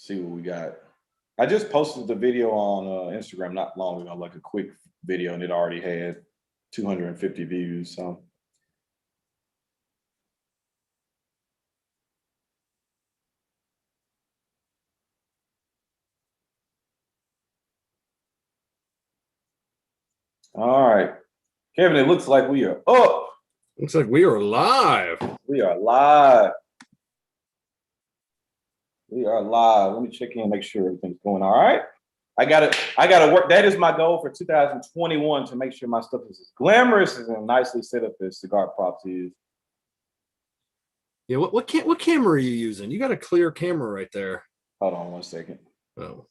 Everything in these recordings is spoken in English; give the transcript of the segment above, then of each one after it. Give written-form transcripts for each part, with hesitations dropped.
see what we got. I just posted the video on Instagram not long ago, like a quick video, and it already had 250 views. So. All right, Kevin, it looks like we are up. Looks like we are live. We are live. We are live. Let me check in, make sure everything's going all right. I gotta work. That is my goal for 2021, to make sure my stuff is as glamorous and nicely set up as Cigar Props is. Yeah, what camera are you using? You got a clear camera right there. Hold on 1 second. Oh.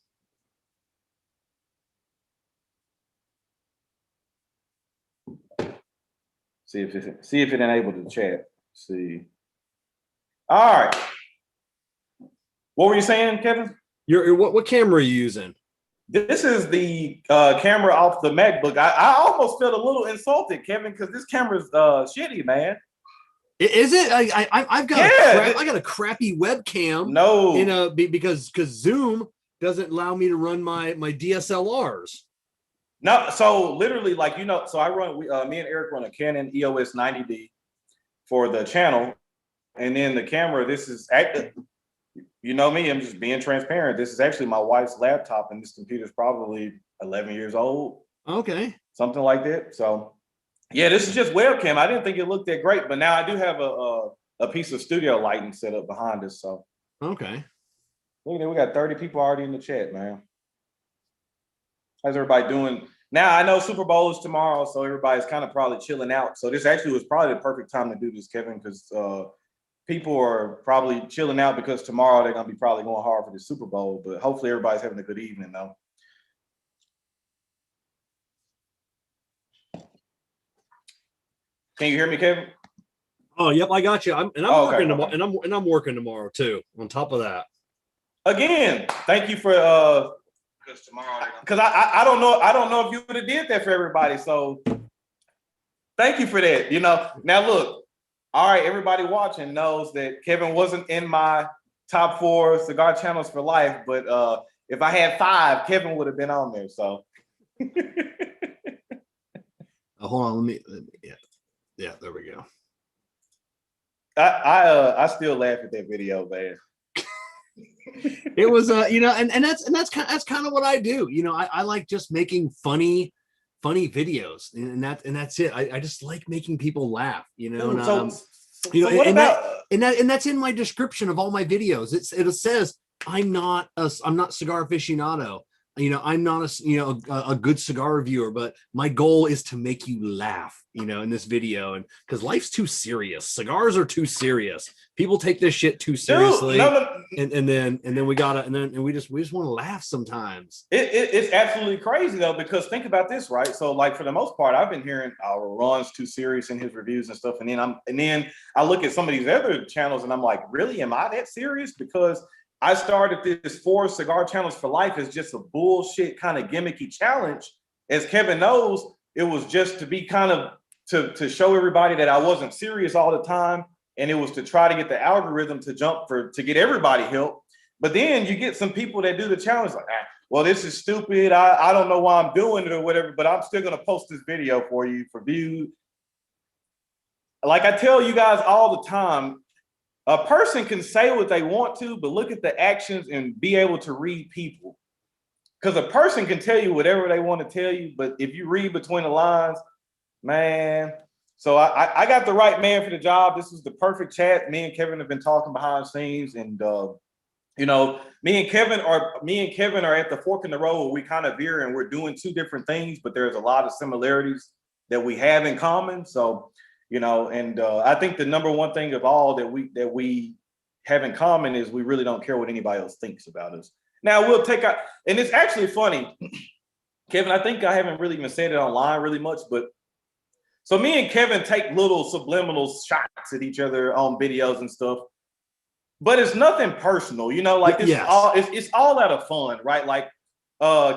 See if it enabled the chat. See. All right. What were you saying, Kevin? What camera are you using? This is the camera off the MacBook. I almost felt a little insulted, Kevin, because this camera's shitty, man. Is it? I've got I got a crappy webcam. No, because Zoom doesn't allow me to run my DSLRs. No, so literally, like, so I run. Me and Eric run a Canon EOS 90D for the channel, and then the camera. This is active. You know me, I'm just being transparent. This is actually my wife's laptop, and this computer's probably 11 years old. Okay. Something like that. So, yeah, this is just webcam. I didn't think it looked that great, but now I do have a piece of studio lighting set up behind us. So, okay. Look at that. We got 30 people already in the chat, man. How's everybody doing? Now, I know Super Bowl is tomorrow, so everybody's kind of probably chilling out. So this actually was probably the perfect time to do this, Kevin, because people are probably chilling out because tomorrow they're going to be probably going hard for the Super Bowl, but hopefully everybody's having a good evening, though. Can you hear me, Kevin? Oh, yep, I got you. I'm working tomorrow, and I'm working tomorrow too. On top of that, again, thank you for because tomorrow, because I don't know if you would have did that for everybody. So thank you for that. Now look. All right, everybody watching knows that Kevin wasn't in my top 4 cigar channels for life, but if I had 5, Kevin would have been on there. So hold on, let me yeah, there we go. I still laugh at that video, man. It was and that's kind of what I do. I like just making funny videos, and that's it. I just like making people laugh, and that's in my description of all my videos. It says I'm not cigar aficionado. I'm not a good cigar reviewer, but my goal is to make you laugh, in this video. And because life's too serious, cigars are too serious. People take this shit too seriously. Dude, and then we just want to laugh sometimes. It's absolutely crazy though, because think about this, right? So like for the most part, I've been hearing Ron's too serious in his reviews and stuff, and then I look at some of these other channels and I'm like, really, am I that serious? Because I started this 4 cigar channels for life as just a bullshit kind of gimmicky challenge. As Kevin knows, it was just to be kind of to show everybody that I wasn't serious all the time. And it was to try to get the algorithm to to get everybody help. But then you get some people that do the challenge like, well, this is stupid. I don't know why I'm doing it or whatever, but I'm still going to post this video for you for views. Like I tell you guys all the time, a person can say what they want to, but look at the actions and be able to read people. Because a person can tell you whatever they want to tell you, but if you read between the lines, man. So I got the right man for the job. This is the perfect chat. Me and Kevin have been talking behind the scenes, and me and Kevin are at the fork in the road where we kind of veer, and we're doing 2 different things, but there's a lot of similarities that we have in common. So. I think the number one thing of all that we have in common is we really don't care what anybody else thinks about us. Now we'll take out, and it's actually funny, Kevin, I think I haven't really even said it online really much, but so me and Kevin take little subliminal shots at each other on videos and stuff, but it's nothing personal, like this it's all out of fun, right? Like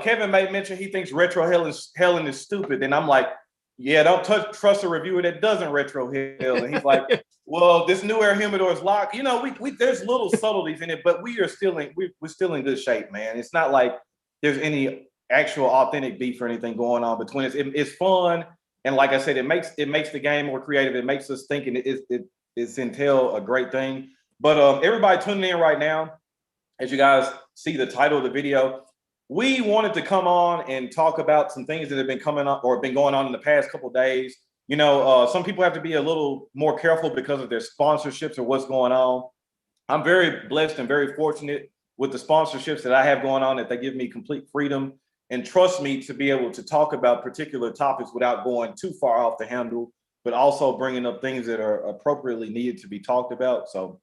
Kevin may mention he thinks retro Helen is stupid, and I'm like, yeah, don't trust a reviewer that doesn't retro heal. And he's like, well, this new air humidor is locked. You know, we there's little subtleties in it, but we're still in good shape, man. It's not like there's any actual authentic beef or anything going on between us. It's fun, and like I said, it makes the game more creative. It makes us think, and it's entail a great thing. But everybody tuning in right now, as you guys see the title of the video, we wanted to come on and talk about some things that have been coming up or been going on in the past couple of days. You know, some people have to be a little more careful because of their sponsorships or what's going on. I'm very blessed and very fortunate with the sponsorships that I have going on, that they give me complete freedom and trust me to be able to talk about particular topics without going too far off the handle, but also bringing up things that are appropriately needed to be talked about. So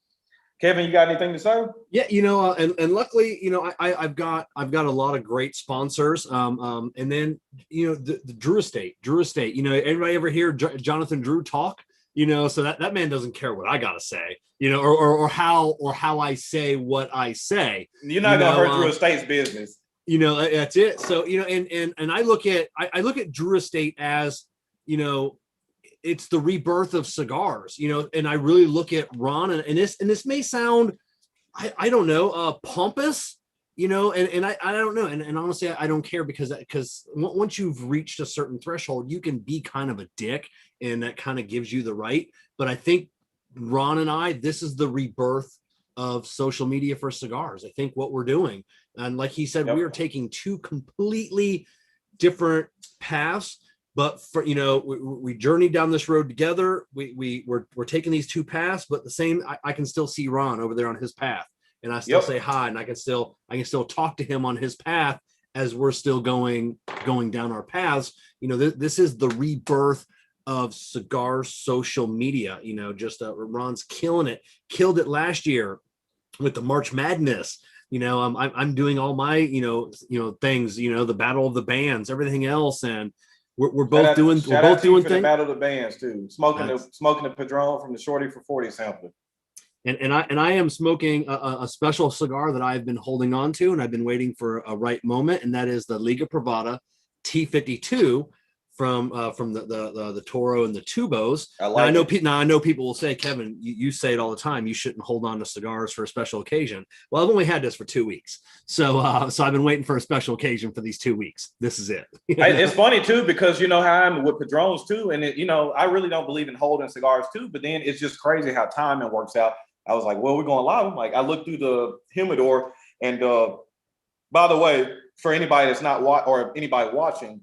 Kevin, you got anything to say? Yeah, you know, and luckily, you know, I've got a lot of great sponsors. And then, you know, the Drew Estate, you know, everybody ever hear Jonathan Drew talk? You know, so that man doesn't care what I gotta say, you know, or how I say what I say. You're not gonna hurt Drew Estate's business. You know, that's it. So, you know, and I look at Drew Estate as, you know, it's the rebirth of cigars, you know, and I really look at Ron and this may sound, I don't know, pompous, you know, and I don't know. And honestly, I don't care because once you've reached a certain threshold, you can be kind of a dick, and that kind of gives you the right. But I think Ron and this is the rebirth of social media for cigars. I think what we're doing, and like he said, we are taking two completely different paths. But for, you know, we journeyed down this road together. We're taking these two paths, but the same. I can still see Ron over there on his path, and I still say hi, and I can still talk to him on his path as we're still going down our paths. You know, this is the rebirth of cigar social media. You know, just Ron's killed it last year with the March Madness. You know, I'm doing all my you know things. You know, the Battle of the Bands, everything else, and we're both doing things. The Battle of the Bands too. Smoking the Padron from the Shorty for 40 sampler. And I am smoking a special cigar that I've been holding on to, and I've been waiting for a right moment, and that is the Liga Privada T52 from the Toro and the Tubos. I know people will say, Kevin, you say it all the time, you shouldn't hold on to cigars for a special occasion. Well, I've only had this for 2 weeks, so I've been waiting for a special occasion for these 2 weeks. This is it. It's funny too, because you know how I'm with Padrones too, and you know I really don't believe in holding cigars too, but then it's just crazy how timing works out. I was like, well, we're going live. I'm like, I looked through the humidor, and by the way, for anybody that's not anybody watching,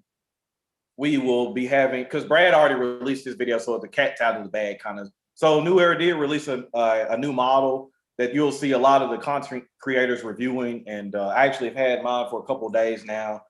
we will be having, because Brad already released this video, so the cat's out of the bag kind of. So New Era did release a new model that you'll see a lot of the content creators reviewing, and I actually have had mine for a couple of days now.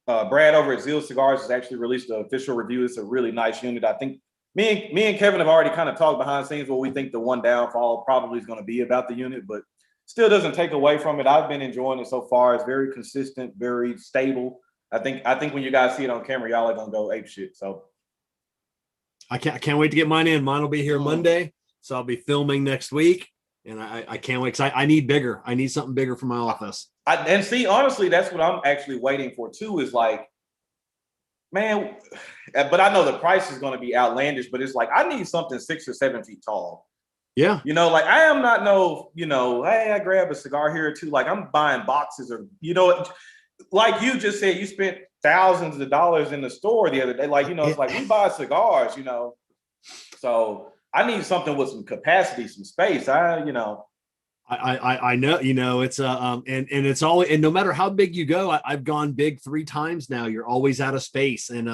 Brad over at Zeal Cigars has actually released the official review. It's a really nice unit. I think me and Kevin have already kind of talked behind the scenes what we think the one downfall probably is going to be about the unit, but still doesn't take away from it. I've been enjoying it so far. It's very consistent, very stable. I think when you guys see it on camera, y'all are gonna go ape shit. So I can't wait to get mine in. Mine will be here Monday, so I'll be filming next week, and I can't wait because I need bigger. I need something bigger for my office. And see, honestly, that's what I'm actually waiting for too. Is like, man, but I know the price is going to be outlandish. But it's like I need something 6 or 7 feet tall. Yeah, you know, like I am not hey, I grab a cigar here or two. Like I'm buying boxes, or like you just said, you spent thousands of dollars in the store the other day. Like, you know, it's like we buy cigars, you know. So I need something with some capacity, some space. I know, you know, it's and it's all, and no matter how big you go, I've gone big 3 times now. You're always out of space, and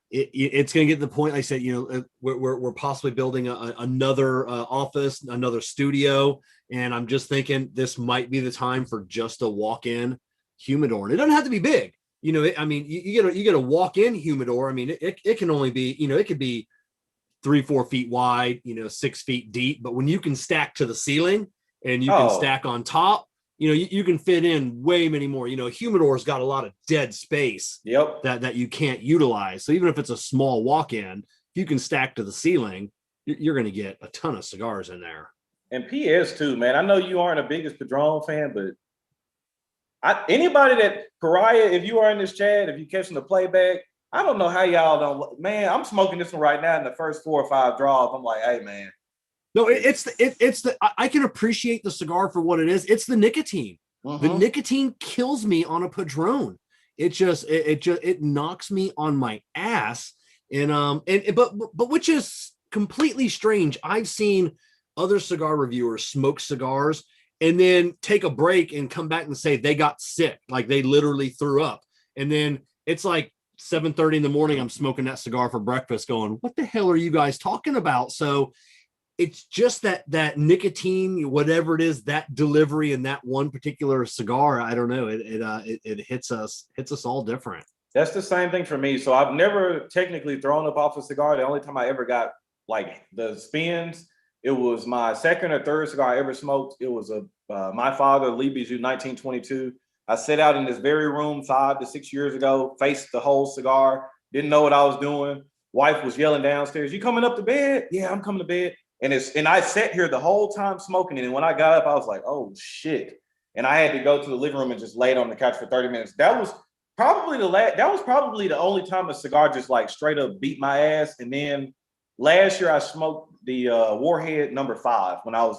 it's going to get to the point. Like I said, you know, we're possibly building another office, another studio, and I'm just thinking this might be the time for just a walk-in humidor. And it doesn't have to be big, you know. I mean, you get a walk-in humidor. I mean, it can only be, you know, it could be 3-4 feet wide, you know, 6 feet deep. But when you can stack to the ceiling and you can stack on top, you know, you can fit in way many more. You know, a humidor's got a lot of dead space that you can't utilize. So even if it's a small walk-in, if you can stack to the ceiling, you're going to get a ton of cigars in there. And PS too, man. I know you aren't the biggest Padron fan, but anybody that Pariah, if you are in this chat, if you're catching the playback, I don't know how y'all don't, man. I'm smoking this one right now in the first 4 or 5 draws. I'm like, hey, man. No, I can appreciate the cigar for what it is. It's the nicotine. The nicotine kills me on a Padron. It knocks me on my ass. But which is completely strange. I've seen other cigar reviewers smoke cigars and then take a break and come back and say they got sick, like they literally threw up. And then it's like 7:30 in the morning, I'm smoking that cigar for breakfast going, what the hell are you guys talking about? So it's just that nicotine, whatever it is, that delivery in that one particular cigar. I don't know. It hits us all different. That's the same thing for me. So I've never technically thrown up off a cigar. The only time I ever got like the spins, it was my second or third cigar I ever smoked. It was my father, Lee Bijou, 1922. I sat out in this very room 5 to 6 years ago, faced the whole cigar, didn't know what I was doing. Wife was yelling downstairs, "You coming up to bed?" "Yeah, I'm coming to bed." And I sat here the whole time smoking it. And when I got up, I was like, oh shit. And I had to go to the living room and just laid on the couch for 30 minutes. That was probably the only time a cigar just like straight up beat my ass. And then last year I smoked the Warhead number 5 when I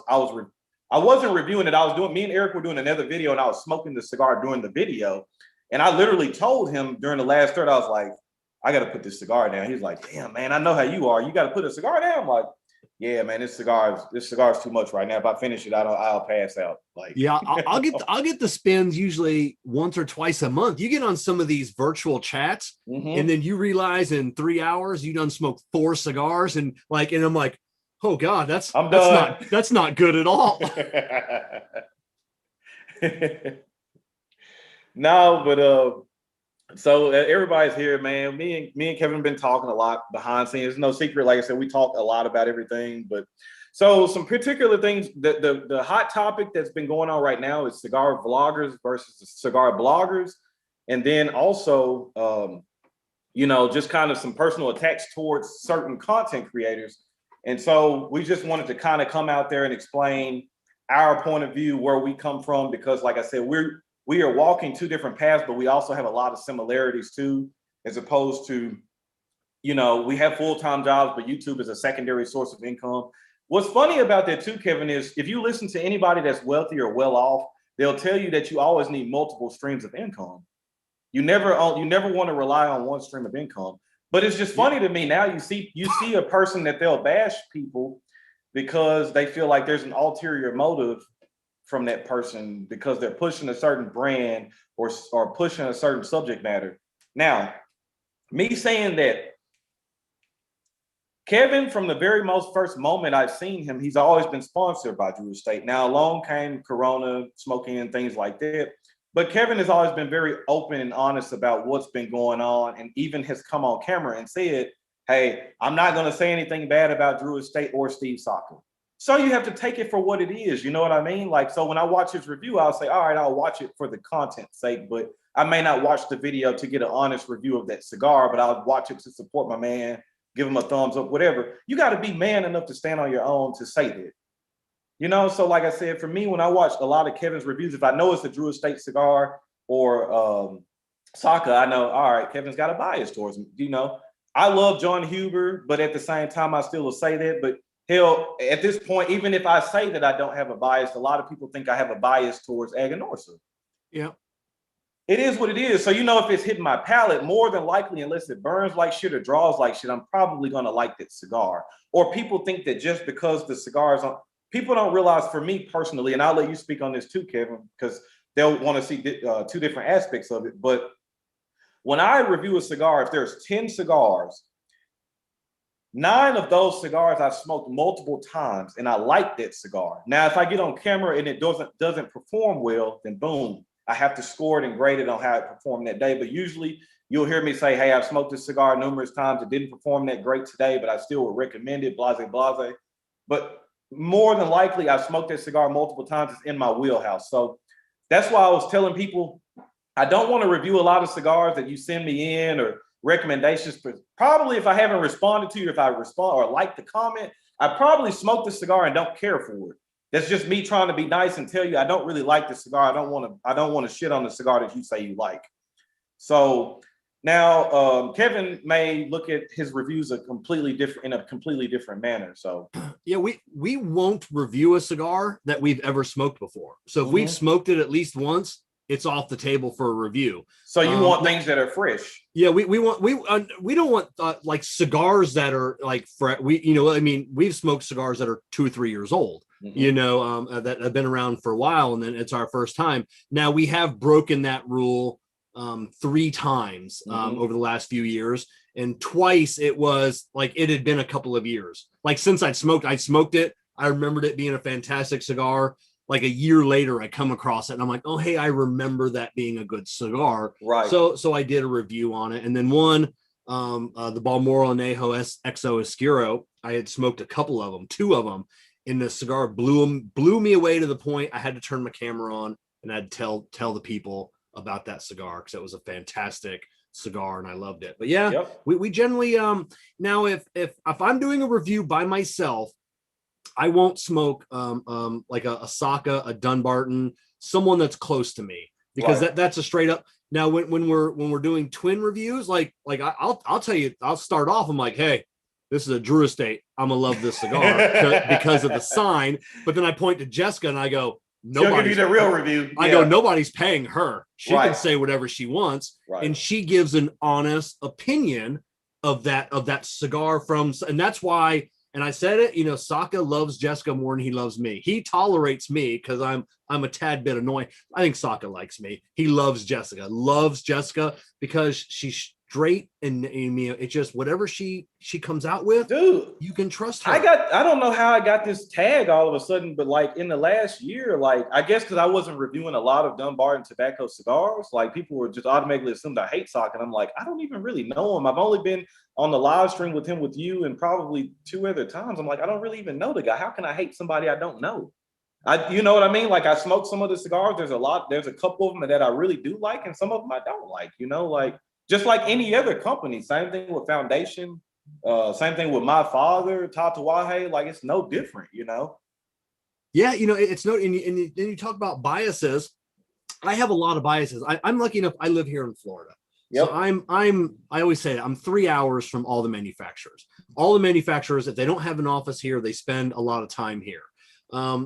wasn't reviewing it. Me and Eric were doing another video and I was smoking the cigar during the video. And I literally told him during the last third, I was like, I got to put this cigar down. He's like, damn, man, I know how you are. You got to put a cigar down. I'm like, yeah, man, this cigar is too much right now. If I finish it, I'll pass out. Like, yeah, I'll get the spins usually once or twice a month. You get on some of these virtual chats, and then you realize in 3 hours you done smoked 4 cigars, and I'm like, oh god, that's not good at all. No, but so everybody's here, man. Me and Kevin have been talking a lot behind scenes. It's no secret. Like I said, we talk a lot about everything. But so some particular things, the hot topic that's been going on right now is cigar vloggers versus cigar bloggers. And then also, just kind of some personal attacks towards certain content creators. And so we just wanted to kind of come out there and explain our point of view, where we come from, because like I said, we are walking 2 different paths, but we also have a lot of similarities too, as opposed to, we have full-time jobs, but YouTube is a secondary source of income. What's funny about that too, Kevin, is if you listen to anybody that's wealthy or well off, they'll tell you that you always need multiple streams of income. You never want to rely on one stream of income. But it's just funny to me now, you see a person that they'll bash people because they feel like there's an ulterior motive from that person because they're pushing a certain brand or pushing a certain subject matter. Now, me saying that, Kevin, from the very first moment I've seen him, he's always been sponsored by Drew Estate. Now, along came Corona, smoking, and things like that. But Kevin has always been very open and honest about what's been going on, and even has come on camera and said, hey, I'm not going to say anything bad about Drew Estate or Steve Saka. So you have to take it for what it is. You know what I mean? Like, so when I watch his review, I'll say, all right, I'll watch it for the content's sake, but I may not watch the video to get an honest review of that cigar, but I'll watch it to support my man, give him a thumbs up, whatever. You got to be man enough to stand on your own to say that. So like I said, for me, when I watch a lot of Kevin's reviews, if I know it's a Drew Estate cigar or Saka, I know, all right, Kevin's got a bias towards him. I love John Huber, but at the same time, I still will say that. But hell, at this point, even if I say that I don't have a bias, a lot of people think I have a bias towards Aganorsa. Yeah. It is what it is. So, if it's hitting my palate, more than likely, unless it burns like shit or draws like shit, I'm probably going to like that cigar. Or people think that just because the cigar is on, people don't realize, for me personally, and I'll let you speak on this too, Kevin, because they'll want to see 2 different aspects of it. But when I review a cigar, if there's 10 cigars, 9 of those cigars I've smoked multiple times, and I like that cigar. Now, if I get on camera and it doesn't perform well, then boom, I have to score it and grade it on how it performed that day. But usually you'll hear me say, hey, I've smoked this cigar numerous times. It didn't perform that great today, but I still would recommend it, blase, blase. But more than likely, I've smoked that cigar multiple times. It's in my wheelhouse. So that's why I was telling people, I don't want to review a lot of cigars that you send me in or recommendations. Probably if I haven't responded to you, if I respond or like the comment, I probably smoked the cigar and don't care for it. That's just me trying to be nice and tell you I don't really like the cigar. I don't want to shit on the cigar that you say you like. So Now, Kevin may look at his reviews in a completely different manner. So yeah, we won't review a cigar that we've ever smoked before. So if we've smoked it at least once, it's off the table for a review. So you want things that are fresh? Yeah, we don't want like cigars that are like I mean, we've smoked cigars that are 2 or 3 years old. That have been around for a while, and then it's our first time. Now we have broken that rule 3 times over the last few years, and twice it was like it had been a couple of years. Like since I smoked it. I remembered it being a fantastic cigar. Like a year later, I come across it and I'm like, oh, hey, I remember that being a good cigar. Right. So I did a review on it. And then one, the Balmoral Añejo XO Oscuro, I had smoked a couple of them, 2 of them, and the cigar blew me away to the point I had to turn my camera on and I'd tell the people about that cigar because it was a fantastic cigar and I loved it. But yeah, we generally now if I'm doing a review by myself, I won't smoke like a Saka, a Dunbarton, someone that's close to me, because that's a straight up. Now when we're doing twin reviews, like I'll tell you, I'll start off. I'm like, hey, this is a Drew Estate. I'm gonna love this cigar because of the sign. But then I point to Jessica and I go, nobody's give you the real review. I go, nobody's paying her. She can say whatever she wants, and she gives an honest opinion of that cigar and that's why. And I said it, Saka loves Jessica more than he loves me. He tolerates me because I'm a tad bit annoying. I think Saka likes me. He loves Jessica because she's straight and it's just whatever she comes out with, dude, you can trust her. I don't know how I got this tag all of a sudden, but like in the last year, like I guess because I wasn't reviewing a lot of Dunbarton tobacco cigars, like people were just automatically assumed I hate Saka. And I'm like, I don't even really know him. I've only been on the live stream with him with you and probably 2 other times. I'm like, I don't really even know the guy. How can I hate somebody I don't know? You know what I mean? Like I smoked some of the cigars. There's a couple of them that I really do like, and some of them I don't like, like just like any other company. Same thing with Foundation, same thing with my father, Tatawahe, like it's no different, Yeah, it's no, and you talk about biases. I have a lot of biases. I'm lucky enough, I live here in Florida. Yep. So I always say that I'm 3 hours from all the manufacturers. All the manufacturers, if they don't have an office here, they spend a lot of time here.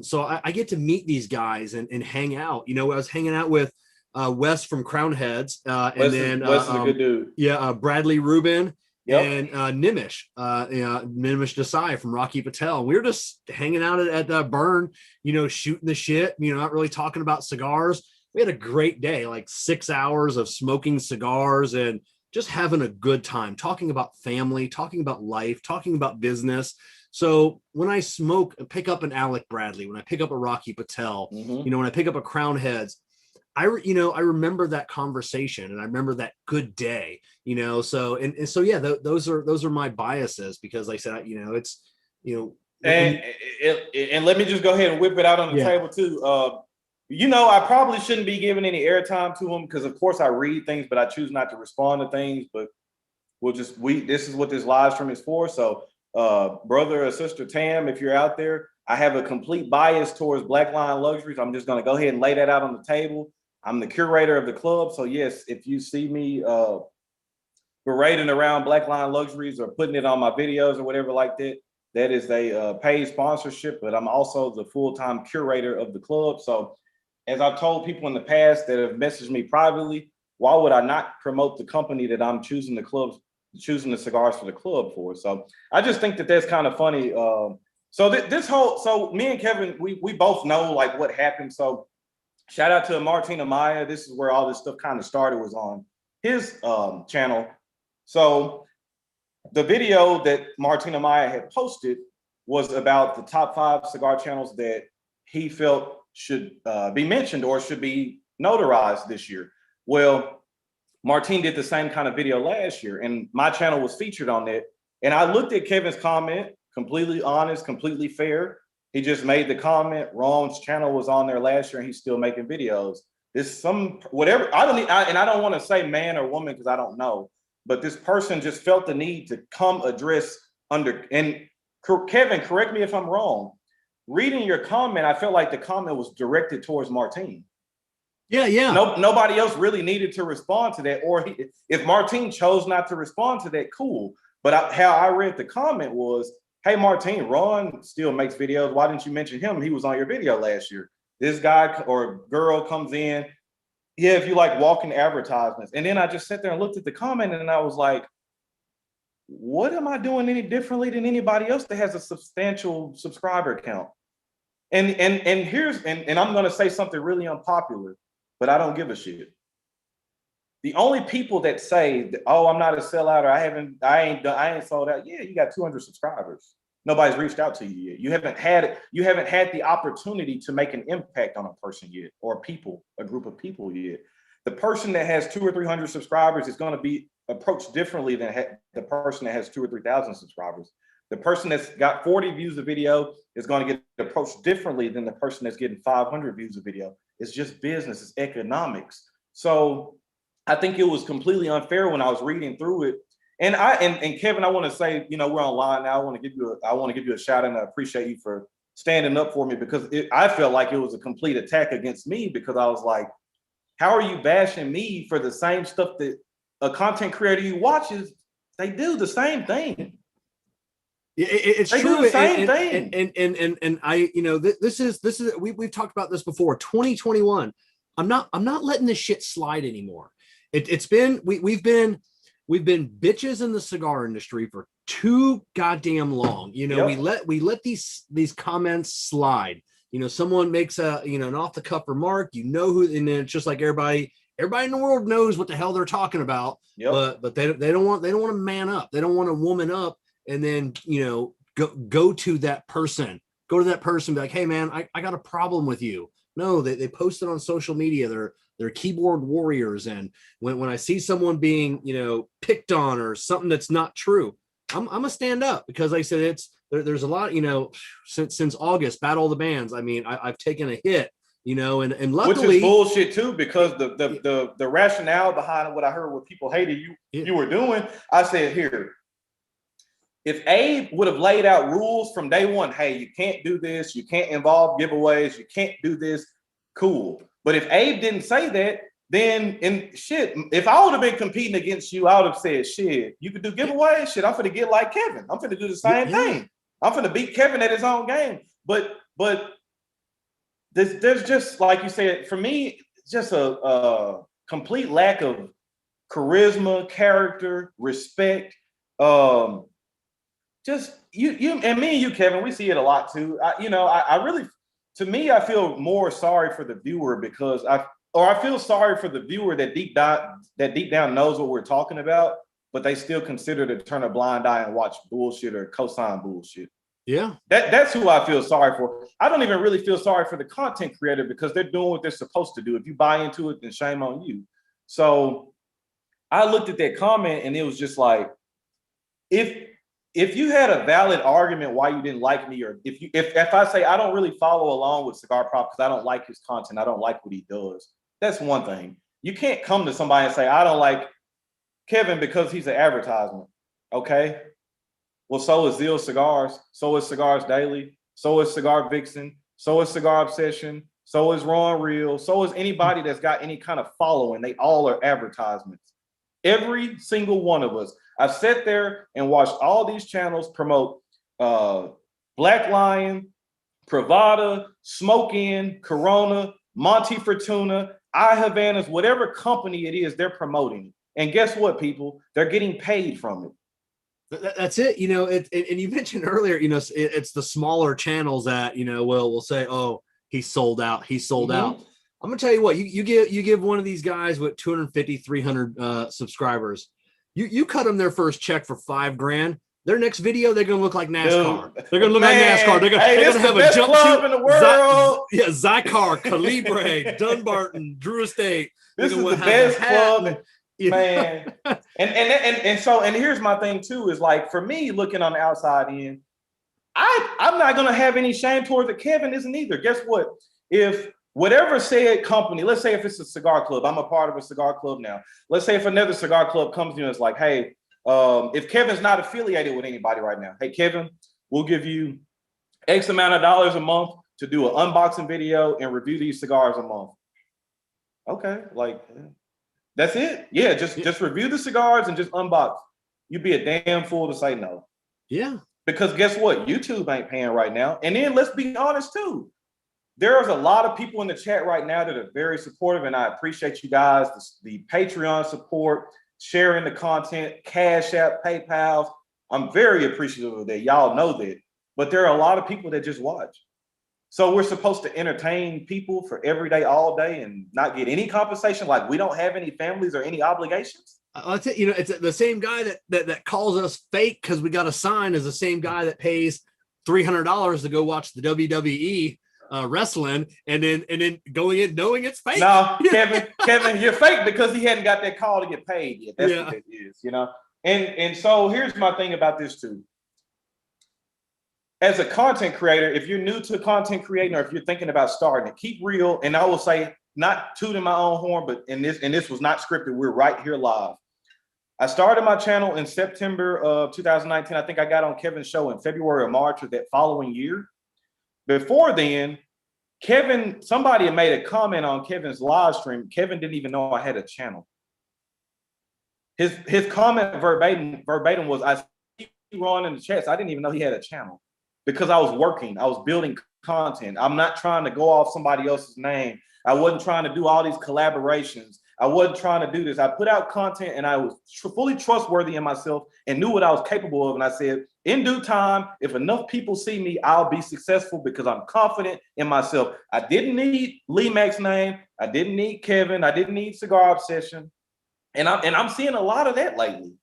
So I get to meet these guys and hang out. I was hanging out with Wes from Crown Heads, and then Wes is a good dude. Yeah, Bradley Rubin. Yep. And Nimish Desai from Rocky Patel. We were just hanging out at Burn, shooting the shit, not really talking about cigars. We had a great day, like 6 hours of smoking cigars and just having a good time, talking about family, talking about life, talking about business. So when I pick up an Alec Bradley, when I pick up a Rocky Patel, when I pick up a Crown Heads, I remember that conversation and I remember that good day, so yeah, those are my biases because like I said, it's, and let me just go ahead and whip it out on the table too. I probably shouldn't be giving any airtime to him because of course I read things, but I choose not to respond to things, but this is what this live stream is for. So brother or sister Tam, if you're out there, I have a complete bias towards Black Line Luxuries. I'm just going to go ahead and lay that out on the table. I'm the curator of the club. So yes, if you see me parading around Black Line Luxuries or putting it on my videos or whatever like that, that is a paid sponsorship, but I'm also the full-time curator of the club. So as I've told people in the past that have messaged me privately, why would I not promote the company that I'm choosing the cigars for the club for? So I just think that that's kind of funny. So me and Kevin, we both know like what happened. So shout out to Martina Maya. This is where all this stuff kind of started, was on his channel. So the video that Martina Maya had posted was about the top 5 cigar channels that he felt should be mentioned or should be notarized this year. Well, Martine did the same kind of video last year, and my channel was featured on it. And I looked at Kevin's comment, completely honest, completely fair. He just made the comment, Ron's channel was on there last year and he's still making videos. I don't want to say man or woman because I don't know, but this person just felt the need to come address and Kevin, correct me if I'm wrong. Reading your comment, I felt like the comment was directed towards Martine. Yeah. Nobody else really needed to respond to that. Or if Martine chose not to respond to that, cool. But how I read the comment was, hey, Martine, Ron still makes videos. Why didn't you mention him? He was on your video last year. This guy or girl comes in. Yeah, if you like walking advertisements. And then I just sat there and looked at the comment and I was like, what am I doing any differently than anybody else that has a substantial subscriber count? And I'm gonna say something really unpopular, but I don't give a shit. The only people that say, "Oh, I'm not a sellout," or I ain't sold out. Yeah, you got 200 subscribers. Nobody's reached out to you yet. You haven't had the opportunity to make an impact on a person yet, or a group of people yet. The person that has 200 or 300 subscribers is going to be approached differently than the person that has 2,000 or 3,000 subscribers. The person that's got 40 views a video is going to get approached differently than the person that's getting 500 views a video. It's just business, it's economics. So I think it was completely unfair when I was reading through it. And Kevin, I want to say, we're online now. I want to give you a shout out, and I appreciate you for standing up for me, because I felt like it was a complete attack against me, because I was like, how are you bashing me for the same stuff that a content creator you watches? They do the same thing. It's they true. Do the same thing. And I, this is we've talked about this before. 2021. I'm not letting this shit slide anymore. We've been bitches in the cigar industry for too goddamn long. Yep. we let these comments slide. Someone makes an off the cuff remark, who, and then it's just like everybody in the world knows what the hell they're talking about. Yep. But they don't want to man up. They don't want to woman up and then, go to that person, be like, hey man, I got a problem with you. No, they post it on social media. They're keyboard warriors. And when I see someone being, picked on or something that's not true, I'm gonna stand up, because like I said, there's a lot, since August, Battle of the Bands. I mean, I've taken a hit, and luckily, which is bullshit too, because the rationale behind what I heard, what people hated you were doing. I said, here, if Abe would have laid out rules from day one, hey, you can't do this, you can't involve giveaways, you can't do this, cool. But if Abe didn't say that, then if I would have been competing against you, I would have said, shit, you could do giveaways, shit, I'm finna get like Kevin. I'm finna do the same thing. I'm finna beat Kevin at his own game. But there's just, like you said, for me, just a complete lack of charisma, character, respect. Just you and me and you, Kevin, we see it a lot too. I really, to me, I feel more sorry for the viewer, because I feel sorry for the viewer that deep down knows what we're talking about, but they still consider to turn a blind eye and watch bullshit or co-sign bullshit. Yeah, that's who I feel sorry for. I don't even really feel sorry for the content creator, because they're doing what they're supposed to do. If you buy into it, then shame on you. So I looked at that comment and it was just like, if you had a valid argument why you didn't like me, or if I say I don't really follow along with Cigar Prop because I don't like his content, I don't like what he does, that's one thing. You can't come to somebody and say I don't like Kevin because he's an advertisement. Okay, well, so is Zeal Cigars, so is Cigars Daily, so is Cigar Vixen, so is Cigar Obsession, so is Ron Real, so is anybody that's got any kind of following. They all are advertisements. Every single one of us. I've sat there and watched all these channels promote Black Lion, Pravada, Smoke Inn, Corona, Monte Fortuna, I Havanas, whatever company it is, they're promoting. And guess what, people? They're getting paid from it. That's it. And you mentioned earlier, it's the smaller channels that, we'll say, oh, he sold out. I'm gonna tell you what, you give one of these guys with 250, 300 subscribers, you cut them their first check for $5,000. Their next video, they're gonna look like NASCAR. Dude, they're gonna look like NASCAR. They're gonna have a jumpsuit in the world. Zycar, Calibre, Dunbarton, Drew Estate. This is the best club, man. And here's my thing too, is like, for me, looking on the outside in, I'm not gonna have any shame towards it. Kevin isn't either. Guess what? If whatever said company, let's say if it's a cigar club, I'm a part of a cigar club now. Let's say if another cigar club comes to you and it's like, hey, if Kevin's not affiliated with anybody right now, hey, Kevin, we'll give you X amount of dollars a month to do an unboxing video and review these cigars a month. Okay, like that's it. Yeah, just review the cigars and just unbox. You'd be a damn fool to say no. Yeah. Because guess what? YouTube ain't paying right now. And then let's be honest too. There's a lot of people in the chat right now that are very supportive, and I appreciate you guys. The Patreon support, sharing the content, Cashapp, PayPal. I'm very appreciative of that. Y'all know that. But there are a lot of people that just watch. So we're supposed to entertain people for every day, all day, and not get any compensation. Like we don't have any families or any obligations. I'll tell you, it's the same guy that calls us fake because we got a sign is the same guy that pays $300 to go watch the WWE wrestling and then going in knowing it's fake. No, Kevin, you're fake because he hadn't got that call to get paid yet. That's what it is, you know. And so here's my thing about this too. As a content creator, if you're new to content creating or if you're thinking about starting it, keep real. And I will say, not tooting my own horn, but this was not scripted. We're right here live. I started my channel in September of 2019. I think I got on Kevin's show in February or March of that following year. Before then, somebody had made a comment on Kevin's live stream. Kevin didn't even know I had a channel. His comment verbatim was, I see Ron in the chat. So I didn't even know he had a channel because I was working. I was building content. I'm not trying to go off somebody else's name. I wasn't trying to do all these collaborations. I wasn't trying to do this. I put out content and I was fully trustworthy in myself and knew what I was capable of. And I said, in due time, if enough people see me, I'll be successful because I'm confident in myself. I didn't need Lee Mac's name. I didn't need Kevin. I didn't need Cigar Obsession. And I'm seeing a lot of that lately.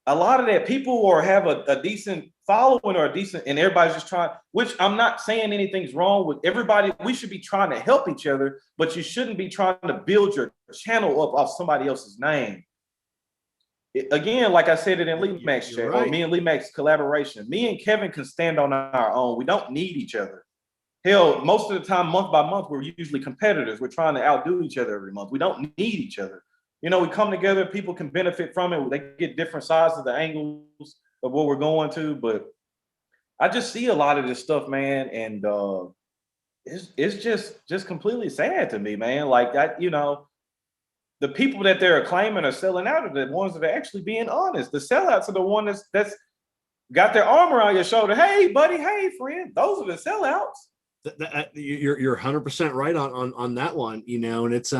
A lot of that people have a decent following or a decent, and everybody's just trying, which I'm not saying anything's wrong with everybody. We should be trying to help each other, but you shouldn't be trying to build your channel up off somebody else's name. Again, like I said it in Lee Mac's chat, or me and Lee Mac's collaboration, me and Kevin can stand on our own. We don't need each other. Hell, most of the time, month by month, we're usually competitors. We're trying to outdo each other every month. We don't need each other. You know, we come together, people can benefit from it. They get different sides of the angles of what we're going to, but I just see a lot of this stuff, man, and it's just completely sad to me, man. Like that, you know, the people that they're claiming are selling out are the ones that are actually being honest. The sellouts are the ones that's got their arm around your shoulder. Hey, buddy. Hey, friend. Those are the sellouts. You're 100% right on that one. You know, and it's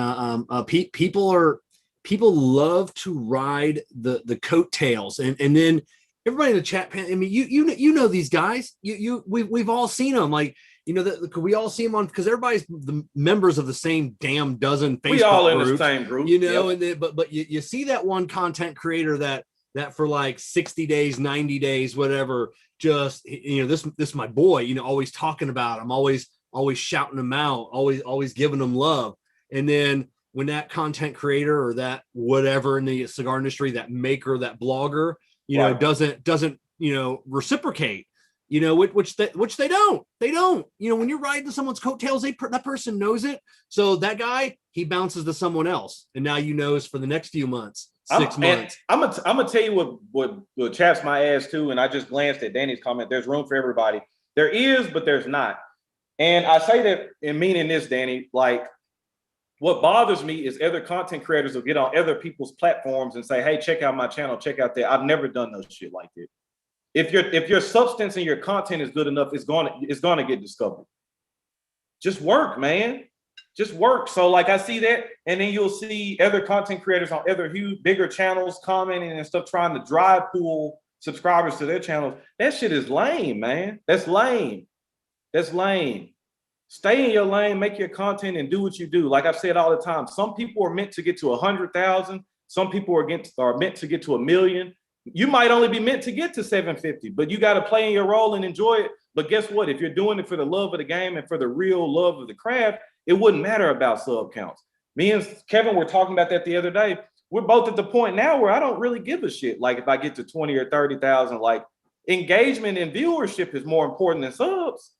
people love to ride the coattails, and then everybody in the chat panel. I mean, you know these guys. We've all seen them. Like, you know, we all see them on, because everybody's the members of the same damn dozen Facebook we all groups, in the same group, you know. Yep. And then, but you see that one content creator that for like 60 days, 90 days, whatever, just, you know, this my boy, you know, always talking about him, always shouting him out, always giving him love. And then when that content creator or that whatever in the cigar industry, that maker, that blogger, you know, doesn't, you know, reciprocate, you know, which they don't, you know, when you're riding someone's coattails, that person knows it. So that guy, he bounces to someone else. And now, you know, for the next few months, 6 months. I'm gonna tell you what chaps my ass too. And I just glanced at Danny's comment. There's room for everybody. There is, but there's not. And I say that in meaning this, Danny, like, what bothers me is other content creators will get on other people's platforms and say, hey, check out my channel, check out that. I've never done no shit like that. If your substance and your content is good enough, it's gonna get discovered. Just work, man. Just work. So like I see that, and then you'll see other content creators on other huge, bigger channels commenting and stuff, trying to drive pool subscribers to their channels. That shit is lame, man. That's lame. That's lame. Stay in your lane, make your content, and do what you do. Like I've said all the time, some people are meant to get to 100,000. Some people are meant to get to 1 million. You might only be meant to get to 750, but you got to play in your role and enjoy it. But guess what? If you're doing it for the love of the game and for the real love of the craft, it wouldn't matter about sub counts. Me and Kevin were talking about that the other day. We're both at the point now where I don't really give a shit. Like if I get to 20 or 30,000, like engagement and viewership is more important than subs.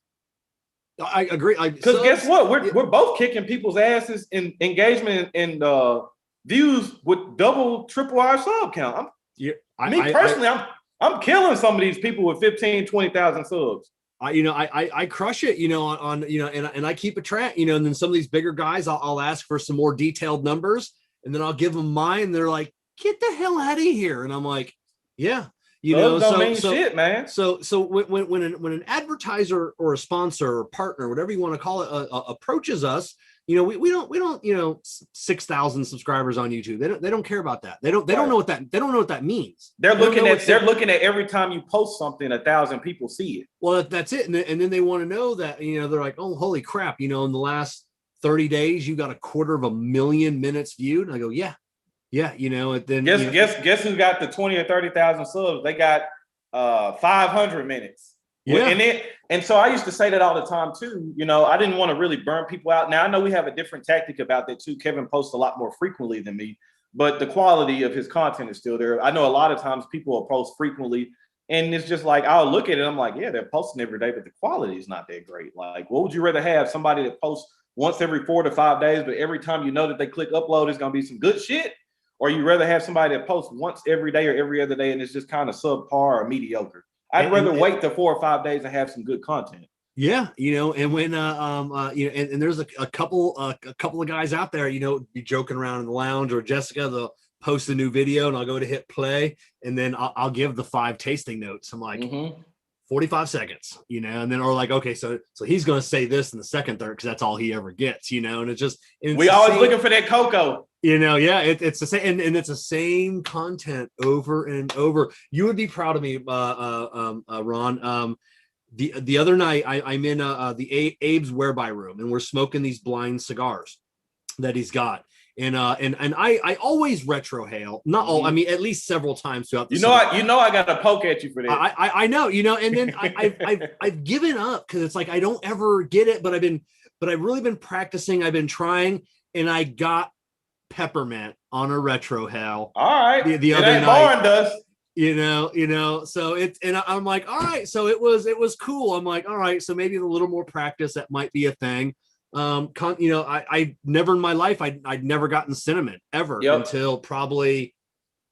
I agree. Because guess what? We're both kicking people's asses in engagement and views with double, triple our sub count. I'm killing some of these people with 15, 20,000 subs. I crush it, on and I keep a track, and then some of these bigger guys, I'll ask for some more detailed numbers, and then I'll give them mine. And they're like, "Get the hell out of here!" And I'm like, "Yeah, don't mean shit, man." So when an advertiser or a sponsor or partner, whatever you want to call it, approaches us, we don't 6,000 subscribers on YouTube. They don't care about that. They don't know what that means. They're looking at every time you post something, 1,000 people see it. Well, that's it. And then they want to know that, they're like, "Oh, holy crap. In the last 30 days, you got 250,000 minutes viewed." And I go, yeah. And then guess who got the 20 or 30,000 subs? They got 500 minutes. Yeah. And so I used to say that all the time too. I didn't want to really burn people out. Now I know we have a different tactic about that too. Kevin posts a lot more frequently than me, but the quality of his content is still there. I know a lot of times people will post frequently, and it's just like, I'll look at it, I'm like, yeah, they're posting every day, but the quality is not that great. Like, what would you rather have? Somebody that posts once every 4 to 5 days, but every time that they click upload, it's gonna be some good shit? Or you rather have somebody that posts once every day or every other day and it's just kind of subpar or mediocre? I'd rather wait the 4 or 5 days and have some good content. Yeah, and when and there's a couple of guys out there, be joking around in the lounge, or Jessica, they'll post a new video and I'll go to hit play, and then I'll give the 5 tasting notes. I'm like, 45 seconds, and then, or like, okay, so he's going to say this in the second third because that's all he ever gets, and it's just, we always looking for that cocoa. Yeah, it's the same, and it's the same content over and over. You would be proud of me, Ron. The other night, I'm in the Abe's whereby room, and we're smoking these blind cigars that he's got. And I always retrohale, not all, I mean, at least several times throughout the I got to poke at you for that. I know, and then I've given up because it's like I don't ever get it, but I've really been practicing. I've been trying, and I got peppermint on a retrohale. All right, the other night. Does. So it's, and I'm like, all right, so it was cool. I'm like, all right, so maybe a little more practice, that might be a thing. I never in my life, I'd never gotten cinnamon ever until probably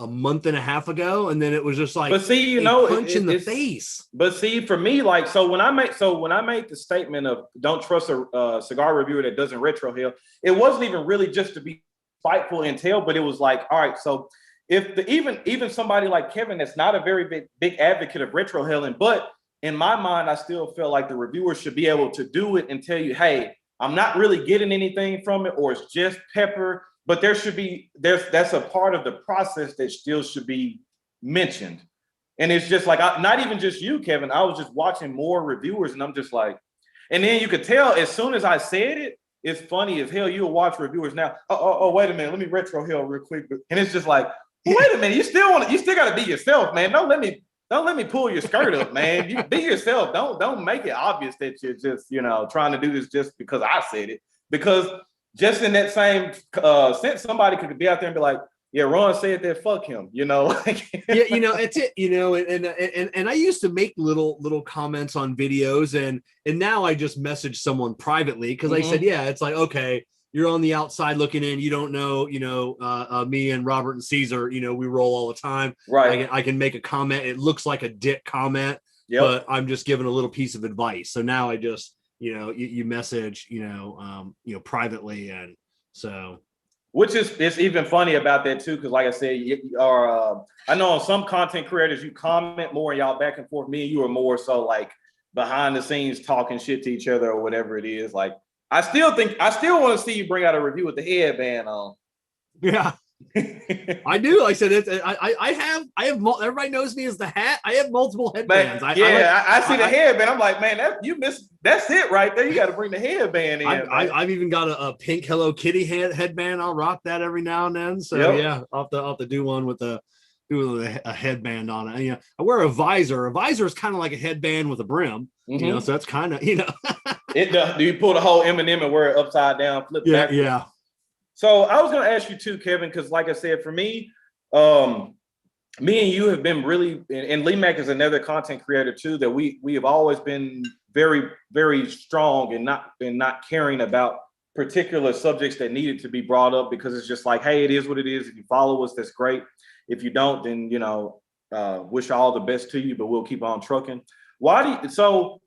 a month and a half ago, and then it was just like, but see, punch in the face. But see, for me, like, so when I made the statement of don't trust a cigar reviewer that doesn't retrohale, it wasn't even really just to be spiteful and tell, but it was like, all right, so if even somebody like Kevin that's not a very big advocate of retrohaling, but in my mind, I still feel like the reviewer should be able to do it and tell you, hey, I'm not really getting anything from it, or it's just pepper, but that's a part of the process that still should be mentioned. And it's just like, not even just you, Kevin, I was just watching more reviewers, and I'm just like, and then you could tell as soon as I said it, it's funny as hell. You'll watch reviewers now. Oh, wait a minute, let me retrohale real quick. And it's just like, wait a minute, you still got to be yourself, man. Don't let me pull your skirt up, man. You be yourself. Don't make it obvious that you're just, trying to do this just because I said it. Because just in that same sense, somebody could be out there and be like, yeah, Ron said that, fuck him, Yeah, it's it, and I used to make little comments on videos, and now I just message someone privately because I said, yeah, it's like, okay, you're on the outside looking in. You don't know, me and Robert and Caesar, we roll all the time. Right. I can make a comment. It looks like a dick comment, but I'm just giving a little piece of advice. So now I just, you message, privately. And so. Which is, it's even funny about that too. Cause like I said, I know on some content creators, you comment more and y'all back and forth. Me and you are more so like behind the scenes talking shit to each other or whatever it is. Like, I still want to see you bring out a review with the headband on. Yeah, I do. Like I said, I have. Everybody knows me as the hat. I have multiple headbands. I see the headband. I'm like, man, that's it right there. You got to bring the headband in. I've even got a pink Hello Kitty headband. I'll rock that every now and then. So yeah, I'll have to do one with a headband on it. I wear a visor. A visor is kind of like a headband with a brim. So that's kind of It does. Do you pull the whole M&M and wear it upside down, flip back? Yeah. So I was going to ask you too, Kevin, because like I said, for me, me and you have been really, and Lee Mack is another content creator too, that we have always been very, very strong in not caring about particular subjects that needed to be brought up, because it's just like, hey, it is what it is. If you follow us, that's great. If you don't, then wish all the best to you, but we'll keep on trucking. So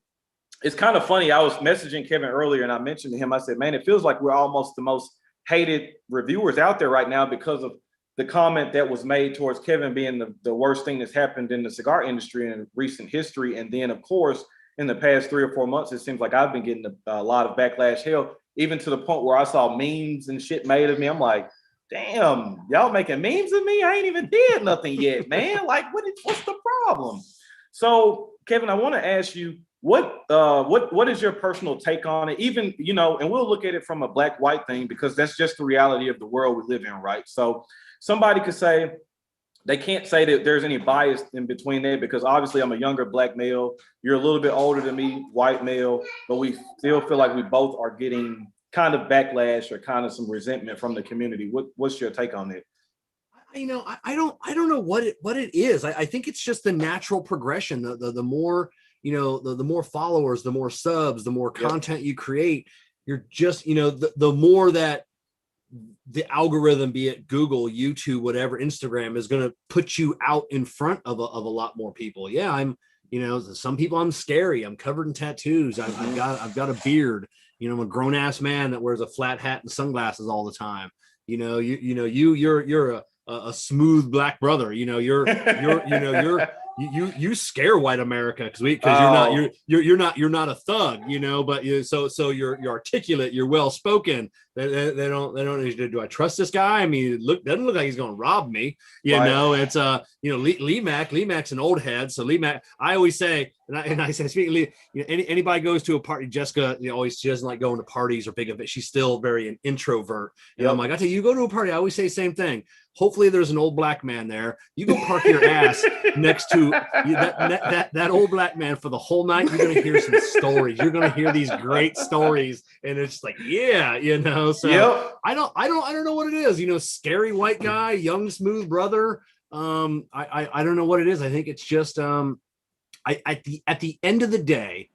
it's kind of funny. I was messaging Kevin earlier and I mentioned to him, I said, man, it feels like we're almost the most hated reviewers out there right now because of the comment that was made towards Kevin being the worst thing that's happened in the cigar industry in recent history. And then, of course, in the past 3 or 4 months, it seems like I've been getting a lot of backlash, hell, even to the point where I saw memes and shit made of me. I'm like, damn, y'all making memes of me? I ain't even did nothing yet, man. Like, what's the problem? So, Kevin, I want to ask you, what is your personal take on it? Even, you know, and we'll look at it from a black-white thing because that's just the reality of the world we live in, right? So somebody could say, they can't say that there's any bias in between there because obviously I'm a younger black male. You're a little bit older than me, white male, but we still feel like we both are getting kind of backlash or kind of some resentment from the community. What's your take on it? You know, I don't know what it is. I think it's just the natural progression. The more, you know, the more followers, the more subs, the more content you create, you're just, you know, the more that the algorithm, be it Google, YouTube, whatever, Instagram, is going to put you out in front of a lot more people. Yeah, I'm, you know, some people, I'm scary. I'm covered in tattoos. I've got a beard. You know, I'm a grown ass man that wears a flat hat and sunglasses all the time. You know, you're a smooth black brother. You know, you scare white America because you're not a thug, you know, but so you're articulate, you're well spoken. They don't do I trust this guy? I mean, doesn't look like he's going to rob me. You know, it's you know, Lee Mac's an old head. So Lee Mac, I always say, and I say, speaking of Lee, you know, anybody goes to a party, Jessica, you know, she doesn't like going to parties or big events. She's still very an introvert. And I'm like, I tell you, you go to a party, I always say the same thing. Hopefully there's an old black man there. You go park your ass next to that old black man for the whole night. You're going to hear some stories. You're going to hear these great stories. And it's just like, yeah, you know, so I don't know what it is, you know, scary white guy, young, smooth brother. I don't know what it is. I think it's just, at the end of the day,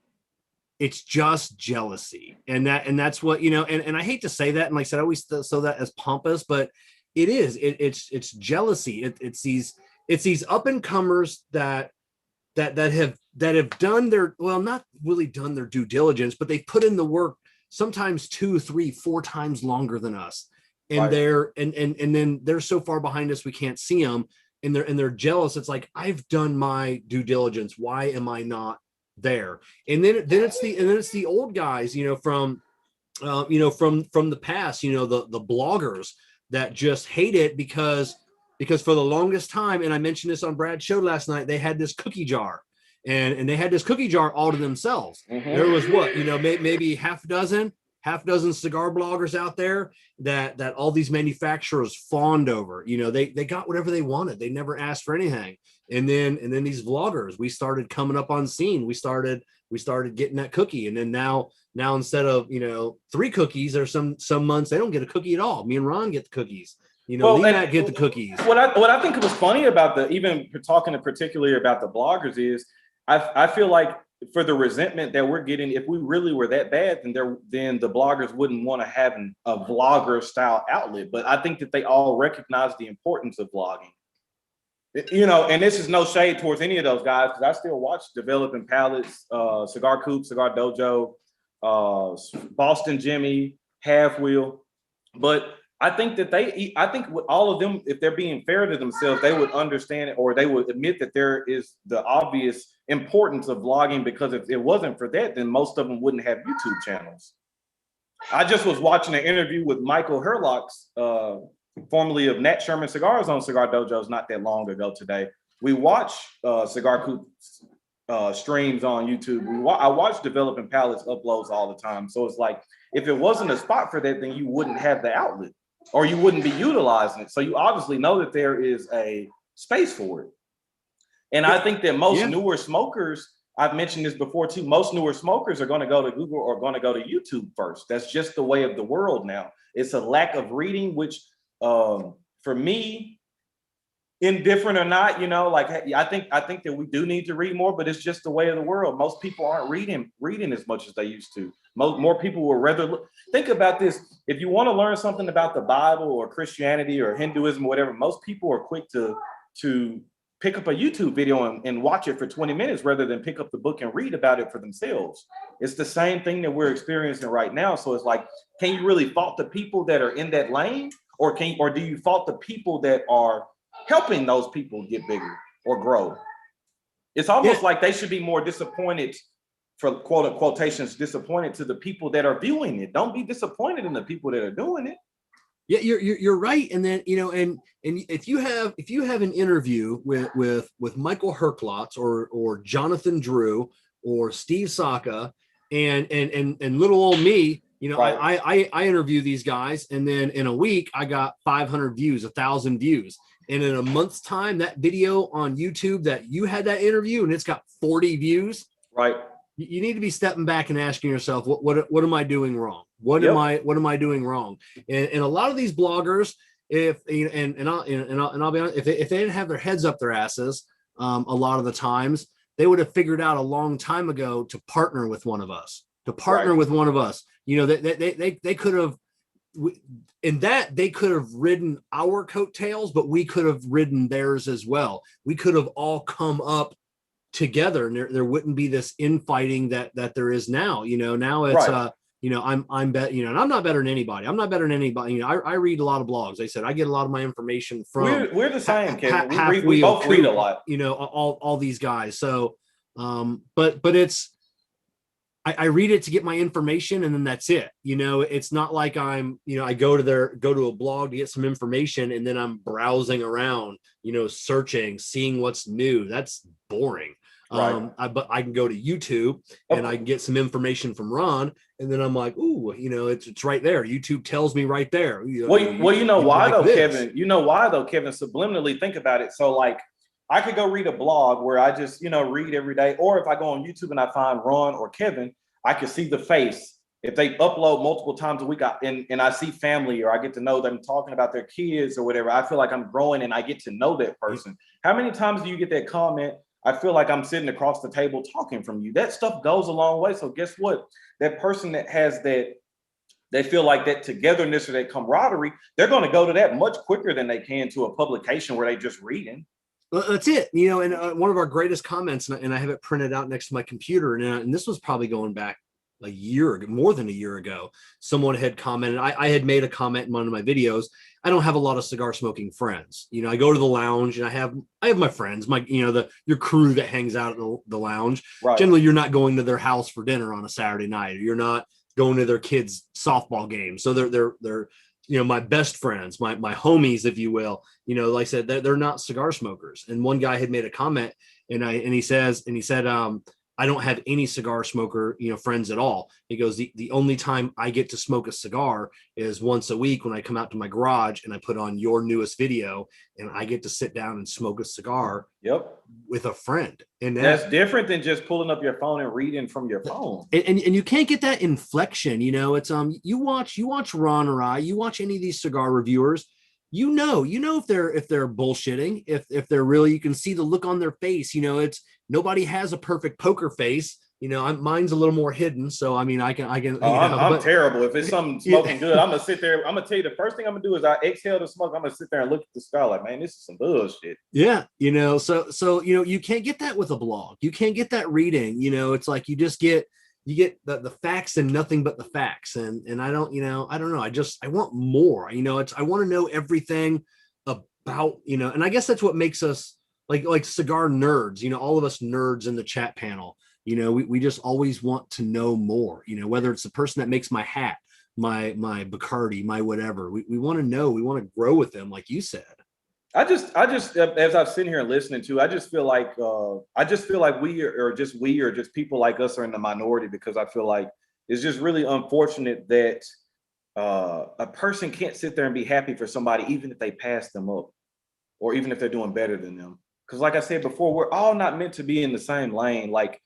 it's just jealousy. And that's what, you know, and I hate to say that. And like I said, I always saw that as pompous, but it is, it's jealousy. It's these up and comers that have done their, well, not really done their due diligence, but they put in the work sometimes 2, 3, 4 times longer than us. And they're, and then they're so far behind us, we can't see them. And they're jealous. It's like, I've done my due diligence. Why am I not there? And then it's the old guys, you know, from the past, you know, the bloggers that just hate it because for the longest time, and I mentioned this on Brad's show last night, they had this cookie jar, and they had this cookie jar all to themselves. There was what, you know, maybe half a dozen cigar bloggers out there that all these manufacturers fawned over. You know, they got whatever they wanted. They never asked for anything. And then these vloggers, we started coming up on scene. We started getting that cookie. And then now instead of, you know, 3 cookies, or some months they don't get a cookie at all. Me and Ron get the cookies. You know, Matt get the cookies. What I think was funny about even talking particularly about the bloggers is I feel like for the resentment that we're getting, if we really were that bad, then the bloggers wouldn't want to have a vlogger style outlet. But I think that they all recognize the importance of vlogging. You know, and this is no shade towards any of those guys, because I still watch Developing Palates, Cigar Coop, Cigar Dojo, Boston Jimmy, Half Wheel. But I think that I think with all of them, if they're being fair to themselves, they would understand it, or they would admit that there is the obvious importance of vlogging, because if it wasn't for that, then most of them wouldn't have YouTube channels. I just was watching an interview with Michael Herlocks, formerly of Nat Sherman Cigars, on Cigar Dojos not that long ago today. We watch Cigar Coop streams on YouTube. I watch Developing Palates uploads all the time. So it's like, if it wasn't a spot for that, then you wouldn't have the outlet, or you wouldn't be utilizing it. So you obviously know that there is a space for it. And I think that most newer smokers, I've mentioned this before too, most newer smokers are going to go to Google or going to go to YouTube first. That's just the way of the world now. It's a lack of reading, which for me, indifferent or not, you know, like, I think that we do need to read more, but it's just the way of the world. Most people aren't reading as much as they used to. More people will rather look. Think about this. If you want to learn something about the Bible or Christianity or Hinduism or whatever, most people are quick to pick up a YouTube video and watch it for 20 minutes rather than pick up the book and read about it for themselves. It's the same thing that we're experiencing right now. So it's like, can you really fault the people that are in that lane, or do you fault the people that are helping those people get bigger or grow? It's almost like they should be more disappointed, for quotations, disappointed to the people that are viewing it. Don't be disappointed in the people that are doing it. Yeah, you're right. And then, you know, and if you have an interview with Michael Herklotz or Jonathan Drew or Steve Saka and little old me, you know, right. I interview these guys, and then in a week I got 500 views, 1,000 views. And in a month's time, that video on YouTube that you had that interview and it's got 40 views. Right. You need to be stepping back and asking yourself, what am I doing wrong? What am I doing wrong? And a lot of these bloggers, if you know, and I'll be honest, if they didn't have their heads up their asses, a lot of the times they would have figured out a long time ago to partner with one of us. You know, they could have. In that, they could have ridden our coattails, but we could have ridden theirs as well. We could have all come up together, and there wouldn't be this infighting that there is now. You know, now it's right. You know, I'm you know, and I'm not better than anybody. I'm not better than anybody. You know, I read a lot of blogs. I said I get a lot of my information from. We're the same, Kevin. We both read a lot. You know, all these guys. So, but it's. I read it to get my information, and then that's it. You know, it's not like I'm, you know, I go to a blog to get some information, and then I'm browsing around, you know, searching, seeing what's new. That's boring. Right. But I can go to YouTube and I can get some information from Ron, and then I'm like, ooh, you know, it's right there. YouTube tells me right there. You know why though, Kevin? You know why though, Kevin? Subliminally think about it. So like, I could go read a blog where I just, you know, read every day. Or if I go on YouTube and I find Ron or Kevin, I can see the face. If they upload multiple times a week and I see family, or I get to know them talking about their kids or whatever, I feel like I'm growing and I get to know that person. How many times do you get that comment? I feel like I'm sitting across the table talking from you. That stuff goes a long way. So guess what? That person that has that, they feel like that togetherness or that camaraderie, they're going to go to that much quicker than they can to a publication where they just reading. Well, that's it. You know, and one of our greatest comments, and I have it printed out next to my computer, and this was probably going back a year ago, more than a year ago. Someone had commented. I had made a comment in one of my videos. I don't have a lot of cigar smoking friends. You know, I go to the lounge and I have my friends, your crew that hangs out at the lounge. Right. Generally, you're not going to their house for dinner on a Saturday night. Or you're not going to their kids' softball game. So they're you know, my best friends, my homies, if you will. You know, like I said, they're not cigar smokers. And one guy had made a comment, and he said, I don't have any cigar smoker, you know, friends at all. He goes, the only time I get to smoke a cigar is once a week when I come out to my garage and I put on your newest video, and I get to sit down and smoke a cigar. Yep. With a friend. And that's different than just pulling up your phone and reading from your phone. And you can't get that inflection. You know, it's you watch Ron or I, you watch any of these cigar reviewers, you know if they're bullshitting, if they're really, you can see the look on their face. You know, it's nobody has a perfect poker face. You know, mine's a little more hidden. So, I mean, I can. I'm terrible. If it's something smoking good, I'm going to sit there. I'm going to tell you the first thing I'm going to do is I exhale the smoke. I'm going to sit there and look at the sky like, man, this is some bullshit. Yeah. You know, so, you know, you can't get that with a blog. You can't get that reading. You know, it's like you get the facts and nothing but the facts. And I don't know. I want more. You know, I want to know everything about, you know, and I guess that's what makes us like cigar nerds, you know, all of us nerds in the chat panel. You know, we just always want to know more, you know, whether it's the person that makes my hat, my Bacardi, my whatever. We want to know, we want to grow with them, like you said. I just as I'm sitting here and listening to, I just feel like we are just people like us are in the minority, because I feel like it's just really unfortunate that a person can't sit there and be happy for somebody, even if they pass them up, or even if they're doing better than them. Because like I said before, we're all not meant to be in the same lane. Like,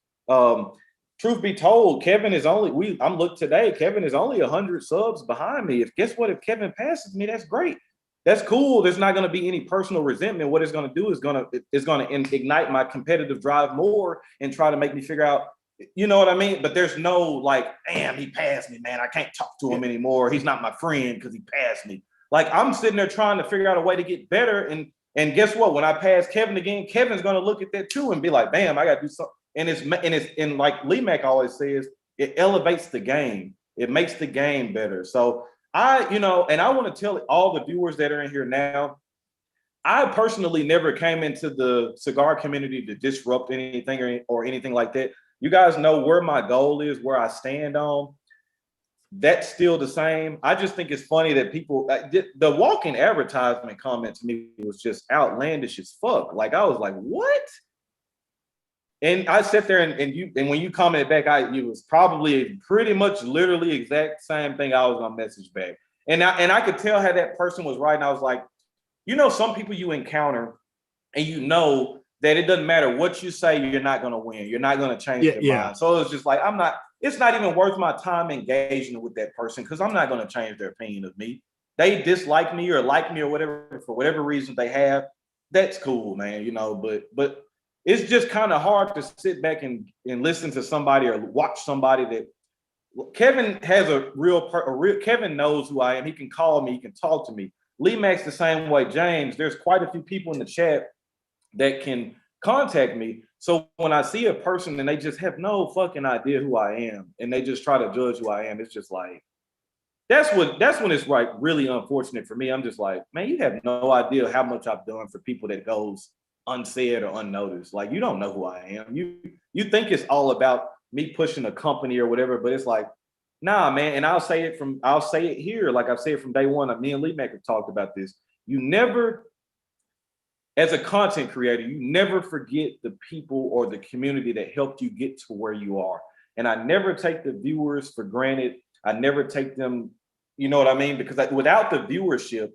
truth be told, Kevin is only, Kevin is only 100 subs behind me. Guess what? If Kevin passes me, that's great. That's cool. There's not going to be any personal resentment. What it's going to do is going to ignite my competitive drive more and try to make me figure out, you know what I mean? But there's no like, damn, he passed me, man. I can't talk to him anymore. He's not my friend because he passed me. Like, I'm sitting there trying to figure out a way to get better. And And guess what? When I pass Kevin again, Kevin's gonna look at that too and be like, "Damn, I gotta do something." And like Lee Mack always says, it elevates the game. It makes the game better. So and I want to tell all the viewers that are in here now, I personally never came into the cigar community to disrupt anything or anything like that. You guys know where my goal is, where I stand on. That's still the same. I just think it's funny that people, the walking advertisement comment to me was just outlandish as fuck. Like, I was like, what? And I sat there and when you commented back, it was probably pretty much literally exact same thing I was gonna message back. And I could tell how that person was right. And I was like, some people you encounter and that it doesn't matter what you say, you're not going to win. You're not going to change their mind. So it's just like, it's not even worth my time engaging with that person because I'm not going to change their opinion of me. They dislike me or like me or whatever, for whatever reason they have. That's cool, man, but it's just kind of hard to sit back and listen to somebody or watch somebody that Kevin has Kevin knows who I am. He can call me, he can talk to me. Lee Mack's the same way. James, there's quite a few people in the chat that can contact me. So when I see a person and they just have no fucking idea who I am and they just try to judge who I am, it's just like, that's when it's like really unfortunate for me. I'm just like, man, you have no idea how much I've done for people that goes unsaid or unnoticed. Like, you don't know who I am. You think it's all about me pushing a company or whatever, but it's like, nah, man. And I'll say it here, like I've said from day one. Me and Lee Mack have talked about this. You never, as a content creator, you never forget the people or the community that helped you get to where you are. And I never take the viewers for granted. I never take them, you know what I mean? Because without the viewership,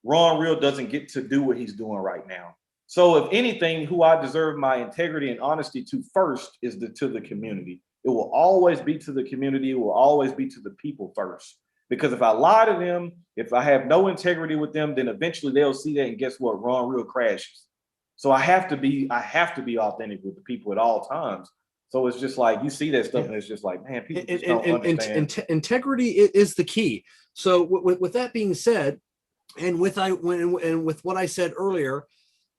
Ron Real doesn't get to do what he's doing right now. So if anything, who I deserve my integrity and honesty to first is to the community. It will always be to the community. It will always be to the people first. Because if I lie to them, if I have no integrity with them, then eventually they'll see that, and guess what? Ron Real crashes. So I have to be authentic with the people at all times. So it's just like, you see that stuff and it's just like, man, people just don't understand. Integrity is the key. So with that being said, and with what I said earlier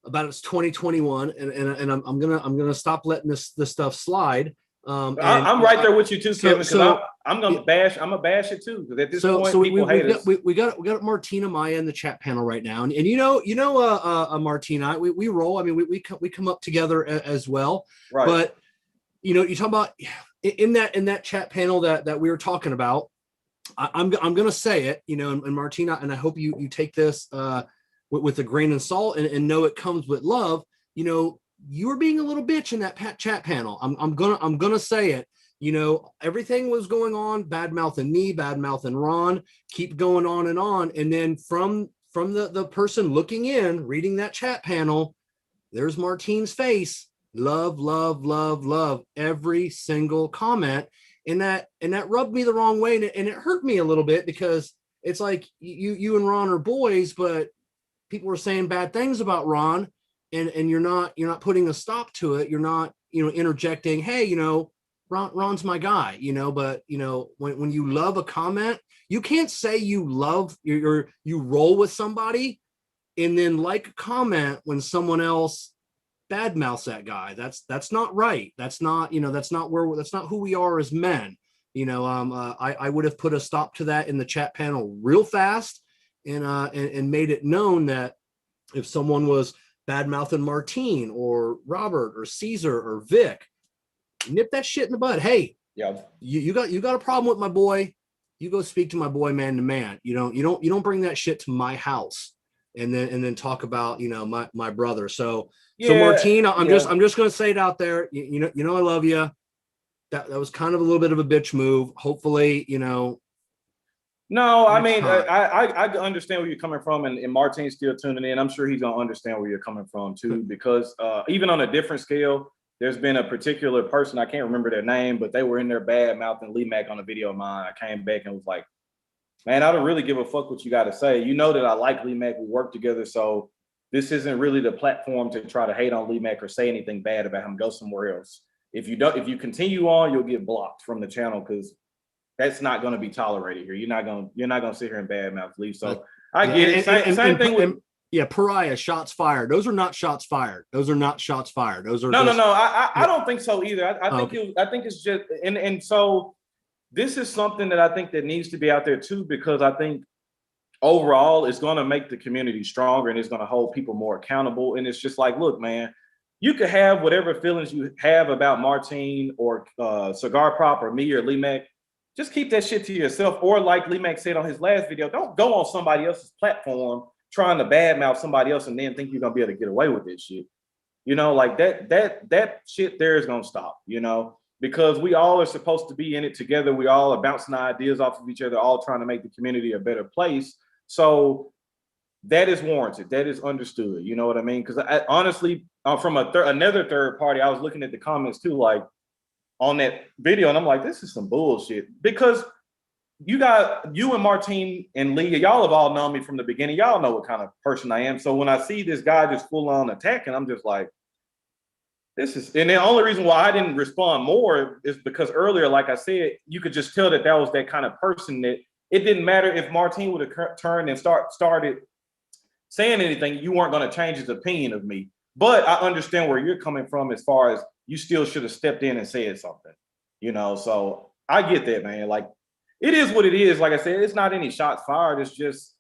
about it's 2021, and I'm gonna stop letting this stuff slide. I'm right there with you too, Kevin. Because I'm gonna bash it too. Because at this point, people hate us. We got Martina Maya in the chat panel right now, and Martina, we roll. I mean, we come up together as well. Right. But you talk about in that chat panel that we were talking about. I'm gonna say it, and Martina, and I hope you take this with a grain of salt and know it comes with love. You were being a little bitch in that chat panel. I'm gonna say it. Everything was going on, bad mouthing me, bad mouthing Ron, keep going on, and then from the person looking in, reading that chat panel, there's Martine's face. Love, love, love, love every single comment, and that rubbed me the wrong way, and it hurt me a little bit because it's like you and Ron are boys, but people are saying bad things about Ron. And you're not putting a stop to it. You're not, interjecting, hey, Ron's my guy, but when you love a comment, you can't say you love you roll with somebody and then like a comment when someone else badmouths that guy. That's not right. That's not who we are as men. I would have put a stop to that in the chat panel real fast and made it known that if someone was bad-mouthing Martine or Robert or Caesar or Vic, nip that shit in the bud. Hey, yeah, you got a problem with my boy, you go speak to my boy man to man. You don't bring that shit to my house and then talk about my brother. So Martine, I'm just gonna say it out there. I love you. That was kind of a little bit of a bitch move. Hopefully, No, I mean, I understand where you're coming from, and Martine's still tuning in. I'm sure he's gonna understand where you're coming from too, because even on a different scale, there's been a particular person, I can't remember their name, but they were in their bad mouthing Lee Mack on a video of mine. I came back and was like, man, I don't really give a fuck what you got to say. You know that I like Lee Mack. We work together, so this isn't really the platform to try to hate on Lee Mack or say anything bad about him. Go somewhere else. If you continue on, you'll get blocked from the channel because that's not going to be tolerated here. You're not going to sit here and badmouth Lee. So I get it. Same thing with Yeah, pariah, shots fired. Those are not shots fired. Those are not shots fired. Those are No, no, just, no. I don't think so either. I think okay. I think it's just and so this is something that I think that needs to be out there too, because I think overall it's going to make the community stronger and it's going to hold people more accountable. And it's just like, look, man, you could have whatever feelings you have about Martine or Cigar Prop or me or Lee Mac. Just keep that shit to yourself. Or like Lee Mac said on his last video, don't go on somebody else's platform trying to badmouth somebody else and then think you're gonna be able to get away with this shit. You know, like that shit there is gonna stop, you know, because we all are supposed to be in it together. We all are bouncing ideas off of each other, all trying to make the community a better place. So that is warranted. That is understood. You know what I mean? Because I honestly, from another third party, I was looking at the comments too, like on that video, and I'm like, this is some bullshit. Because you and Martine and Lee, y'all have all known me from the beginning. Y'all know what kind of person I am. So when I see this guy just full on attacking, I'm just like, this is, and the only reason why I didn't respond more is because earlier, like I said, you could just tell that was that kind of person that it didn't matter if Martine would have turned and started saying anything, you weren't going to change his opinion of me. But I understand where you're coming from as far as you still should have stepped in and said something, you know? So I get that, man. Like, it is what it is. Like I said, it's not any shots fired. It's just,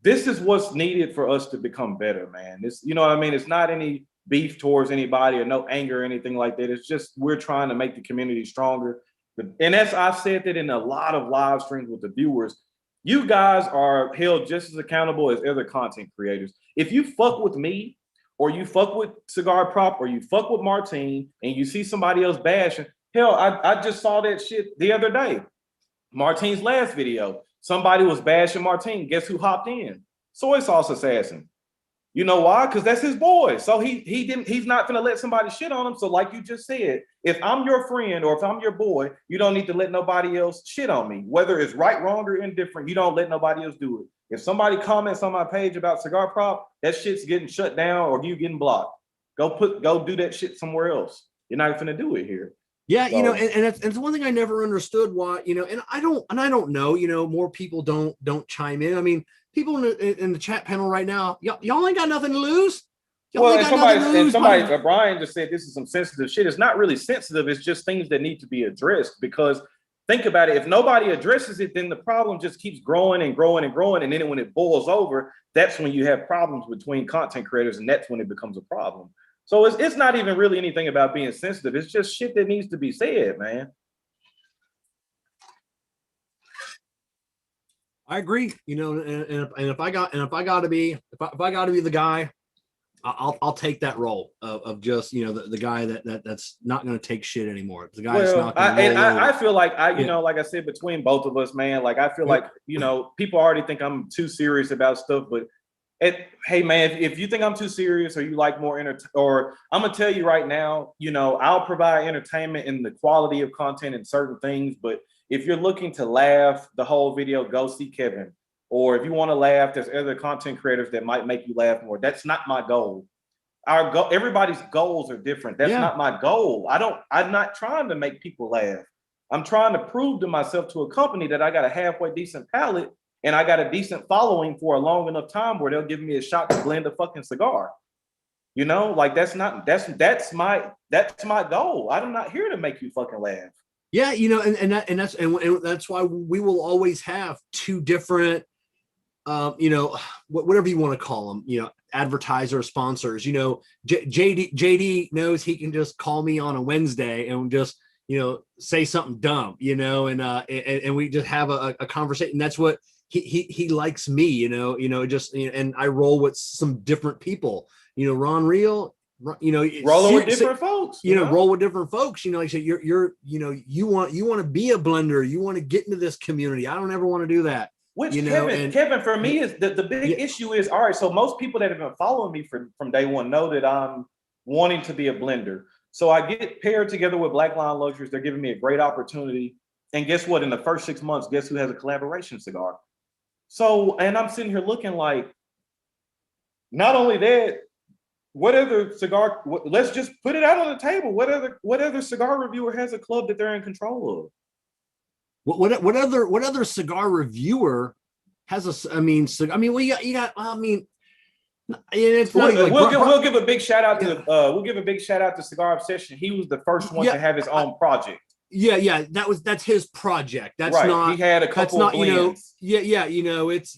this is what's needed for us to become better, man. This, you know what I mean? It's not any beef towards anybody or no anger or anything like that. It's just, we're trying to make the community stronger. And I've said that in a lot of live streams with the viewers. You guys are held just as accountable as other content creators. If you fuck with me, or you fuck with Cigar Prop, or you fuck with Martine, and you see somebody else bashing, hell, I just saw that shit the other day. Martine's last video, somebody was bashing Martine. Guess who hopped in? Soy Sauce Assassin. You know why? Because that's his boy. So he's not gonna let somebody shit on him. So like you just said, if I'm your friend or if I'm your boy, you don't need to let nobody else shit on me. Whether it's right, wrong, or indifferent, you don't let nobody else do it. If somebody comments on my page about Cigar Prop, that shit's getting shut down or you getting blocked. Go do that shit somewhere else. You're not gonna do it here. Yeah, So, you know, and it's one thing I never understood why, you know, and I don't know, you know, more people don't chime in. I mean, people in the chat panel right now, y'all ain't got nothing to lose. Well, and somebody, Brian just said this is some sensitive shit. It's not really sensitive. It's just things that need to be addressed. Because think about it, if nobody addresses it, then the problem just keeps growing and growing and growing. And then when it boils over, that's when you have problems between content creators, and that's when it becomes a problem. So it's not even really anything about being sensitive. It's just shit that needs to be said, man. I agree. You know, and if I got to be the guy, I'll take that role of just, you know, the guy that's not going to take shit anymore. The guy that's not going to I feel like you know, like I said, between both of us, man, like I feel like, you know, people already think I'm too serious about stuff, but hey man, if you think I'm too serious or you like more or I'm gonna tell you right now, you know, I'll provide entertainment and the quality of content in certain things, but if you're looking to laugh the whole video, go see Kevin. Or if you want to laugh, there's other content creators that might make you laugh more. That's not my goal. Everybody's goals are different. That's not my goal. I'm not trying to make people laugh. I'm trying to prove to myself, to a company, that I got a halfway decent palate and I got a decent following for a long enough time where they'll give me a shot to blend a fucking cigar. You know, like that's my goal. I'm not here to make you fucking laugh. Yeah, you know, and that's why we will always have two different, you know, whatever you want to call them, you know, advertiser sponsors. You know, JD knows he can just call me on a Wednesday and just, you know, say something dumb, you know, and we just have a conversation. That's what he likes me, you know, just, you know, and I roll with some different people, you know, Ron Real, you know, rolling with different folks, you know, roll with different folks, you know, like I said, you're, you know, you want to be a blender, you want to get into this community. I don't ever want to do that. Which, you know, know, Kevin, for me is the big issue is, all right, so most people that have been following me from day one know that I'm wanting to be a blender. So I get paired together with Black Line Luxuries. They're giving me a great opportunity. And guess what? In the first 6 months, guess who has a collaboration cigar? So, and I'm sitting here looking like, not only that, what other cigar, let's just put it out on the table. What other cigar reviewer has a club that they're in control of? What other cigar reviewer has a, well, you got, I mean, it's not even we'll give a big shout out to we'll give a big shout out to Cigar Obsession. He was the first one to have his own project. Yeah, that's his project. That's right. Not. He had a couple. That's not blends. It's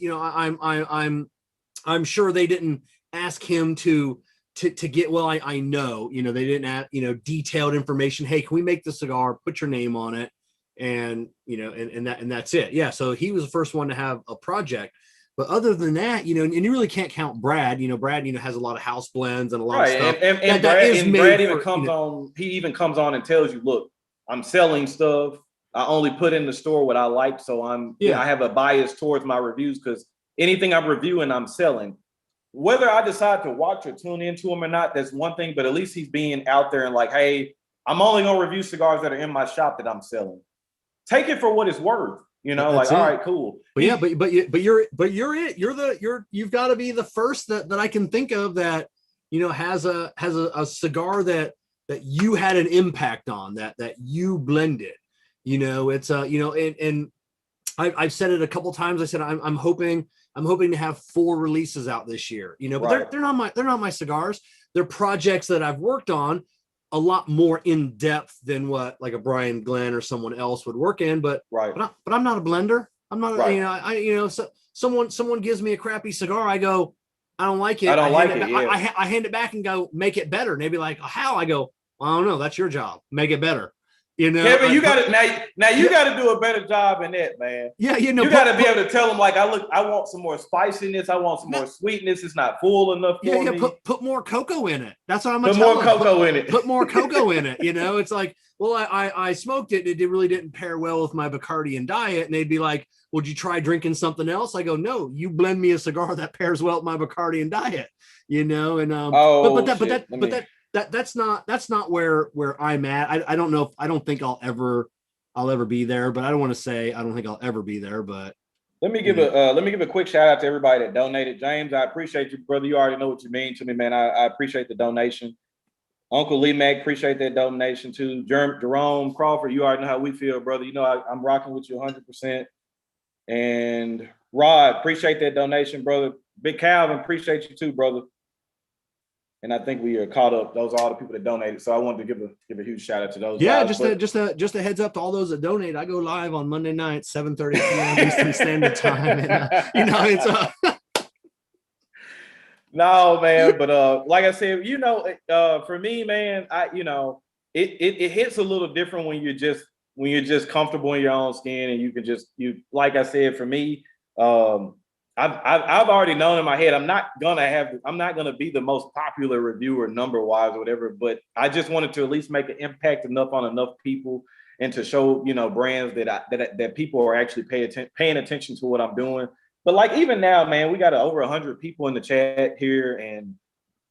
I'm sure they didn't ask him to get. Well, I know they didn't ask detailed information. Hey, can we make the cigar? Put your name on it, and and that's it. Yeah. So he was the first one to have a project. But other than that, and you really can't count Brad. Brad, has a lot of house blends and a lot of stuff. And Brad even comes on. He even comes on and tells you, "Look, I'm selling stuff. I only put in the store what I like. So I have a bias towards my reviews because anything I'm reviewing, I'm selling. Whether I decide to watch or tune into him or not, that's one thing. But at least he's being out there and like, hey, I'm only gonna review cigars that are in my shop that I'm selling. Take it for what it's worth." All right, cool. But you've got to be the first that I can think of that has a cigar that you had an impact on, that you blended. It's and I've said it a couple times. I said I'm hoping to have 4 releases out this year. But they're not my cigars. They're projects that I've worked on a lot more in depth than what like a Brian Glenn or someone else would work in, but I'm not a blender. I'm not, so someone gives me a crappy cigar. I go, I don't like it. I hand it back and go, make it better. And they'd be like, how? I go, well, I don't know. That's your job. Make it better. Kevin, you got to now you got to do a better job in that, man. Yeah, you got to be able to tell them like, I want some more spiciness. I want some more sweetness. It's not full enough for me. Put more cocoa in it. That's what I'm gonna tell them. Put more cocoa in it. Put more cocoa in it. It's like, well, I smoked it. It really didn't pair well with my Bacardi and diet. And they'd be like, would you try drinking something else? I go, no. You blend me a cigar that pairs well with my Bacardi and diet. That's not where I'm at. I don't know. I don't think I'll ever be there, but I don't want to say I don't think I'll ever be there. But let me give a quick shout out to everybody that donated. James, I appreciate you, brother. You already know what you mean to me, man. I appreciate the donation. Uncle Lee Mac, appreciate that donation too. Jerome Crawford, you already know how we feel, brother. I'm rocking with you 100%. And Rod, appreciate that donation, brother. Big Calvin, appreciate you too, brother. And I think we are caught up. Those are all the people that donated. So I wanted to give a huge shout out to those. Yeah, guys. just a heads up to all those that donate. I go live on Monday night, 7:30 p.m. Eastern Standard Time. And it's no, man. But like I said, for me, man, it hits a little different when you're just comfortable in your own skin and you can like I said, for me, I've already known in my head I'm not gonna be the most popular reviewer number wise or whatever, but I just wanted to at least make an impact enough on enough people and to show brands that people are actually paying attention to what I'm doing. But like even now, man, we got over 100 people in the chat here, and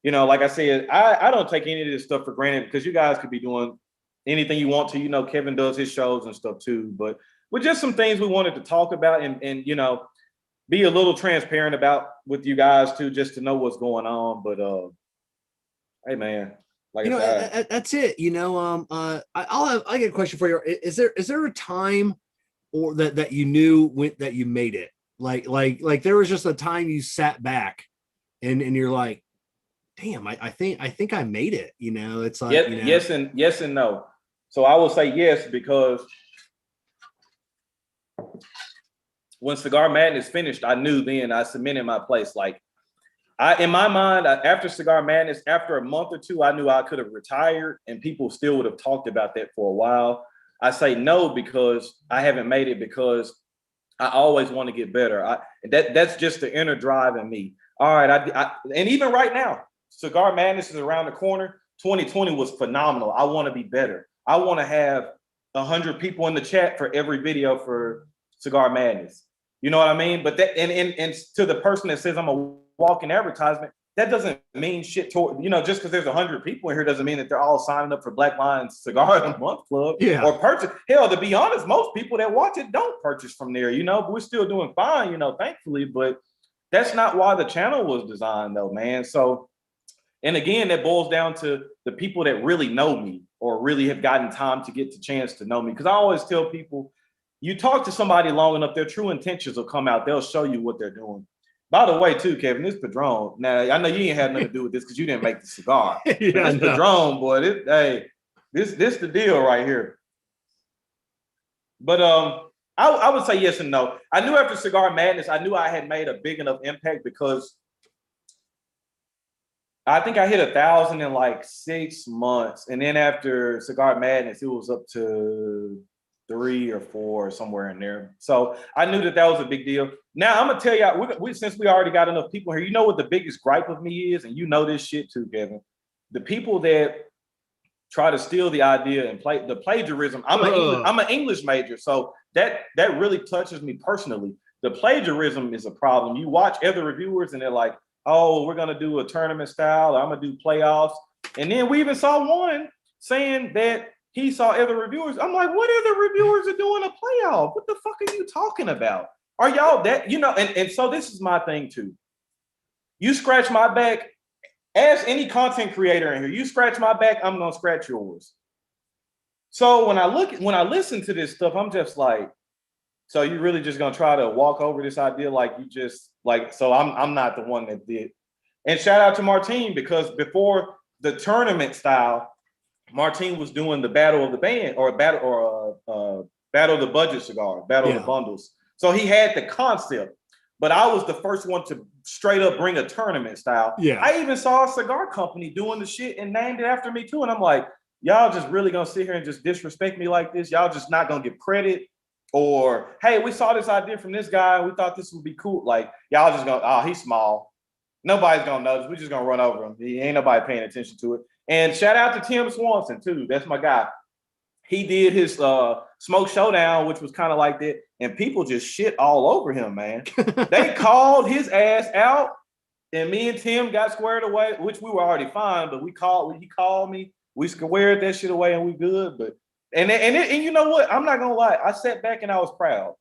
like I said, I don't take any of this stuff for granted because you guys could be doing anything you want to. Kevin does his shows and stuff too, but with just some things we wanted to talk about and be a little transparent about with you guys too, just to know what's going on. But hey, man, like that's it. I get a question for you. Is there a time or that you knew that you made it? Like there was just a time you sat back and you're like, damn, I think I made it. It's like yes and no. So I will say yes because when Cigar Madness finished, I knew then I cemented my place. Like in my mind, after Cigar Madness, after a month or two, I knew I could have retired and people still would have talked about that for a while. I say no because I haven't made it because I always want to get better. That's just the inner drive in me. All right, and even right now, Cigar Madness is around the corner. 2020 was phenomenal. I want to be better. I want to have 100 people in the chat for every video for Cigar Madness. You know what I mean? But that and to the person that says I'm a walking advertisement, that doesn't mean shit toward, just because there's 100 people in here doesn't mean that they're all signing up for Black Lions Cigar of the Month Club or purchase. Hell, to be honest, most people that watch it don't purchase from there, but we're still doing fine, thankfully. But that's not why the channel was designed though, man. So, and again, that boils down to the people that really know me or really have gotten time to get the chance to know me. Because I always tell people, you talk to somebody long enough, their true intentions will come out. They'll show you what they're doing. By the way, too, Kevin, this Padron. Now I know you ain't had nothing to do with this because you didn't make the cigar. Yeah, this Padron, boy, this the deal right here. But I would say yes and no. I knew after Cigar Madness, I knew I had made a big enough impact because I think I hit 1,000 in like 6 months, and then after Cigar Madness, it was up to 3 or 4 somewhere in there. So I knew that was a big deal. Now I'm gonna tell y'all, since we already got enough people here, you know what the biggest gripe of me is, and you know this shit too, Kevin. The people that try to steal the idea and play the plagiarism. I'm an English major, so that really touches me personally. The plagiarism is a problem. You watch other reviewers and they're like, oh, we're gonna do a tournament style, or I'm gonna do playoffs. And then we even saw one saying that he saw other reviewers. I'm like, what other reviewers are doing a playoff? What the fuck are you talking about? Are y'all that, and so this is my thing too. You scratch my back. Ask any content creator in here, you scratch my back, I'm gonna scratch yours. So when I listen to this stuff, I'm just like, so you really just gonna try to walk over this idea like you just like, so I'm not the one that did. And shout out to Martine, because before the tournament style, Martine was doing the battle of the band or battle of the budget cigar, battle of the bundles. So he had the concept. But I was the first one to straight up bring a tournament style. Yeah. I even saw a cigar company doing the shit and named it after me too. And I'm like, y'all just really gonna sit here and just disrespect me like this? Y'all just not gonna give credit? Or, hey, we saw this idea from this guy and we thought this would be cool. Like, y'all just gonna, oh, he's small. Nobody's gonna notice. We're just gonna run over him. He ain't nobody paying attention to it. And shout out to Tim Swanson too. That's my guy. He did his Smoke Showdown, which was kind of like that, and people just shit all over him, man. They called his ass out, and me and Tim got squared away, which we were already fine, but he called me, we squared that shit away, and we good. But and you know what? I'm not gonna lie, I sat back and I was proud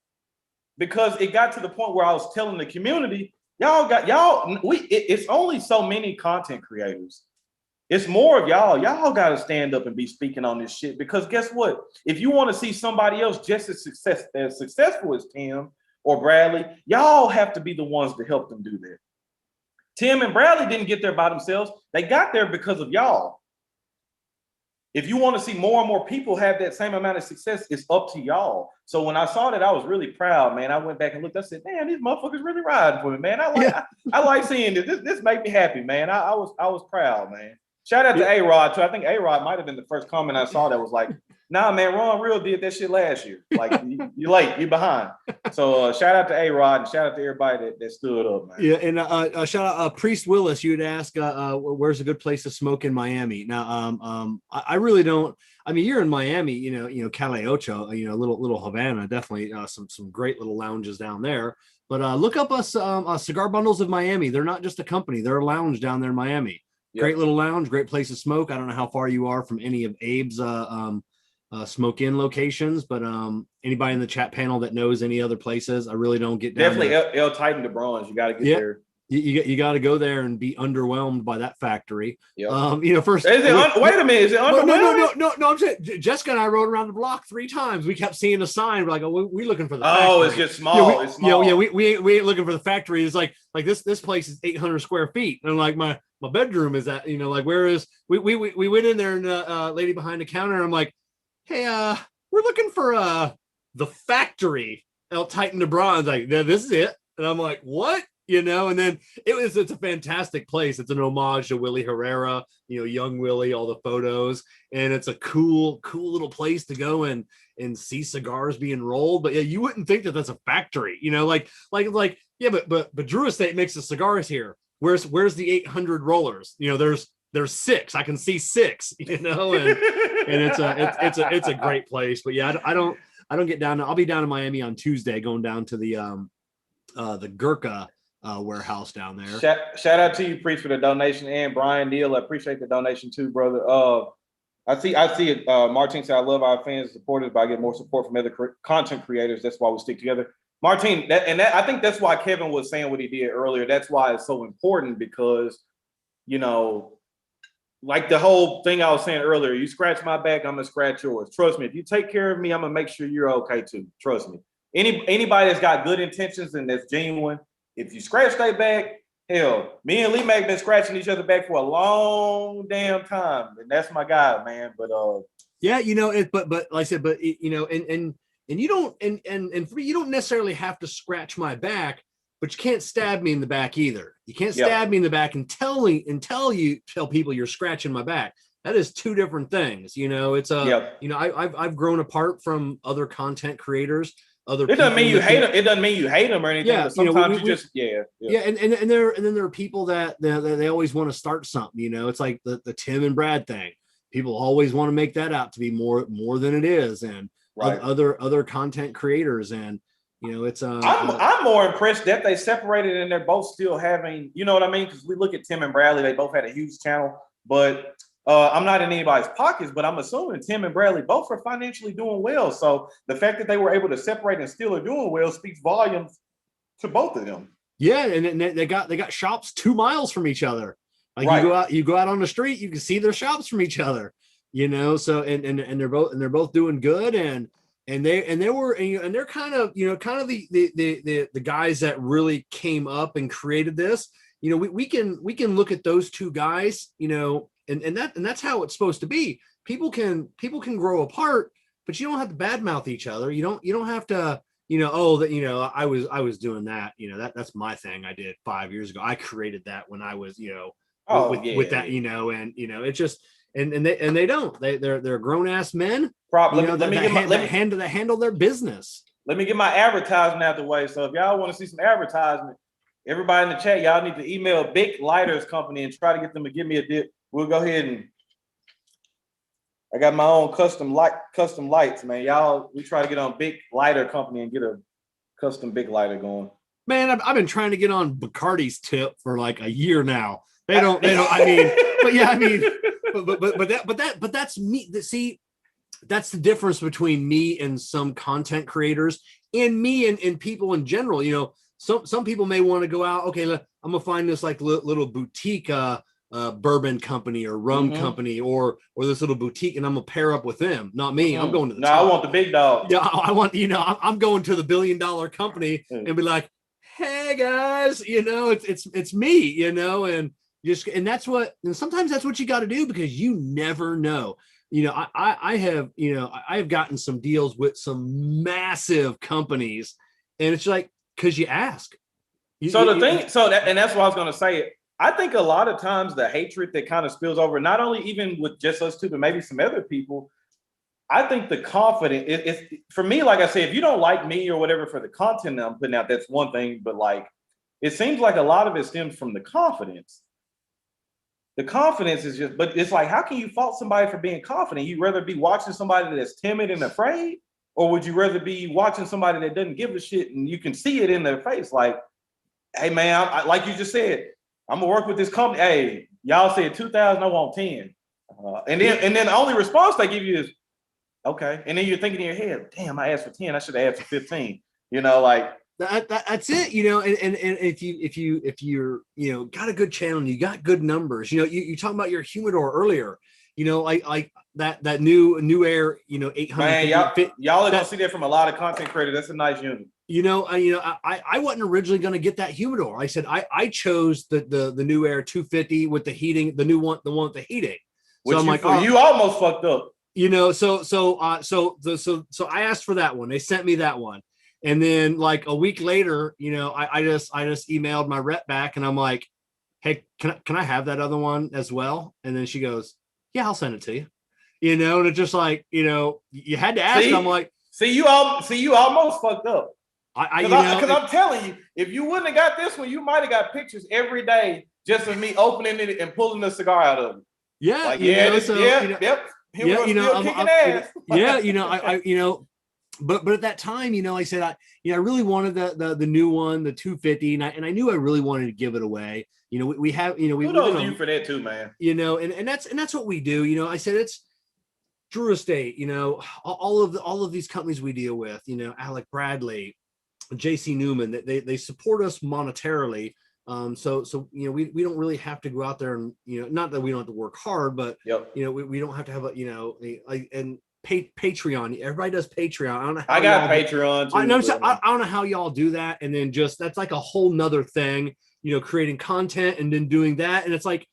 because it got to the point where I was telling the community, it's only so many content creators. It's more of y'all. Y'all got to stand up and be speaking on this shit, because guess what? If you want to see somebody else just as successful as Tim or Bradley, y'all have to be the ones to help them do that. Tim and Bradley didn't get there by themselves. They got there because of y'all. If you want to see more and more people have that same amount of success, it's up to y'all. So when I saw that, I was really proud, man. I went back and looked. I said, "Man, these motherfuckers really riding for me, man. I like seeing this. This made me happy, man. I was proud, man." Shout out to A-Rod, too. I think A-Rod might have been the first comment I saw that was like, nah, man, Ron Real did that shit last year. Like, you late, you behind. So shout out to A-Rod and shout out to everybody that stood up, man. Yeah, and shout out Priest Willis. You'd ask, where's a good place to smoke in Miami? Now, I really don't. I mean, you're in Miami, Calle Ocho, little Havana, definitely some great little lounges down there. But look up us Cigar Bundles of Miami. They're not just a company; they're a lounge down there in Miami. Yep. Great little lounge, great place to smoke. I don't know how far you are from any of Abe's smoke-in locations, but anybody in the chat panel that knows any other places, I really don't get down. Definitely El Titan de Bronze. You got to get there. You got to go there and be underwhelmed by that factory. Yep. First. Wait a minute, is it underwhelming? No. I'm saying Jessica and I rode around the block 3 times. We kept seeing a sign. We're like, oh, we're looking for the factory. Oh, it's just small. It's small. We ain't looking for the factory. It's like this place is 800 square feet, and like my bedroom is at, where is we went in there, and lady behind the counter, and I'm like, hey, we're looking for the factory, El Titan de Bronze. Like, this is it. And I'm like, what? And then it's a fantastic place. It's an homage to Willie Herrera, young Willie, all the photos, and it's a cool little place to go and see cigars being rolled. But yeah, you wouldn't think that that's a factory, but Drew Estate makes the cigars here. Where's the 800 rollers? There's 6. I can see 6, and it's a great place. But yeah, I don't get down. I'll be down in Miami on Tuesday, going down to the Gurkha warehouse down there. Shout out to you, Priest, for the donation, and Brian Neal. I appreciate the donation too, brother. I see it. Martin said, I love our fans and supporters, but I get more support from other content creators. That's why we stick together. Martin, I think that's why Kevin was saying what he did earlier. That's why it's so important, because, like the whole thing I was saying earlier, you scratch my back, I'm gonna scratch yours. Trust me, if you take care of me, I'm gonna make sure you're okay too. Trust me. Anybody that's got good intentions and that's genuine, if you scratch their back, hell, me and Lee Mac been scratching each other back for a long damn time, and that's my guy, man. But yeah, you know, but like I said, but you know, and you don't, and for me, you don't necessarily have to scratch my back, but you can't stab me in the back either. You can't stab me in the back and tell people you're scratching my back. That is two different things. You know, it's you know, I've grown apart from other content creators. It doesn't mean you hate them. It doesn't mean you hate them or anything. Yeah, but sometimes you just and then there are people that they always want to start something. You know, it's like the Tim and Brad thing. People always want to make that out to be more than it is, and other content creators, and you know, it's I'm more impressed that they separated and they're both still having, you know what I mean? Because we look at Tim and Bradley, they both had a huge channel, but I'm not in anybody's pockets, but I'm assuming Tim and Bradley both are financially doing well. So the fact that they were able to separate and still are doing well speaks volumes to both of them. Yeah, and they got shops 2 miles from each other. Like you go out on the street, you can see their shops from each other. You know, so and they're both doing good, and they're kind of, you know, kind of the guys that really came up and created this. You know, we can look at those two guys, you know. And that's how it's supposed to be. People can grow apart, but you don't have to badmouth each other. You don't have to, you know, oh, that, you know, I was doing that, you know, that's my thing I did 5 years ago. I created that when I was, you know, with that, you know, and you know, it's just and they don't. They're grown ass men. Probably, you know, that handle their business. Let me get my advertisement out the way. So if y'all want to see some advertisement, everybody in the chat, y'all need to email Big Lighters Company and try to get them to give me a dip. We'll go ahead and I got my own custom lights, man. Y'all, we try to get on Big Lighter Company and get a custom big lighter going. Man, I've been trying to get on Bacardi's tip for like a year now. They don't. I mean, but yeah, I mean, but that's me. See, that's the difference between me and some content creators, and me and people in general. You know, some people may want to go out. Okay, I'm gonna find this like little boutique bourbon company or rum company or this little boutique, and I'm gonna pair up with them. Not me. I'm going to the top. I want the big dog. Yeah, I want, you know, I'm going to the $1 billion company and be like, hey guys, you know, it's me, you know, and sometimes that's what you got to do, because you never know. You know, I have gotten some deals with some massive companies, and it's like, because you ask. That's what I was gonna say. I think a lot of times the hatred that kind of spills over, not only even with just us two, but maybe some other people, I think the confidence, it's for me, like I said, if you don't like me or whatever for the content that I'm putting out, that's one thing. But like, it seems like a lot of it stems from the confidence. The confidence is just, but it's like, how can you fault somebody for being confident? You'd rather be watching somebody that's timid and afraid, or would you rather be watching somebody that doesn't give a shit and you can see it in their face? Like, hey man, I like you just said, I'm gonna work with this company. Hey, y'all said 2,000, I want 10. And then the only response they give you is, okay. And then you're thinking in your head, damn, I asked for 10, I should have asked for 15. You know, like that's it. You know, and if you're, you know, got a good channel and you got good numbers, you know, you talking about your humidor earlier, you know, like that new Air, you know, 800. Man, y'all are gonna see that from a lot of content creators. That's a nice unit. You know, I wasn't originally going to get that humidor. I said I chose the new Air 250 with the heating, the one with the heating. So I'm like, you almost fucked up. You know, so I asked for that one. They sent me that one, and then like a week later, you know, I just emailed my rep back, and I'm like, hey, can I have that other one as well? And then she goes, yeah, I'll send it to you. You know, and it's just like, you know, you had to ask. I'm like, you almost fucked up. Because I'm telling you, if you wouldn't have got this one, you might have got pictures every day just of me opening it and pulling the cigar out of it. Yeah, like, but at that time, you know, I said I really wanted the new one, the 250, and I knew I really wanted to give it away. You know, we have, you know, we kudos you for that too, man. You know, and that's what we do. You know, I said it's Drew Estate. You know, all of these companies we deal with. You know, Alec Bradley, JC Newman, they support us monetarily. So you know, we don't really have to go out there and, you know, not that we don't have to work hard, but you know, we don't have to have a, you know, and Patreon. Everybody does Patreon. I don't know how I got y'all Patreon too. I know. So I don't know how y'all do that, and then just that's like a whole nother thing. Creating content and then doing that, and it's like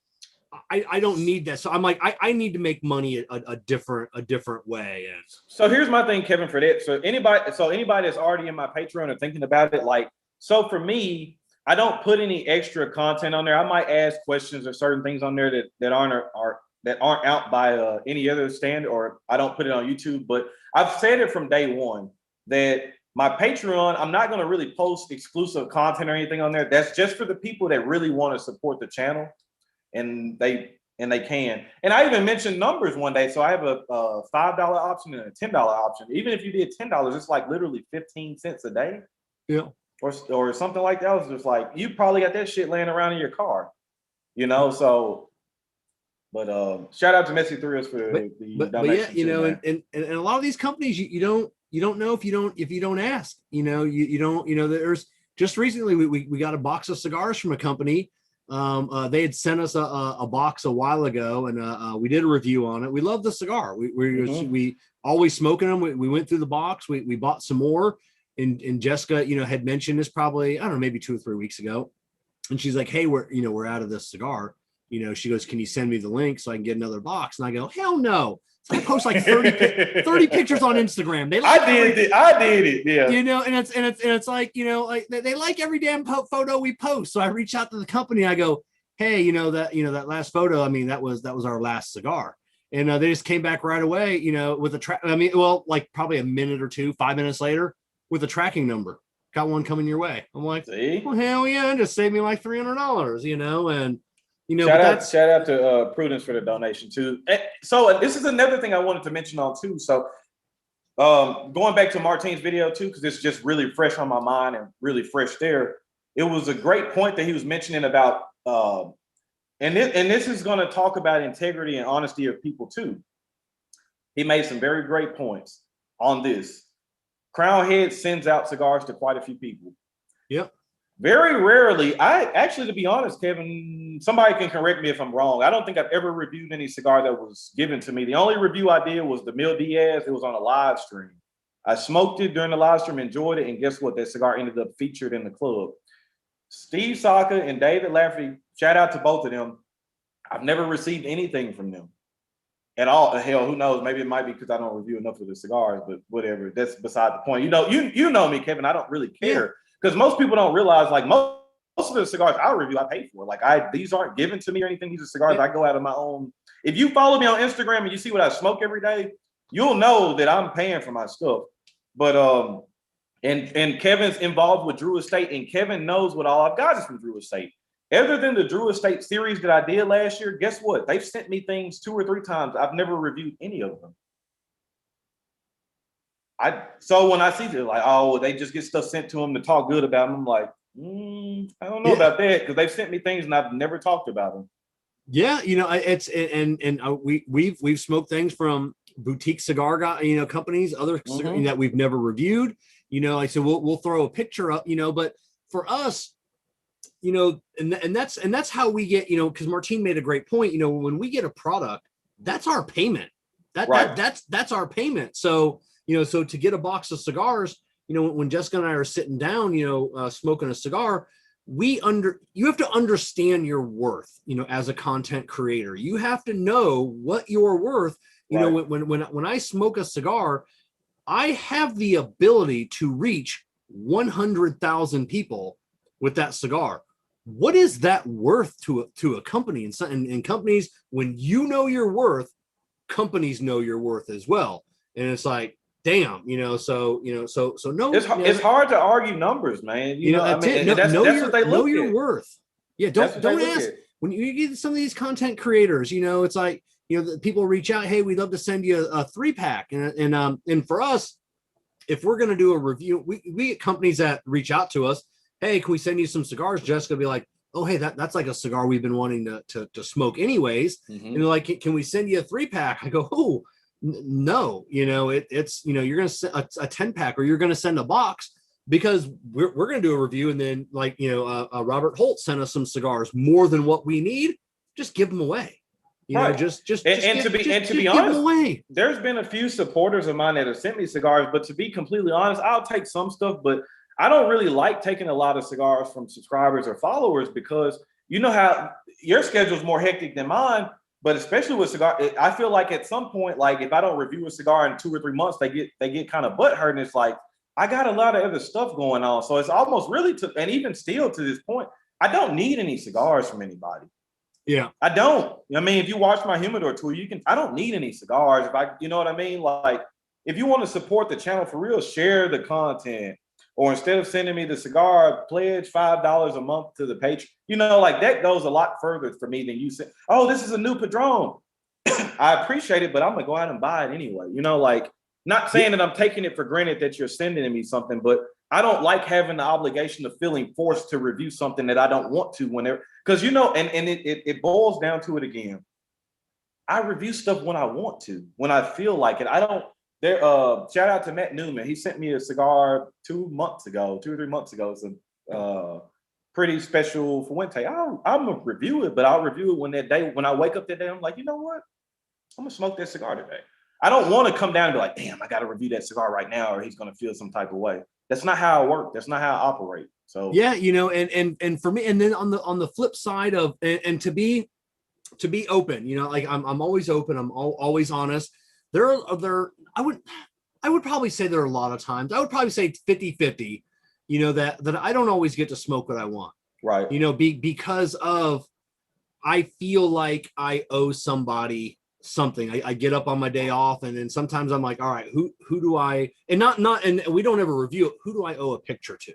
I don't need that. So I'm like I need to make money a different way. And so here's my thing, Kevin, for that. So anybody that's already in my Patreon or thinking about it, like, so for me, I don't put any extra content on there. I might ask questions or certain things on there that aren't out by any other stand, or I don't put it on YouTube. But I've said it from day one that my Patreon, I'm not going to really post exclusive content or anything on there. That's just for the people that really want to support the channel, and they can. And I even mentioned numbers one day. So I have a $5 option and a $10 option. Even if you did $10, it's like literally 15 cents a day. Yeah. Or something like that. I was just like, you probably got that shit laying around in your car, so. But shout out to Messy Thrills for the donation. But yeah, and a lot of these companies you don't know if you don't ask. You don't. There's just recently we got a box of cigars from a company. They had sent us a box a while ago, and we did a review on it. We love the cigar. We always smoking them. We went through the box. We bought some more. And Jessica, had mentioned this probably, I don't know, maybe 2 or 3 weeks ago. And she's like, hey, we're out of this cigar. She goes, can you send me the link so I can get another box? And I go, hell no. So I post like 30 pictures on Instagram. I did it. Yeah. And it's like, like they like every damn photo we post. So I reach out to the company. I go, hey, that last photo, I mean, that was our last cigar. And they just came back right away, with like probably a minute or two, 5 minutes later, with a tracking number. Got one coming your way. I'm like, well, hell yeah, just saved me like $300, and shout out to Prudence for the donation too. So this is another thing I wanted to mention on too. So going back to Martine's video too, because it's just really fresh on my mind and really fresh there. It was a great point that he was mentioning about, and this is going to talk about integrity and honesty of people too. He made some very great points on this. Crown Head sends out cigars to quite a few people. Yep. Very rarely, to be honest, Kevin, somebody can correct me if I'm wrong. I don't think I've ever reviewed any cigar that was given to me. The only review I did was the Mil Diaz. It was on a live stream. I smoked it during the live stream, enjoyed it, and guess what? That cigar ended up featured in the club. Steve Saka and David Lafferty, shout out to both of them. I've never received anything from them at all. Hell, who knows? Maybe it might be because I don't review enough of the cigars, but whatever. That's beside the point. You know me, Kevin. I don't really care because most people don't realize, like, most of the cigars I review, I pay for. Like, these aren't given to me or anything. These are cigars I go out of my own. If you follow me on Instagram and you see what I smoke every day, you'll know that I'm paying for my stuff. But and Kevin's involved with Drew Estate, and Kevin knows what all I've got is from Drew Estate. Other than the Drew Estate series that I did last year, guess what? They've sent me things 2 or 3 times. I've never reviewed any of them. So when I see it, like, oh, they just get stuff sent to them to talk good about them, I'm like, I don't know about that, because they've sent me things and I've never talked about them. Yeah, it's we've smoked things from boutique cigar companies, other that we've never reviewed. Like, so we'll throw a picture up, but for us, and that's how we get, because Martine made a great point. When we get a product, that's our payment. That's our payment. So so to get a box of cigars, when Jessica and I are sitting down, smoking a cigar, you have to understand your worth. As a content creator, you have to know what you're worth. When I smoke a cigar, I have the ability to reach 100,000 people with that cigar. What is that worth to a company? And companies, when you know your worth, companies know your worth as well. And it's like, damn, so no, it's hard to argue numbers, man. That's what they look know your worth. Yeah, don't ask when you get some of these content creators. It's like, the people reach out, hey, we'd love to send you a 3-pack, and for us, if we're going to do a review, we get companies that reach out to us. Hey, can we send you some cigars? Jessica will be like, oh, hey, that's like a cigar we've been wanting to smoke anyways. And they're like, can we send you a 3-pack? I go, oh, no, it's, you're going to send a 10-pack, or you're going to send a box, because we're going to do a review. And then, like, Robert Holt sent us some cigars, more than what we need. Just give them away. You know, Right. just To be give them honest, away. there's been a few supporters of mine that have sent me cigars, but to be completely honest, I'll take some stuff, but I don't really like taking a lot of cigars from subscribers or followers because you know how your schedule is more hectic than mine. But especially with cigar, I feel like at some point, like if I don't review a cigar in 2 or 3 months, they get kind of butthurt, and it's like I got a lot of other stuff going on, so it's almost really and even still to this point, I don't need any cigars from anybody. Yeah, I don't. I mean, if you watch my humidor tour, I don't need any cigars. You know what I mean? Like, if you want to support the channel for real, share the content. Or instead of sending me the cigar, pledge $5 a month to the Patreon. You know, like that goes a lot further for me than you said, oh, this is a new Padron. I appreciate it, but I'm gonna go out and buy it anyway. You know, like not saying that I'm taking it for granted that you're sending me something, but I don't like having the obligation of feeling forced to review something that I don't want to whenever, because you know, and it boils down to it again. I review stuff when I want to, when I feel like it. I don't. There, shout out to Matt Newman. He sent me a cigar 2 or 3 months ago. It's a pretty special Fuente. I'm gonna review it, but I'll review it when I wake up that day. I'm like, you know what? I'm gonna smoke that cigar today. I don't want to come down and be like, damn, I got to review that cigar right now, or he's gonna feel some type of way. That's not how I work. That's not how I operate. So yeah, you know, and for me, and then on the flip side of and to be open, you know, like I'm always open. I'm always honest. There I would probably say there are a lot of times, I would probably say 50-50, you know, that I don't always get to smoke what I want. Right. You know, because of, I feel like I owe somebody something. I get up on my day off, and then sometimes I'm like, all right, who do I, and and we don't ever review it. Who do I owe a picture to?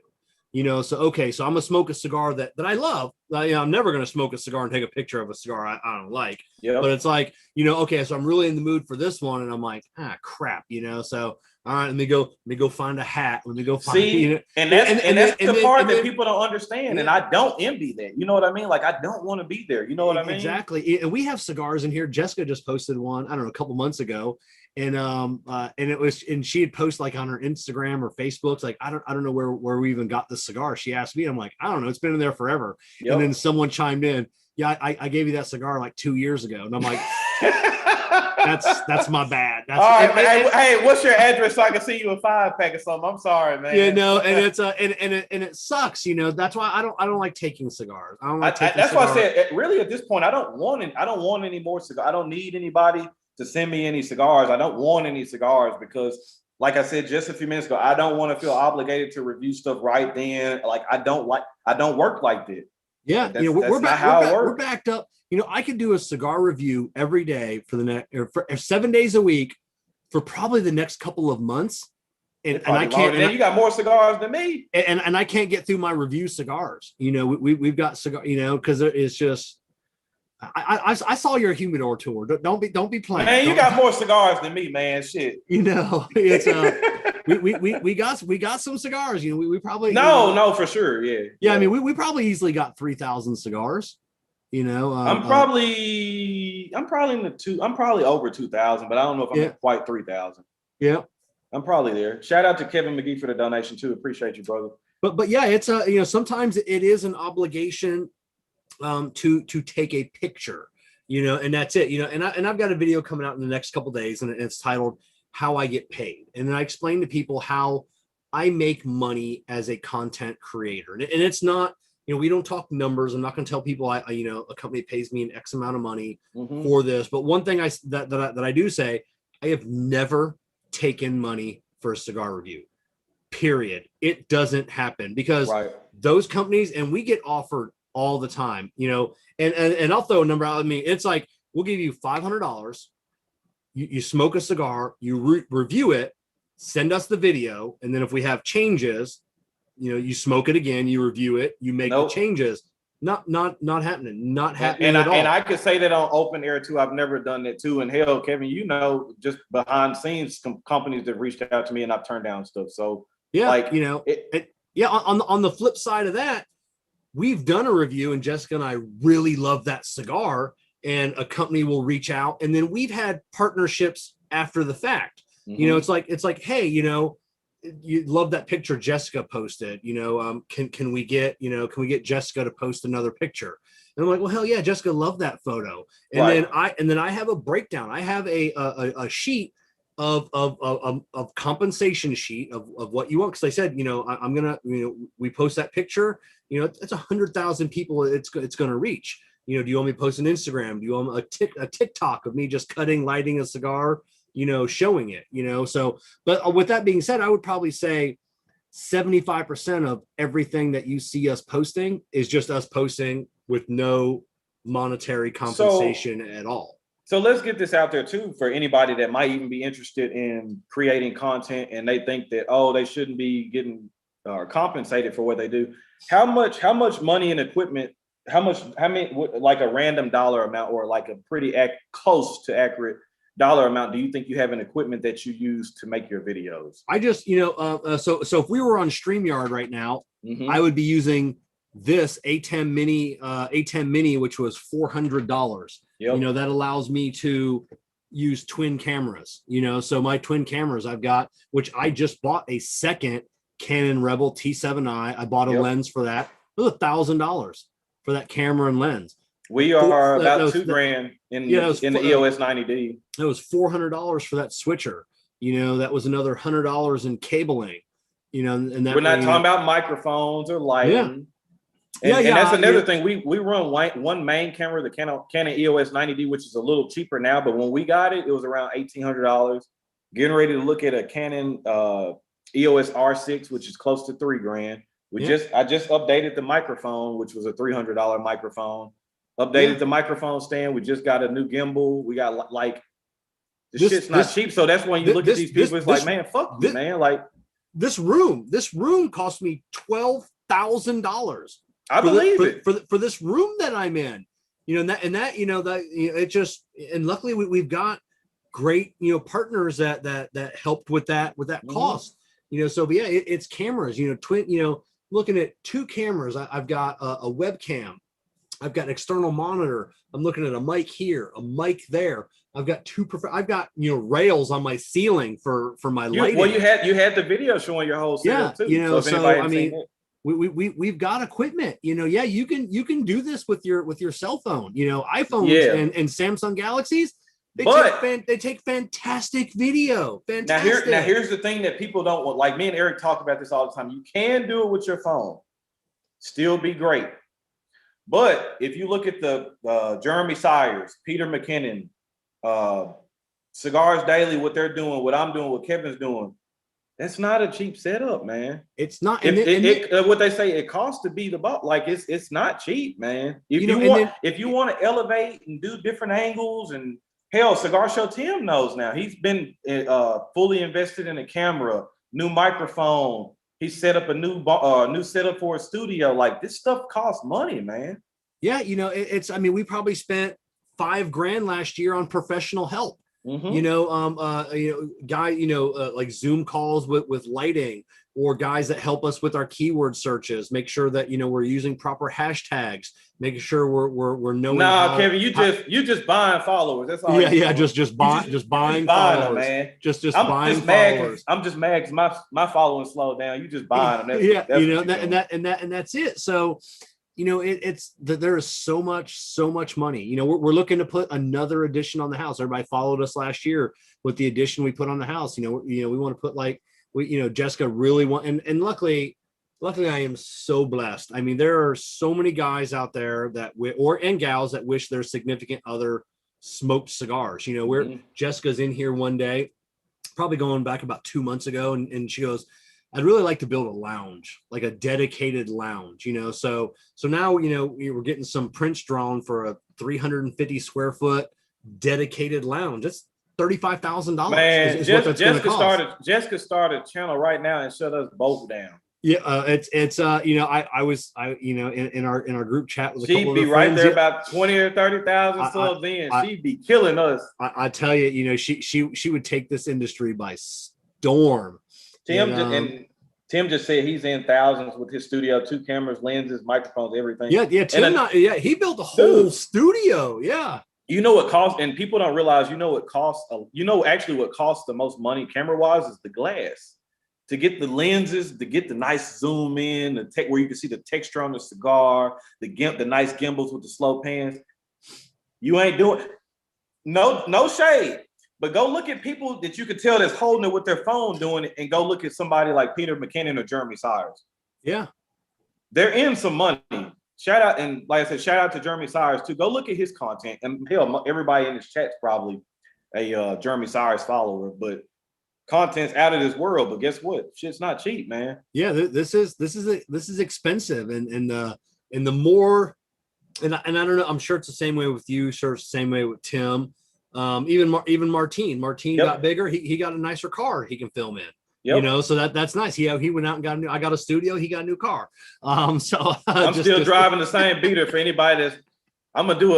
You know, so, okay, so I'm going to smoke a cigar that I love. You know, I'm never going to smoke a cigar and take a picture of a cigar I don't like. Yep. But it's like, you know, okay, so I'm really in the mood for this one. And I'm like, crap, you know, so, all right, let me go find a hat. Let me go find, you know, and that's the part that people don't understand. Yeah. And I don't envy that. You know what I mean? Like, I don't want to be there. You know what I mean? Exactly. And we have cigars in here. Jessica just posted one, I don't know, a couple months ago. And she had posted like on her Instagram or Facebook, like, I don't know where we even got the cigar. She asked me, I'm like, I don't know, it's been in there forever. Yep. And then someone chimed in, yeah, I gave you that cigar like 2 years ago. And I'm like, that's my bad. That's all right, hey, what's your address so I can see you a 5-pack or something? I'm sorry, man. Yeah, no, and it's and it sucks, you know. That's why I don't like taking cigars. I don't like taking that's cigars. Why I said, really, at this point, I don't want any more cigars. I don't need anybody to send me any cigars. I don't want any cigars because, like I said just a few minutes ago, I don't want to feel obligated to review stuff right then. Like I don't work like that. Yeah, you know, we're backed up. You know, I could do a cigar review every day for the next for 7 days a week for probably the next couple of months. And I can't. And you got more cigars than me. And I can't get through my review cigars. You know, we've got cigar. You know, because it's just. I saw your humidor tour. Don't be playing. Man, you got more cigars than me, man. Shit. You know, it's we got some cigars. You know, we probably no for sure. Yeah. I mean, we probably easily got 3,000 cigars. You know, I'm probably over 2,000, but I don't know if I'm quite 3,000. Yeah, I'm probably there. Shout out to Kevin McGee for the donation too. Appreciate you, brother. But yeah, it's you know, sometimes it is an obligation to take a picture, you know, and that's it, you know, and I've got a video coming out in the next couple of days, and it's titled How I Get Paid. And then I explain to people how I make money as a content creator. And it's not, you know, we don't talk numbers. I'm not going to tell people I you know, a company pays me an X amount of money for this. But one thing that I do say, I have never taken money for a cigar review, period. It doesn't happen because those companies, and we get offered all the time, you know, and I'll throw a number out. I mean, it's like, we'll give you $500. You smoke a cigar, you review it, send us the video. And then if we have changes, you know, you smoke it again, you review it, you make the changes. Not happening. Not happening at all. And I could say that on open air too. I've never done that too. And hell, Kevin, you know, just behind the scenes, companies that reached out to me and I've turned down stuff. So yeah, like, you know, on the flip side of that, we've done a review and Jessica and I really love that cigar, and a company will reach out, and then we've had partnerships after the fact. You know, it's like, hey, you know, you love that picture Jessica posted, can we get Jessica to post another picture? And I'm like, well, hell yeah, Jessica loved that photo. And then I have a breakdown. I have a sheet of compensation sheet of what you want. Cause I said, I'm going to, we post that picture, it's 100,000 people it's going to reach. Do you want me to post an Instagram? Do you want a TikTok of me just lighting a cigar, showing it, so, but with that being said, I would probably say 75% of everything that you see us posting is just us posting with no monetary compensation at all. So let's get this out there too for anybody that might even be interested in creating content and they think that, oh, they shouldn't be getting compensated for what they do. How much money and equipment, how many, like a random dollar amount or like a pretty close to accurate dollar amount do you think you have in equipment that you use to make your videos? I just, so if we were on StreamYard right now, I would be using this A10 Mini, which was $400. Yep. That allows me to use twin cameras, so my twin cameras I've got, which I just bought a second Canon Rebel T7i. I bought a lens for that. It was $1,000 for that camera and lens. We are about $2,000 in the EOS 90D. It was $400 for that switcher. That was another $100 in cabling. And that we're not talking about microphones or lighting. Yeah. And that's another thing. We run one main camera, the Canon EOS 90D, which is a little cheaper now. But when we got it, it was around $1,800. Getting ready to look at a Canon EOS R6, which is close to $3,000. I just updated the microphone, which was a $300 microphone. Updated the microphone stand. We just got a new gimbal. We got shit's not cheap. So that's when you look at these people, it's like, man, fuck you, man. Like this room cost me $12,000. I believe it for this room that I'm in. And luckily we've got great partners that helped with that cost. So but yeah, it's cameras. Twin. Looking at two cameras. I've got a webcam. I've got an external monitor. I'm looking at a mic here, a mic there. I've got I've got rails on my ceiling for my lighting. Well, you had the video showing your whole setup too. We've got equipment. You can do this with your cell phone. iPhones and Samsung Galaxies. They take fantastic video. Fantastic. Now here's the thing that people don't want. Like me and Eric talk about this all the time. You can do it with your phone, still be great. But if you look at the Jeremy Sayers, Peter McKinnon, Cigars Daily, what they're doing, what I'm doing, what Kevin's doing, that's not a cheap setup, man. It's not. What they say, it costs to be the boss. Like it's not cheap, man. If you want to elevate and do different angles, and hell, Cigar Show Tim knows now. He's been fully invested in a camera, new microphone. He set up a new setup for a studio. Like this stuff costs money, man. Yeah, we probably spent $5,000 last year on professional help. Like Zoom calls with lighting, or guys that help us with our keyword searches, make sure that we're using proper hashtags, making sure we're knowing. Nah, Kevin, you just buying followers. That's all. Yeah, just buying followers, man. Just buying followers. I'm just mad because my following slowed down. You just buying them. That's it. So. It's that there is so much money. We're looking to put another addition on the house. Everybody followed us last year with the addition we put on the house. We want to put Jessica really want, and luckily I am so blessed. I mean, there are so many guys out there and gals that wish their significant other smoked cigars. Jessica's in here one day, probably going back about 2 months ago, and she goes, I'd really like to build a lounge, like a dedicated lounge, So now, we're getting some prints drawn for a 350 square foot dedicated lounge. That's $35,000. Man, Jessica started a channel right now and shut us both down. Yeah, it's I was in our group chat with a couple of she'd be right there about 20 or 30,000 subs in. She'd be killing us. I tell you, she would take this industry by storm. Tim just said he's in thousands with his studio, 2 cameras, lenses, microphones, everything. Yeah. He built a whole studio. Yeah. What costs, and people don't realize, what costs. Actually, what costs the most money camera wise is the glass. to get the lenses, to get the nice zoom in, the where you can see the texture on the cigar, the nice gimbals with the slow pans. You ain't doing no shade. But go look at people that you could tell that's holding it with their phone doing it, and go look at somebody like Peter McKinnon or Jeremy Cyrus. Yeah. They're in some money. Shout out, and like I said, shout out to Jeremy Cyrus too. Go look at his content. And hell, everybody in this chat's probably a Jeremy Cyrus follower, but content's out of this world. But guess what? Shit's not cheap, man. Yeah, this is expensive, and the more, and I don't know, I'm sure it's the same way with you, sure it's the same way with Tim. Even Martin got bigger. He got a nicer car he can film in. Yep. You know, so that's nice. He went out and got I got a studio. He got a new car. So I'm still driving the same beater for anybody that's. I'm gonna do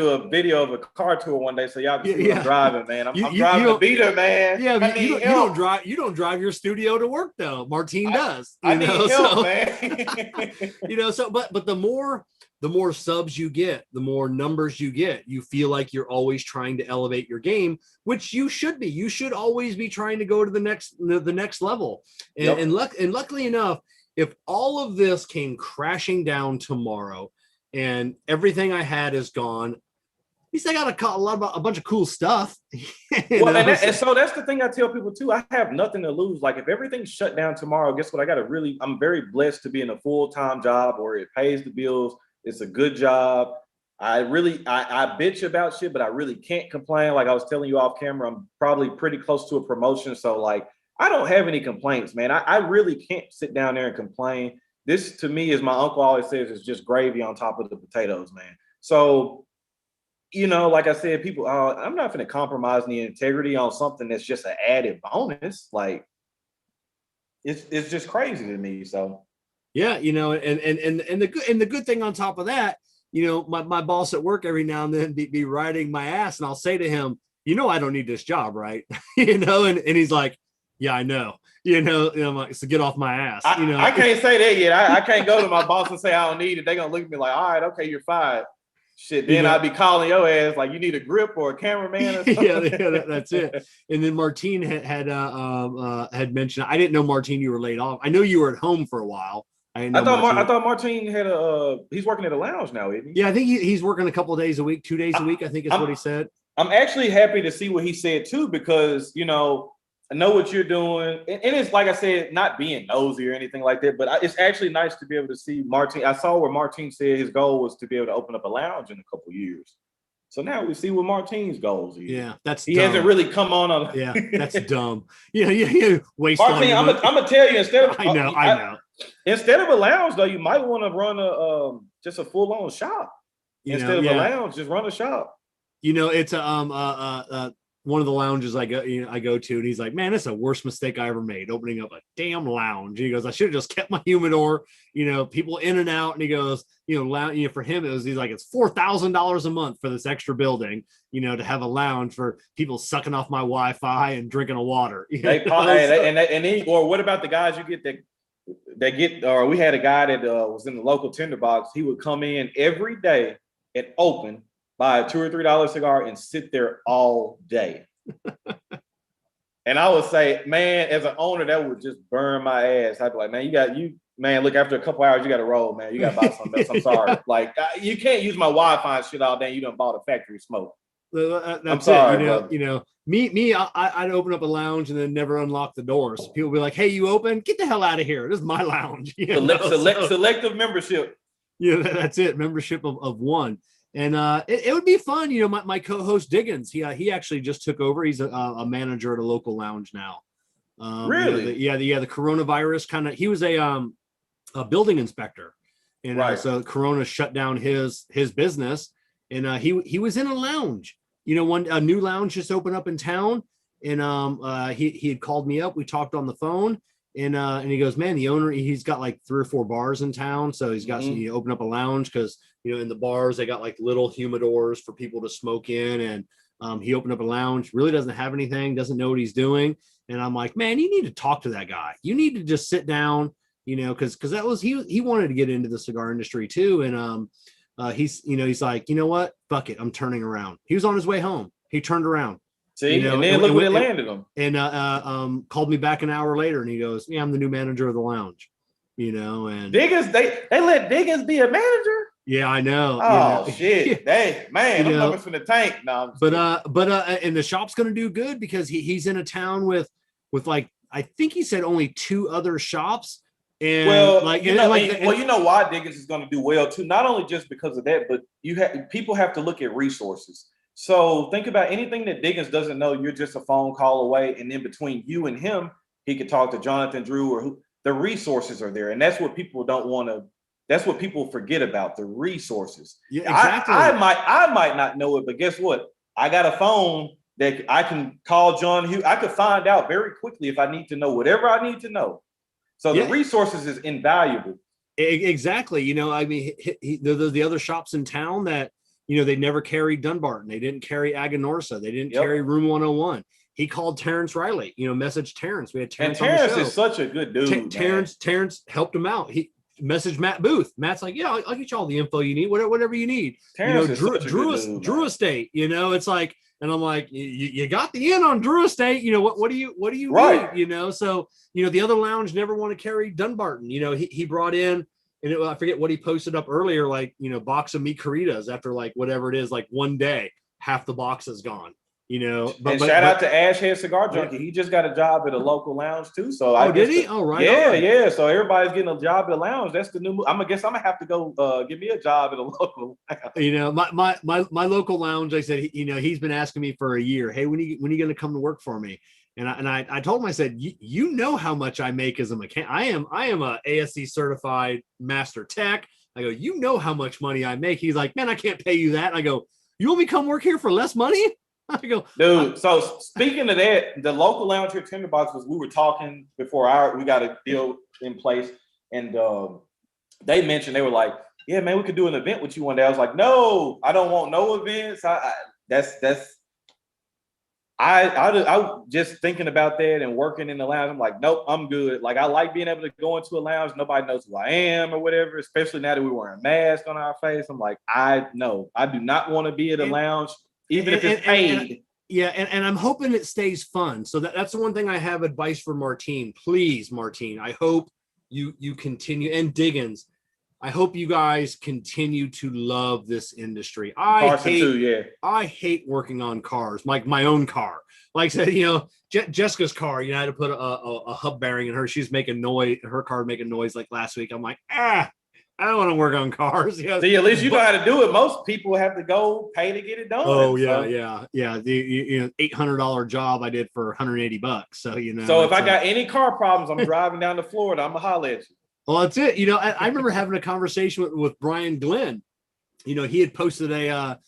a video of a car tour one day, so y'all can see what I'm driving, man. I'm driving the beater, man. Yeah, you don't drive your studio to work though. Martin does. I need help, man. You know, so but the more subs you get, the more numbers you get, you feel like you're always trying to elevate your game, which you should be. You should always be trying to go to the next level. And luckily enough, if all of this came crashing down tomorrow and everything I had is gone, at least I got a bunch of cool stuff. Well, and so that's the thing I tell people too. I have nothing to lose. Like if everything's shut down tomorrow, guess what? I'm very blessed to be in a full-time job where it pays the bills. It's a good job. I bitch about shit, but I really can't complain. Like I was telling you off camera, I'm probably pretty close to a promotion. So like, I don't have any complaints, man. I really can't sit down there and complain. This to me, as my uncle always says, is just gravy on top of the potatoes, man. So, you know, like I said, people, I'm not going to compromise the integrity on something that's just an added bonus. Like it's just crazy to me. So. Yeah, you know, and the good thing on top of that, you know, my boss at work every now and then be riding my ass, and I'll say to him, you know, I don't need this job, right? You know, and he's like, yeah, I know. You know, I'm like, so get off my ass. You know, I can't say that yet. I can't go to my boss and say I don't need it. They're gonna look at me like, all right, okay, you're fired. Shit, then I'd be calling your ass like you need a grip or a cameraman or something. yeah, that's it. And then Martin had mentioned, I didn't know, Martin, you were laid off. I know you were at home for a while. I thought Martin had he's working at a lounge now, isn't he? Yeah, I think he's working a couple of days a week, 2 days a week, I think is what he said. I'm actually happy to see what he said too, because, you know, I know what you're doing. And it's like I said, not being nosy or anything like that, but it's actually nice to be able to see Martin. I saw where Martin said his goal was to be able to open up a lounge in a couple of years. So now we see what Martin's goals are. Yeah, he dumb. Hasn't really come on. Yeah, that's dumb. Yeah, waste. Martin, I'm gonna tell you, instead of I know. Instead of a lounge though, you might want to run just a full-on shop. Instead of a lounge, just run a shop. You know, it's one of the lounges I go to, and he's like, man, that's the worst mistake I ever made, opening up a damn lounge. And he goes, I should have just kept my humidor, you know, people in and out. And he goes, you know, for him, he's like, it's $4,000 a month for this extra building, you know, to have a lounge for people sucking off my Wi-Fi and drinking a water. Or what about the guys you get that get, or we had a guy that was in the local tinderbox. He would come in every day and open, buy a $2 or $3 cigar and sit there all day. And I would say, man, as an owner, that would just burn my ass. I'd be like, man, look, after a couple hours, you got to roll, man. You got to buy something else. I'm sorry. Like, you can't use my Wi-Fi and shit all day. You done bought a factory smoke. I'm sorry, you know, me, I'd open up a lounge and then never unlock the doors. People would be like, hey, you open? Get the hell out of here. This is my lounge. Selective membership. Yeah, that's it. Membership of one. And it would be fun. You know, my co-host Diggins, he actually just took over. He's a manager at a local lounge now. Really? The coronavirus kind of, he was a building inspector. And so Corona shut down his business. And he was in a lounge. You know, a new lounge just opened up in town. And he had called me up. We talked on the phone. And he goes, man, the owner, he's got like 3 or 4 bars in town. So he's got he opened up a lounge because, you know, in the bars, they got like little humidors for people to smoke in. And he opened up a lounge, really doesn't have anything, doesn't know what he's doing. And I'm like, man, you need to talk to that guy. You need to just sit down, you know, because that was, he wanted to get into the cigar industry too. And he's like, you know what? Fuck it. I'm turning around. He was on his way home. He turned around. See, and then look where it landed him. And called me back an hour later, and he goes, "Yeah, I'm the new manager of the lounge." And Diggins, they let Diggins be a manager. Yeah, I know. Oh shit! Hey man, I'm coming from the tank. No, and the shop's gonna do good because he's in a town with like I think he said only 2 other shops. And you know why Diggins is going to do well too. Not only just because of that, but people have to look at resources. So think about anything that Diggins doesn't know. You're just a phone call away, and in between you and him, he could talk to Jonathan Drew or who. The resources are there, and that's what people don't want to. That's what people forget about, the resources. Yeah, exactly. I might not know it, but guess what? I got a phone that I can call John Hughes. I could find out very quickly if I need to know whatever I need to know. So the resources is invaluable. Exactly. I mean, the other shops in town that, they never carried Dunbarton. They didn't carry Aganorsa. They didn't carry Room 101. He called Terrence Riley, messaged Terrence. We had Terrence. And Terrence is such a good dude. Terrence helped him out. He messaged Matt Booth. Matt's like, yeah, I'll get you all the info you need, whatever you need. Terrence Drew Estate, it's like, and I'm like, you got the in on Drew Estate, what do you need, so, the other lounge never want to carry Dunbarton, he brought in, and I forget what he posted up earlier, like, box of meat corridas after like, whatever it is, like one day, half the box is gone. But shout out to Ashhead Cigar Junkie. He just got a job at a local lounge too. So did he? Oh, right. Yeah. So everybody's getting a job at a lounge. That's the new move. I'm gonna have to go give me a job at a local lounge. My local lounge, I said, he's been asking me for a year. Hey, when are you gonna come to work for me? And I told him, I said, you know how much I make as a mechanic. I am a ASC certified master tech. I go, how much money I make. He's like, man, I can't pay you that. And I go, you want me to come work here for less money? I go, dude. So speaking of that, the local lounge here, Tinderbox, we were talking before we got a deal in place, and they mentioned, they were like, yeah, man, we could do an event with you one day. I was like, no, I don't want no events. I just thinking about that and working in the lounge. I'm like, nope, I'm good. Like, I like being able to go into a lounge. Nobody knows who I am or whatever, especially now that we're wearing masks on our face. I'm like, I do not want to be at a lounge. Even if it's paid. And I'm hoping it stays fun. So that's the one thing I have advice for Martine. Please, Martine, I hope you continue, and Diggins, I hope you guys continue to love this industry. I hate working on cars, like my own car. Like I said, Jessica's car, I had to put a hub bearing in her. She's making noise, her car making noise like last week. I'm like, I don't want to work on cars. See, at least you know how to do it. Most people have to go pay to get it done. Oh yeah. The $800 job I did for $180. So So if I got any car problems, I'm driving down to Florida. I'm gonna holler at you. Well, that's it. I remember having a conversation with Brian Glenn. He had posted a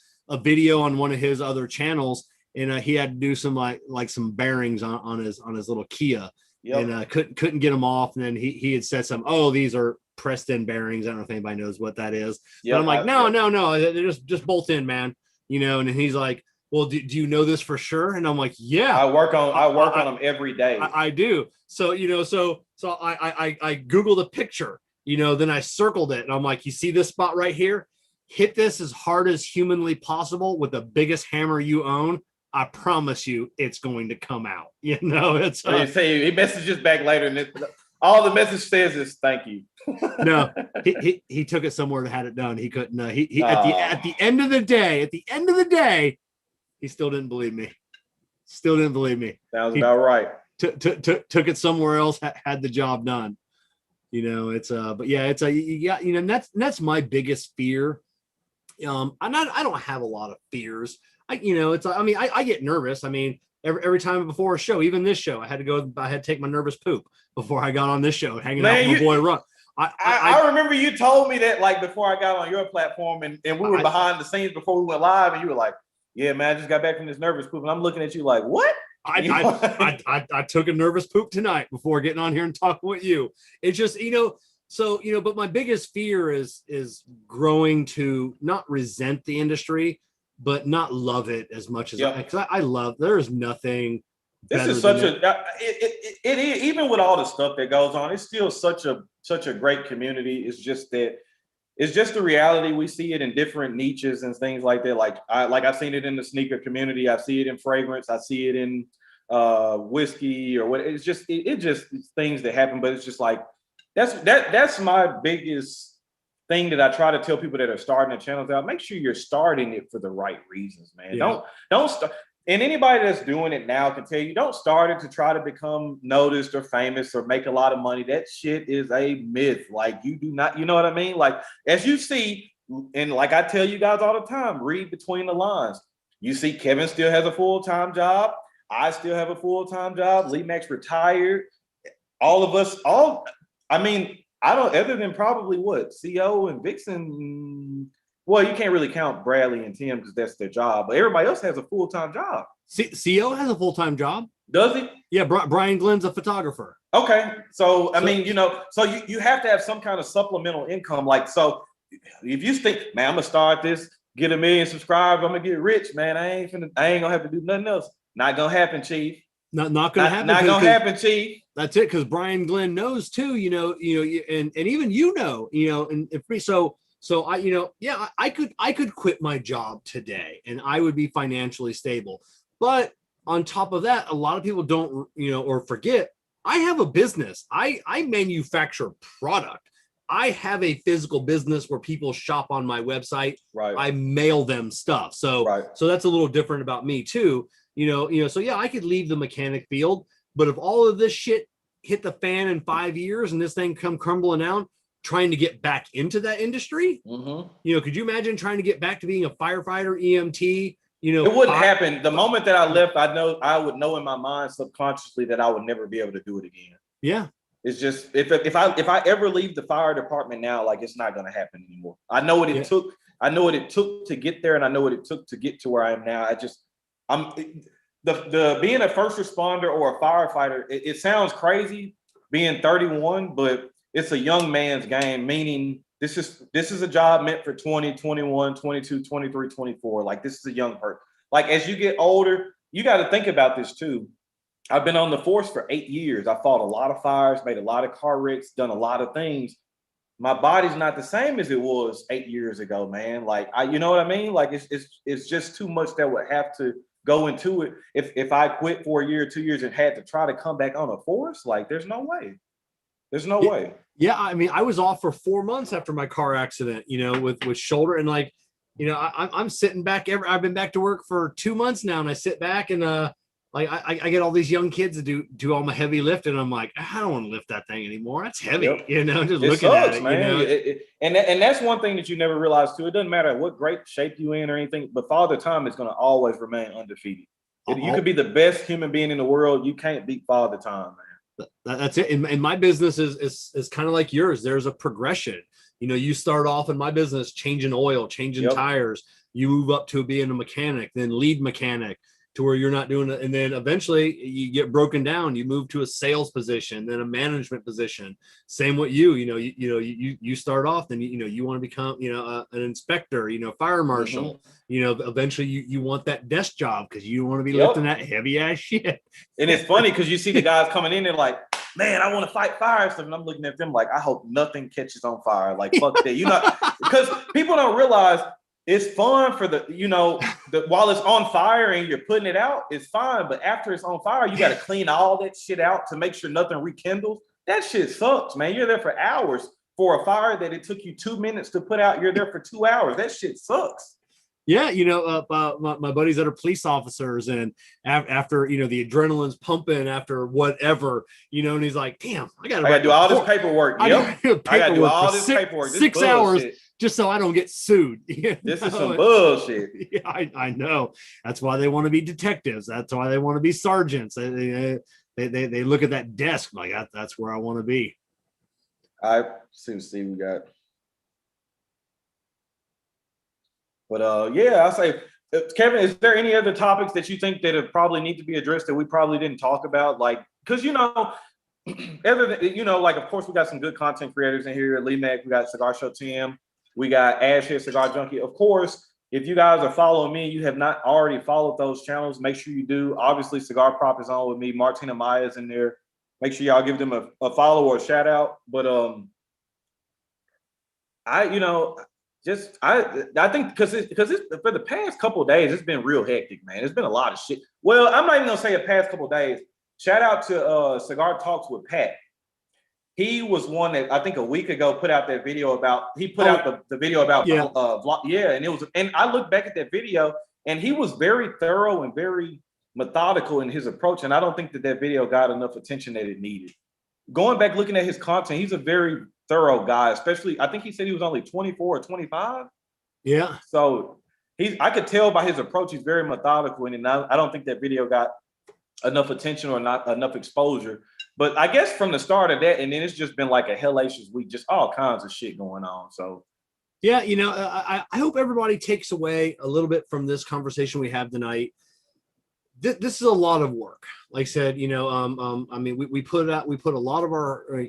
video on one of his other channels, and he had to do some like some bearings on his little Kia. Yep. And couldn't get them off. And then he had said these are pressed in bearings. I don't know if anybody knows what that is. Yep, but I'm like, no, they're just bolt in, man. And he's like, well, do you know this for sure? And I'm like, yeah. I work on them every day. I do. So so I Googled a picture. Then I circled it, and I'm like, you see this spot right here? Hit this as hard as humanly possible with the biggest hammer you own. I promise you, it's going to come out. It's. He messages back later, and all the message says is "thank you." No, he took it somewhere to had it done. He couldn't. He at the end of the day, he still didn't believe me. Sounds about right. Took it somewhere else. Had the job done. But yeah, it's that's my biggest fear. I don't have a lot of fears. I get nervous. I mean, every time before a show, even this show, I had to take my nervous poop before I got on this show, hanging out with my boy Ron. I remember you told me that like before I got on your platform, and we were behind the scenes before we went live, and you were like, yeah, man, I just got back from this nervous poop. And I'm looking at you like, what? I took a nervous poop tonight before getting on here and talking with you. It's just, but my biggest fear is growing to not resent the industry, but not love it as much as I love. There's nothing. This is such it is, even with all the stuff that goes on, it's still such a great community. It's just that it's just the reality. We see it in different niches and things like that. Like I've seen it in the sneaker community. I see it in fragrance. I see it in whiskey or what. It's just it's things that happen. But it's just like that's my biggest thing that I try to tell people that are starting their channels out. Make sure you're starting it for the right reasons, man. Yeah. Don't start. And anybody that's doing it now can tell you, don't start it to try to become noticed or famous or make a lot of money. That shit is a myth. Like, you do not, you know what I mean? Like, as you see, and like I tell you guys all the time, read between the lines. You see Kevin still has a full-time job. I still have a full-time job. Lee Max retired. All of us, I mean, I don't, other than probably what, CO and Vixen. Well, you can't really count Bradley and Tim because that's their job, but everybody else has a full-time job. CO has a full-time job. Does he? Yeah, Brian Glenn's a photographer. Okay, so I mean, you know, so you have to have some kind of supplemental income. Like, so if you think, man, I'm gonna start this, get 1 million subscribers, I'm gonna get rich, man. I ain't gonna have to do nothing else. Not gonna happen, Chief. Not gonna happen. Not gonna happen, Chief. That's it, because Brian Glenn knows too. You know, and even and so I, yeah, I could quit my job today and I would be financially stable. But on top of that, a lot of people don't, or forget, I have a business. I manufacture product. I have a physical business where people shop on my website. Right. I mail them stuff. So, so that's a little different about me too. So yeah, I could leave the mechanic field, but if all of this shit hit the fan in 5 years and this thing come crumbling out, trying to get back into that industry, could you imagine trying to get back to being a firefighter, EMT? It wouldn't happen. The moment that I left, I would know in my mind subconsciously that I would never be able to do it again. Yeah. It's just, if I ever leave the fire department now, like, it's not going to happen anymore. I know what it took. I know what it took to get there, and I know what it took to get to where I am now. The being a first responder or a firefighter, it sounds crazy being 31, but it's a young man's game, meaning this is a job meant for 20, 21, 22, 23, 24. Like, this is a young person. Like, as you get older, you got to think about this too. I've been on the force for 8 years. I fought a lot of fires, made a lot of car wrecks, done a lot of things. My body's not the same as it was 8 years ago, man. Like, you know what I mean? Like, it's just too much that would have to go into it. If I quit for a year or 2 years and had to try to come back on a force, like, there's no way. There's no way. Yeah, I mean, I was off for 4 months after my car accident, with shoulder, and like, I'm sitting back. I've been back to work for 2 months now, and I sit back and like I get all these young kids to do all my heavy lifting. I'm like, I don't want to lift that thing anymore. That's heavy, just it looking sucks, at it, man. And that's one thing that you never realize too. It doesn't matter what great shape you in or anything, but Father Time is going to always remain undefeated. You could be the best human being in the world. You can't beat Father Time, man. That's it. And my business is kind of like yours. There's a progression. You start off in my business changing oil, changing tires. You move up to being a mechanic, then lead mechanic, to where you're not doing it. And then eventually you get broken down. You move to a sales position, then a management position. Same with you. You start off, then you want to become an inspector, fire marshal. Eventually you want that desk job because you want to be lifting that heavy ass shit. And it's funny because you see the guys coming in, they're like, man, I want to fight fire stuff. And I'm looking at them like, I hope nothing catches on fire. Like, fuck that. Because people don't realize it's fun for while it's on fire and you're putting it out, it's fine. But after it's on fire, you got to clean all that shit out to make sure nothing rekindles. That shit sucks, man. You're there for hours for a fire that it took you 2 minutes to put out. You're there for 2 hours. That shit sucks. Yeah, my buddies that are police officers, and after the adrenaline's pumping after whatever, and he's like, damn, I gotta do all this paperwork. I gotta do all this paperwork. 6 hours just so I don't get sued. This is some bullshit. Yeah, I know. That's why they want to be detectives. That's why they want to be sergeants. They look at that desk like that's where I want to be. I see we got. But yeah, I say, Kevin, is there any other topics that you think that probably need to be addressed that we probably didn't talk about? Like, because other than like, of course, we got some good content creators in here. Lee Mac, we got Cigar Show Tim, we got Ash here, Cigar Junkie. Of course, if you guys are following me, you have not already followed those channels, make sure you do. Obviously, Cigar Prop is on with me. Martina Maya's in there. Make sure y'all give them a follow or a shout out. But you know, I think because it's for the past couple of days, it's been real hectic, man. It's been a lot of shit. Well, I'm not even gonna say the past couple of days. Shout out to Cigar Talks with Pat. He was one that I think a week ago put out that video about. He put out the video about vlog, and it was. And I look back at that video, and he was very thorough and very methodical in his approach. And I don't think that video got enough attention that it needed. Going back looking at his content, he's a very thorough guy. Especially, I think he said he was only 24 or 25. Yeah. So I could tell by his approach, he's very methodical, and I don't think that video got enough attention or not enough exposure. But I guess from the start of that, and then it's just been like a hellacious week, just all kinds of shit going on. So, yeah, you know, I hope everybody takes away a little bit from this conversation we have tonight. This is a lot of work. Like I said, you know, I mean, we put a lot of our,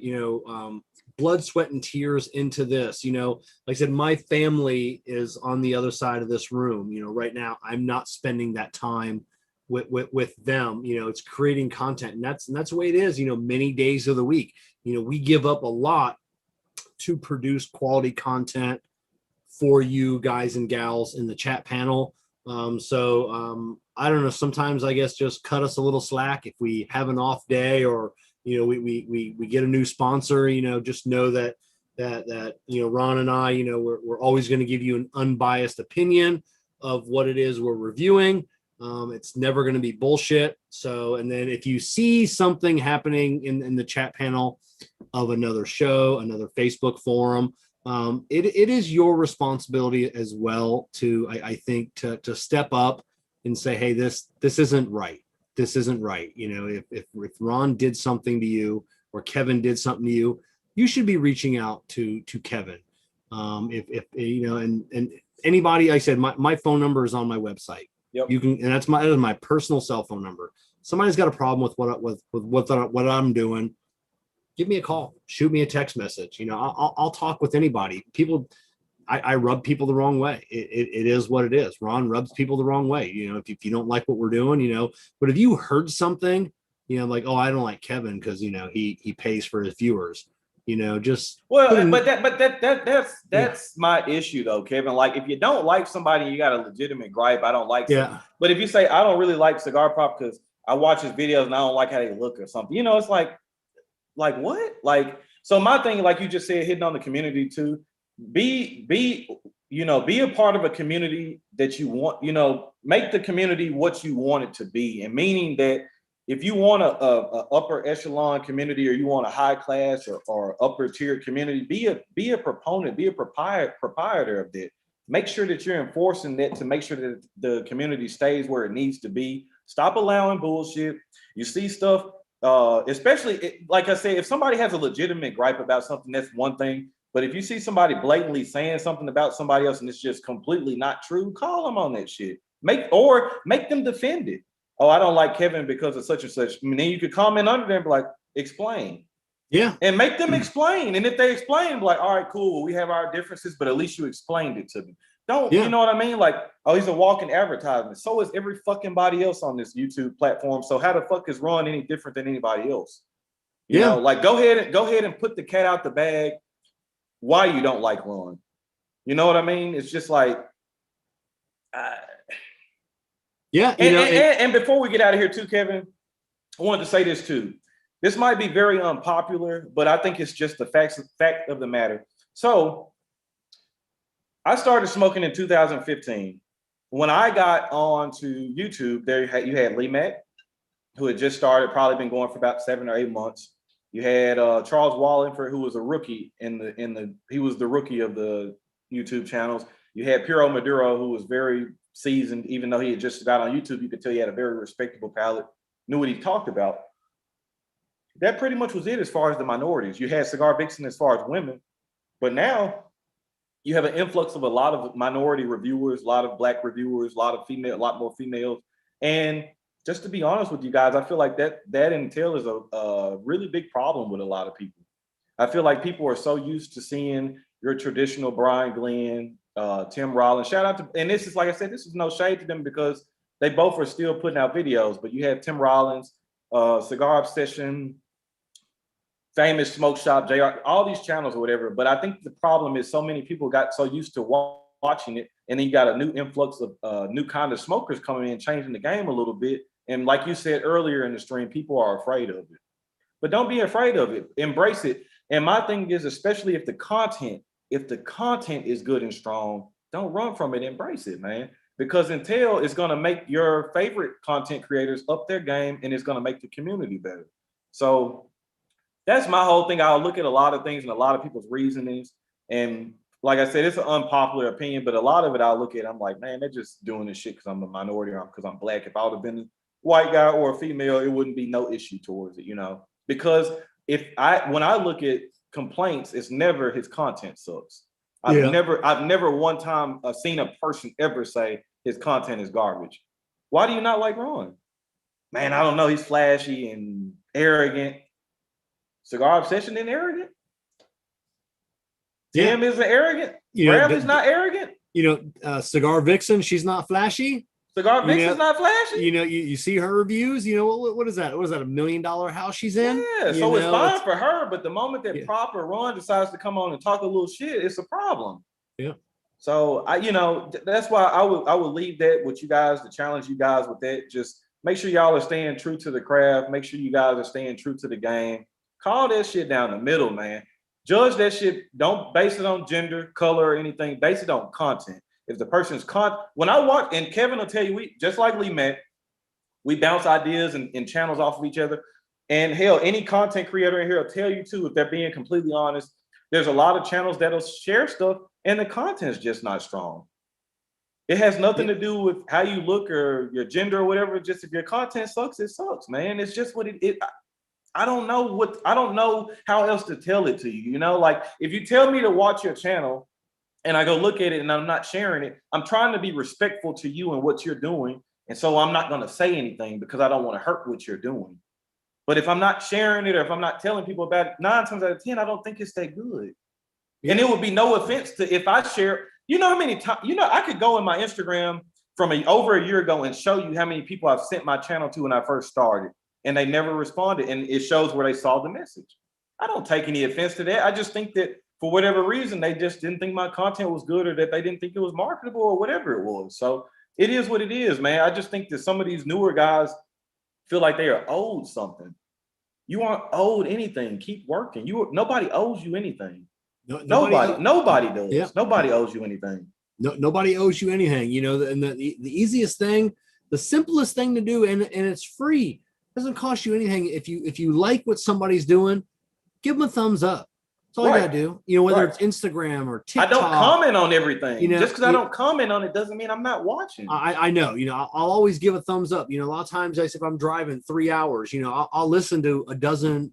blood, sweat, and tears into this. You know, like I said, my family is on the other side of this room. You know, right now, I'm not spending that time with them. You know, it's creating content, and that's the way it is. You know, many days of the week. You know, we give up a lot to produce quality content for you guys and gals in the chat panel. I don't know, sometimes I guess just cut us a little slack if we have an off day, or you know, we get a new sponsor. You know, just know that you know, Ron and I, you know, we're always going to give you an unbiased opinion of what it is we're reviewing. It's never going to be bullshit. So, and then if you see something happening in the chat panel of another show, another Facebook forum, it is your responsibility as well to, I think, to step up and say, hey, this isn't right. This isn't right. You know, if Ron did something to you, or Kevin did something to you, you should be reaching out to Kevin. If you know, and anybody, I said, my phone number is on my website. Yep. You can, and that is my personal cell phone number. Somebody's got a problem with what I'm doing, give me a call, shoot me a text message. You know, I'll talk with anybody. People, I rub people the wrong way. It is what it is. Ron rubs people the wrong way. You know, if you don't like what we're doing, you know, but if you heard something, you know, like, oh, I don't like Kevin because, you know, he pays for his viewers, you know, just. Well, that's my issue though, Kevin. Like, if you don't like somebody, you got a legitimate gripe. I don't like. Yeah. But if you say I don't really like Cigar Pop because I watch his videos and I don't like how they look or something, you know, it's like what? Like, so my thing, like you just said, hitting on the community too. Be a part of a community that you want. You know, make the community what you want it to be, and meaning that if you want a upper echelon community, or you want a high class or upper tier community, be a proponent, be a proprietor of that. Make sure that you're enforcing that to make sure that the community stays where it needs to be. Stop allowing bullshit. You see stuff, especially like I said, if somebody has a legitimate gripe about something, that's one thing. But if you see somebody blatantly saying something about somebody else and it's just completely not true, call them on that shit. Make them defend it. Oh, I don't like Kevin because of such and such. I mean, then you could comment under there and be like, explain. Yeah. And make them explain. And if they explain, be like, all right, cool. Well, we have our differences, but at least you explained it to me. You know what I mean? Like, oh, he's a walking advertisement. So is every fucking body else on this YouTube platform. So how the fuck is Ron any different than anybody else? You know, like go ahead and put the cat out the bag. Why you don't like Ron? You know what I mean? It's just like, and before we get out of here too, Kevin, I wanted to say this too. This might be very unpopular, but I think it's just the fact of the matter. So I started smoking in 2015. When I got on to YouTube, you had Lee Mack, who had just started, probably been going for about 7 or 8 months. You had Charles Wallenford, who was a rookie he was the rookie of the YouTube channels. You had Piero Maduro, who was very seasoned, even though he had just got on YouTube. You could tell he had a very respectable palate, knew what he talked about. That pretty much was it as far as the minorities. You had Cigar Vixen as far as women, but now you have an influx of a lot of minority reviewers, a lot of Black reviewers, a lot more females. And just to be honest with you guys, I feel like that entail is a really big problem with a lot of people. I feel like people are so used to seeing your traditional Brian Glenn, Tim Rollins. Shout out to, and this is, like I said, this is no shade to them because they both are still putting out videos, but you have Tim Rollins, Cigar Obsession, Famous Smoke Shop, JR, all these channels or whatever. But I think the problem is so many people got so used to watching it, and then you got a new influx of new kind of smokers coming in, changing the game a little bit. And like you said earlier in the stream, people are afraid of it. But don't be afraid of it. Embrace it. And my thing is, especially if the content is good and strong, don't run from it. Embrace it, man. Because until it's going to make your favorite content creators up their game, and it's going to make the community better. So that's my whole thing. I'll look at a lot of things and a lot of people's reasonings. And like I said, it's an unpopular opinion, but a lot of it I'll look at, I'm like, man, they're just doing this shit because I'm a minority or because I'm black. If I would have been a white guy or a female, it wouldn't be no issue towards it, you know? Because when I look at complaints, it's never his content sucks. I've never one time seen a person ever say his content is garbage. Why do you not like Ron? Man, I don't know. He's flashy and arrogant. Cigar Obsession isn't arrogant. Tim isn't arrogant. Bradley's not arrogant. Cigar Vixen, she's not flashy. Cigar Vixen's not flashy. You see her reviews. What is that? What is that? $1 million house she's in? Yeah, so it's fine for her. But the moment that proper Ron decides to come on and talk a little shit, it's a problem. Yeah. So that's why I would leave that with you guys to challenge you guys with that. Just make sure y'all are staying true to the craft. Make sure you guys are staying true to the game. Call that shit down the middle, man. Judge that shit. Don't base it on gender, color, or anything. Base it on content. If the person's when I watch, and Kevin will tell you, we just like Lee met, we bounce ideas and channels off of each other. And hell, any content creator in here will tell you too, if they're being completely honest, there's a lot of channels that'll share stuff and the content's just not strong. It has nothing to do with how you look or your gender or whatever. Just if your content sucks, it sucks, man. It's just what it. I don't know how else to tell it to you. Like if you tell me to watch your channel and I go look at it and I'm not sharing it, I'm trying to be respectful to you and what you're doing. And so I'm not going to say anything because I don't want to hurt what you're doing. But if I'm not sharing it or if I'm not telling people about it, 9 times out of 10, I don't think it's that good. Yeah. And it would be no offense to if I share, how many times, I could go in my Instagram from over a year ago and show you how many people I've sent my channel to when I first started and they never responded. And it shows where they saw the message. I don't take any offense to that. I just think that for whatever reason, they just didn't think my content was good or that they didn't think it was marketable or whatever it was. So it is what it is, man. I just think that some of these newer guys feel like they are owed something. You aren't owed anything. Keep working. Nobody owes you anything. Nobody does. Yeah. Nobody owes you anything. Nobody owes you anything. And the easiest thing, the simplest thing to do, and it's free. It doesn't cost you anything. If you like what somebody's doing, give them a thumbs up. That's all you gotta do. Whether it's Instagram or TikTok. I don't comment on everything. Just because I don't comment on it doesn't mean I'm not watching. I know. I'll always give a thumbs up. A lot of times, if I'm driving 3 hours, I'll listen to a dozen,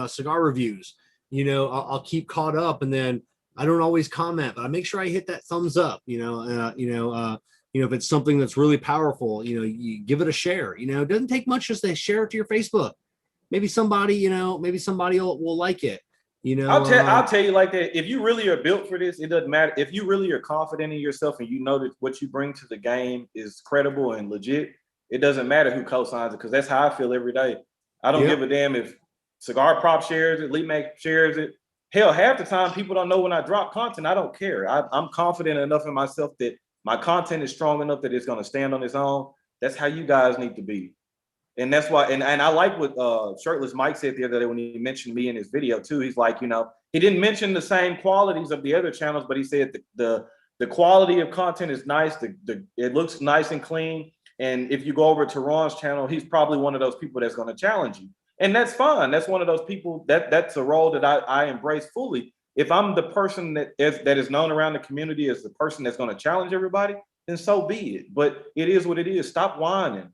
cigar reviews. I'll keep caught up, and then I don't always comment, but I make sure I hit that thumbs up. If it's something that's really powerful, you give it a share. It doesn't take much just to share it to your Facebook. Maybe somebody, will like it. I'll tell you like that. If you really are built for this, it doesn't matter. If you really are confident in yourself and you know that what you bring to the game is credible and legit, it doesn't matter who co-signs it, because that's how I feel every day. I don't give a damn if Cigar Prop shares it, Lee Mac shares it. Hell, half the time people don't know when I drop content. I don't care. I'm confident enough in myself that my content is strong enough that it's going to stand on its own. That's how you guys need to be. And that's why, and I like what Shirtless Mike said the other day when he mentioned me in his video too. He's like, he didn't mention the same qualities of the other channels, but he said the quality of content is nice. It looks nice and clean. And if you go over to Ron's channel, he's probably one of those people that's going to challenge you. And that's fine. That's one of those people that's a role that I embrace fully. If I'm the person that is known around the community as the person that's going to challenge everybody, then so be it. But it is what it is. Stop whining.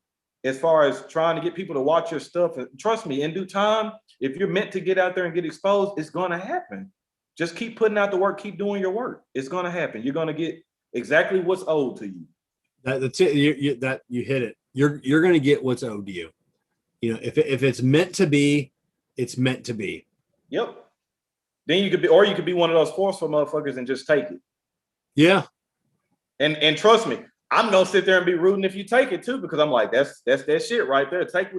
As far as trying to get people to watch your stuff, and trust me, in due time, if you're meant to get out there and get exposed, it's going to happen. Just keep putting out the work, keep doing your work. It's going to happen. You're going to get exactly what's owed to you. That's it. You hit it. You're going to get what's owed to you. If it's meant to be, it's meant to be. Yep. Then you could be one of those forceful motherfuckers and just take it. Yeah. And trust me, I'm gonna sit there and be rooting if you take it too, because I'm like, that's that shit right there. Take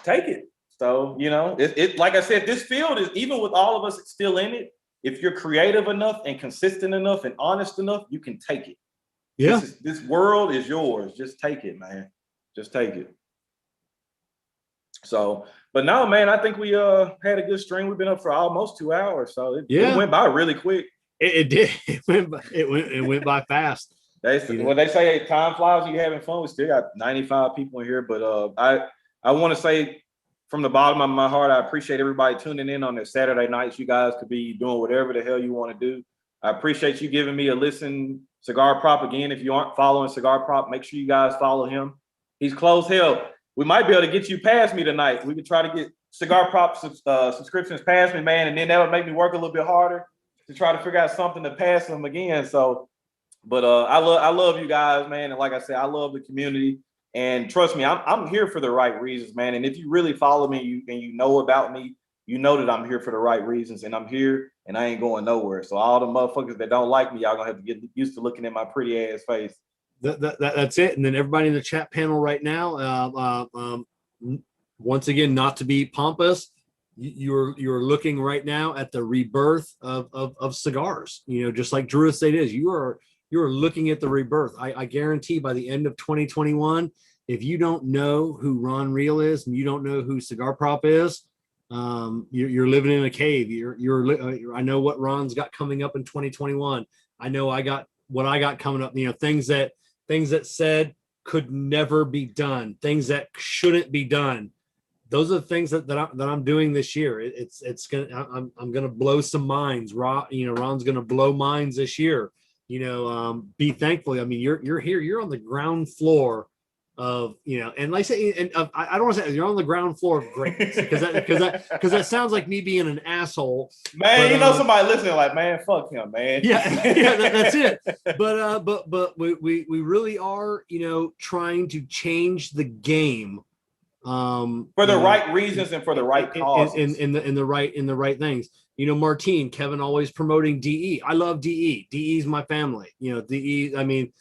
it. So, you know, it like I said, this field is, even with all of us still in it, if you're creative enough and consistent enough and honest enough, you can take it. Yeah. This world is yours. Just take it, man. Just take it. So, but no, man, I think we had a good stream. We've been up for almost 2 hours. So it went by really quick. It did. It went by fast. When they say, hey, time flies, you having fun. We still got 95 people in here, but I want to say from the bottom of my heart, I appreciate everybody tuning in on their Saturday nights. You guys could be doing whatever the hell you want to do. I appreciate you giving me a listen. Cigar Prop, again, if you aren't following Cigar Prop, make sure you guys follow him. He's close. Hell, we might be able to get you past me tonight. We could try to get Cigar Prop subscriptions past me, man, and then that would make me work a little bit harder to try to figure out something to pass him again. So, but I love you guys, man, and like I said, I love the community. And trust me, I'm here for the right reasons, man. And if you really follow me and you know about me, you know that I'm here for the right reasons, and I'm here and I ain't going nowhere. So all the motherfuckers that don't like me, y'all gonna have to get used to looking at my pretty ass face. That's it. And then everybody in the chat panel right now, once again, not to be pompous, you're looking right now at the rebirth of cigars. You know, just like Drew Estate is, you're looking at the rebirth. I guarantee by the end of 2021, if you don't know who Ron Real is and you don't know who Cigar Prop is, you're living in a cave. I know what Ron's got coming up in 2021. I know I got what I got coming up. You know, things that said could never be done, things that shouldn't be done. Those are the things that I'm doing this year. I'm gonna blow some minds. Ron's gonna blow minds this year. You know, be thankful. I mean, you're here. You're on the ground floor of, you know, and like I say, and I don't want to say you're on the ground floor of greatness because that sounds like me being an asshole. Man, but, you know, somebody listening like, man, fuck him, man. Yeah, that's it. But we really are, you know, trying to change the game for the right reasons and for the right causes. In the right things. You know, Martine, Kevin always promoting DE. I love DE. DE is my family. You know, DE. I mean,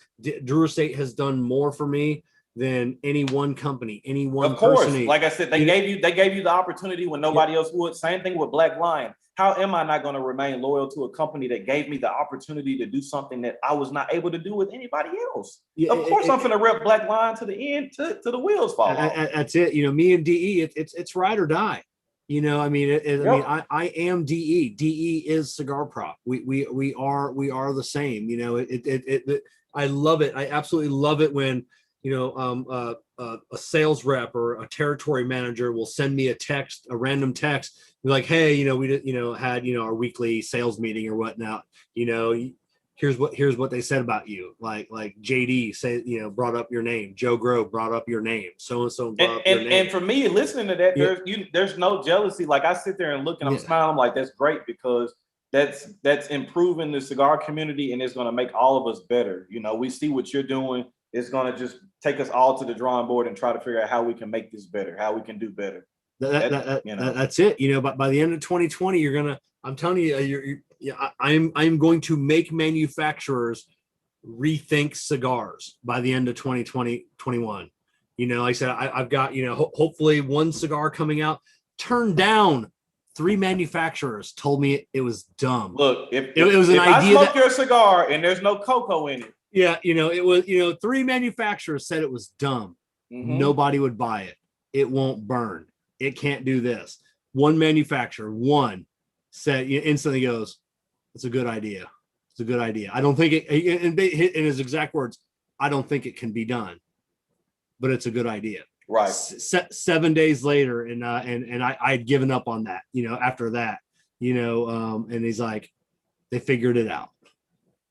Drew Estate has done more for me than any one company, any one person. Like I said, they gave you the opportunity when nobody else would. Same thing with Black Lion. How am I not going to remain loyal to a company that gave me the opportunity to do something that I was not able to do with anybody else? Yeah, of course, I'm going to rep Black Lion to the end, to the wheels fall off. That's it. You know, me and DE, it's ride or die. You know, I mean, I am DE. DE is Cigar Prop. We are the same. You know, I love it. I absolutely love it when, you know, a sales rep or a territory manager will send me a random text, like, hey, you know, we had, you know, our weekly sales meeting or whatnot. You know, here's what they said about you. Like JD said, you know, brought up your name. Joe Grove brought up your name. So and so brought up your name. And for me, listening to that, there's no jealousy. Like I sit there and look and I'm smiling. I'm like, that's great, because that's improving the cigar community and it's going to make all of us better. You know, we see what you're doing. It's going to just take us all to the drawing board and try to figure out how we can make this better, how we can do better. That's it. You know, but by the end of 2020, I'm telling you, I'm going to make manufacturers rethink cigars by the end of 2021. You know, like I said, I've got, you know, hopefully one cigar coming out. Turned down 3 manufacturers told me it was dumb. Look, if I smoke your cigar and there's no cocoa in it. Yeah, you know, it was, you know, 3 manufacturers said it was dumb. Mm-hmm. Nobody would buy it. It won't burn. It can't do this. One manufacturer, said, instantly goes, it's a good idea. It's a good idea. I don't think it, in his exact words, I don't think it can be done, but it's a good idea. Right. 7 days later, and I'd given up on that, you know, after that, you know, and he's like, they figured it out.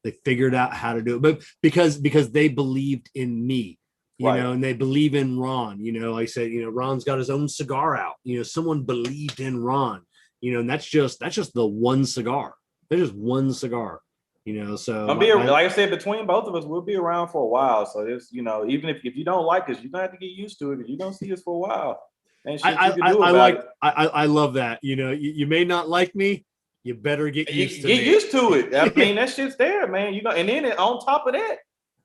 They figured out how to do it, but because they believed in me, you know, and they believe in Ron. You know, I said, you know, Ron's got his own cigar out. You know, someone believed in Ron. You know, and that's just the one cigar. There's just one cigar. You know, so like I said, between both of us, we'll be around for a while. So it's, you know, even if you don't like us, you're gonna have to get used to it. If you don't see us for a while, and shit you can do about it. I love that. You know, you may not like me. You better get used to it. Get used to it. I mean, that shit's there, man. You know, and then on top of that,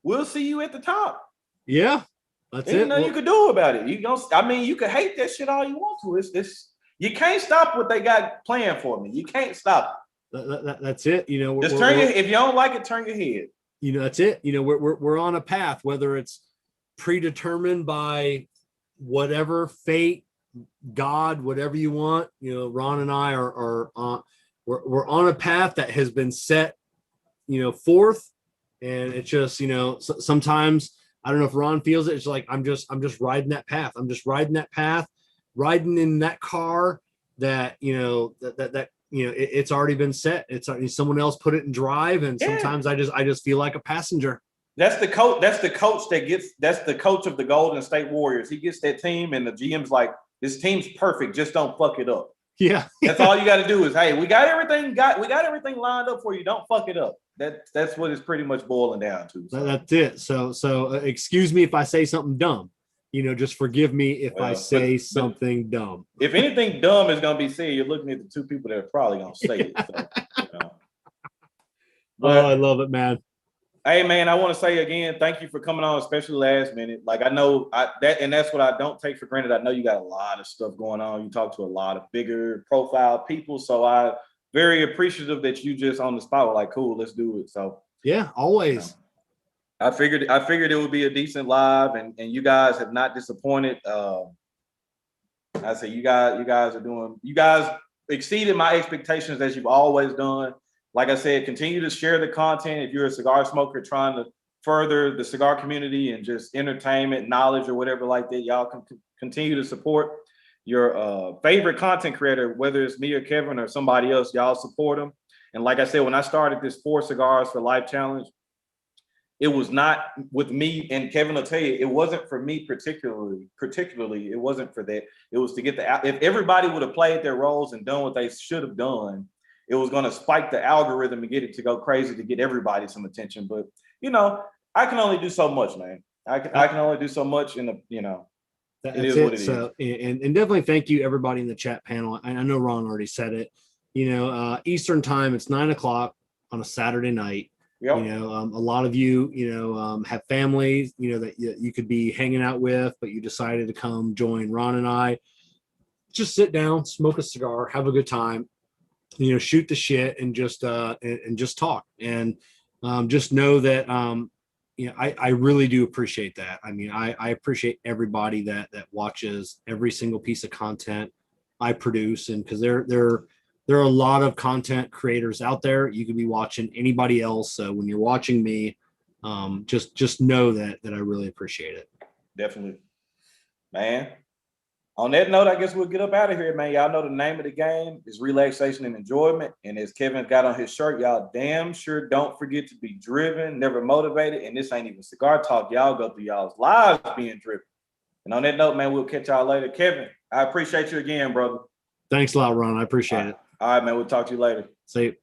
we'll see you at the top. Yeah. That's Ain't it. nothing you could do about it. You don't. I mean, you can hate that shit all you want to. It's you can't stop what they got planned for me. You can't stop it. That's it. You know, just turn your. If you don't like it, turn your head. You know, that's it. You know, we're on a path, whether it's predetermined by whatever fate, God, whatever you want. You know, Ron and I are on. We're on a path that has been set, you know, forth, and it's just, you know, sometimes I don't know if Ron feels it. It's like I'm just riding that path. I'm just riding that path, riding in that car that, you know, that you know, it's already been set. It's already, someone else put it in drive, and sometimes I just feel like a passenger. That's the coach. That's the coach that gets. That's the coach of the Golden State Warriors. He gets that team, and the GM's like, "This team's perfect. Just don't fuck it up." Yeah, that's all you got to do. Is hey, we got everything. We got everything lined up for you. Don't fuck it up. That's what it's pretty much boiling down to. So. That's it. So excuse me if I say something dumb. You know, just forgive me if I say something dumb. If anything dumb is going to be said, you're looking at the two people that are probably going to say it. So, you know. But, I love it, man. Hey, man, I want to say again, thank you for coming on, especially last minute. Like I know that's what I don't take for granted. I know you got a lot of stuff going on. You talk to a lot of bigger profile people. So I very appreciative that you just on the spot were like, cool, let's do it. So yeah, always. I figured it would be a decent live, and you guys have not disappointed. I say you guys exceeded my expectations as you've always done. Like I said, continue to share the content. If you're a cigar smoker trying to further the cigar community and just entertainment, knowledge, or whatever like that, y'all can continue to support your favorite content creator, whether it's me or Kevin or somebody else. Y'all support them. And like I said, when I started this 4 Cigars for Life challenge, it was not with me, and Kevin will tell you, it wasn't for me particularly, it wasn't for that. It was to get if everybody would have played their roles and done what they should have done, it was going to spike the algorithm and get it to go crazy to get everybody some attention. But, you know, I can only do so much, man. I can only do so much in the, you know, it is what it is. And definitely thank you everybody in the chat panel. I know Ron already said it, you know, Eastern time, it's 9:00 on a Saturday night. Yep. You know, a lot of you, you know, have families, you know, that you could be hanging out with, but you decided to come join Ron and I. Just sit down, smoke a cigar, have a good time, you know, shoot the shit, and just talk. And just know that, you know, I really do appreciate that. I mean, I appreciate everybody that watches every single piece of content I produce, and because there are a lot of content creators out there. You could be watching anybody else. So when you're watching me, just know that I really appreciate it. Definitely, man. On that note, I guess we'll get up out of here, man. Y'all know the name of the game is relaxation and enjoyment. And as Kevin got on his shirt, y'all damn sure don't forget to be driven, never motivated. And this ain't even cigar talk. Y'all go through y'all's lives being driven. And on that note, man, we'll catch y'all later. Kevin, I appreciate you again, brother. Thanks a lot, Ron. I appreciate it. All right, man. We'll talk to you later. See you.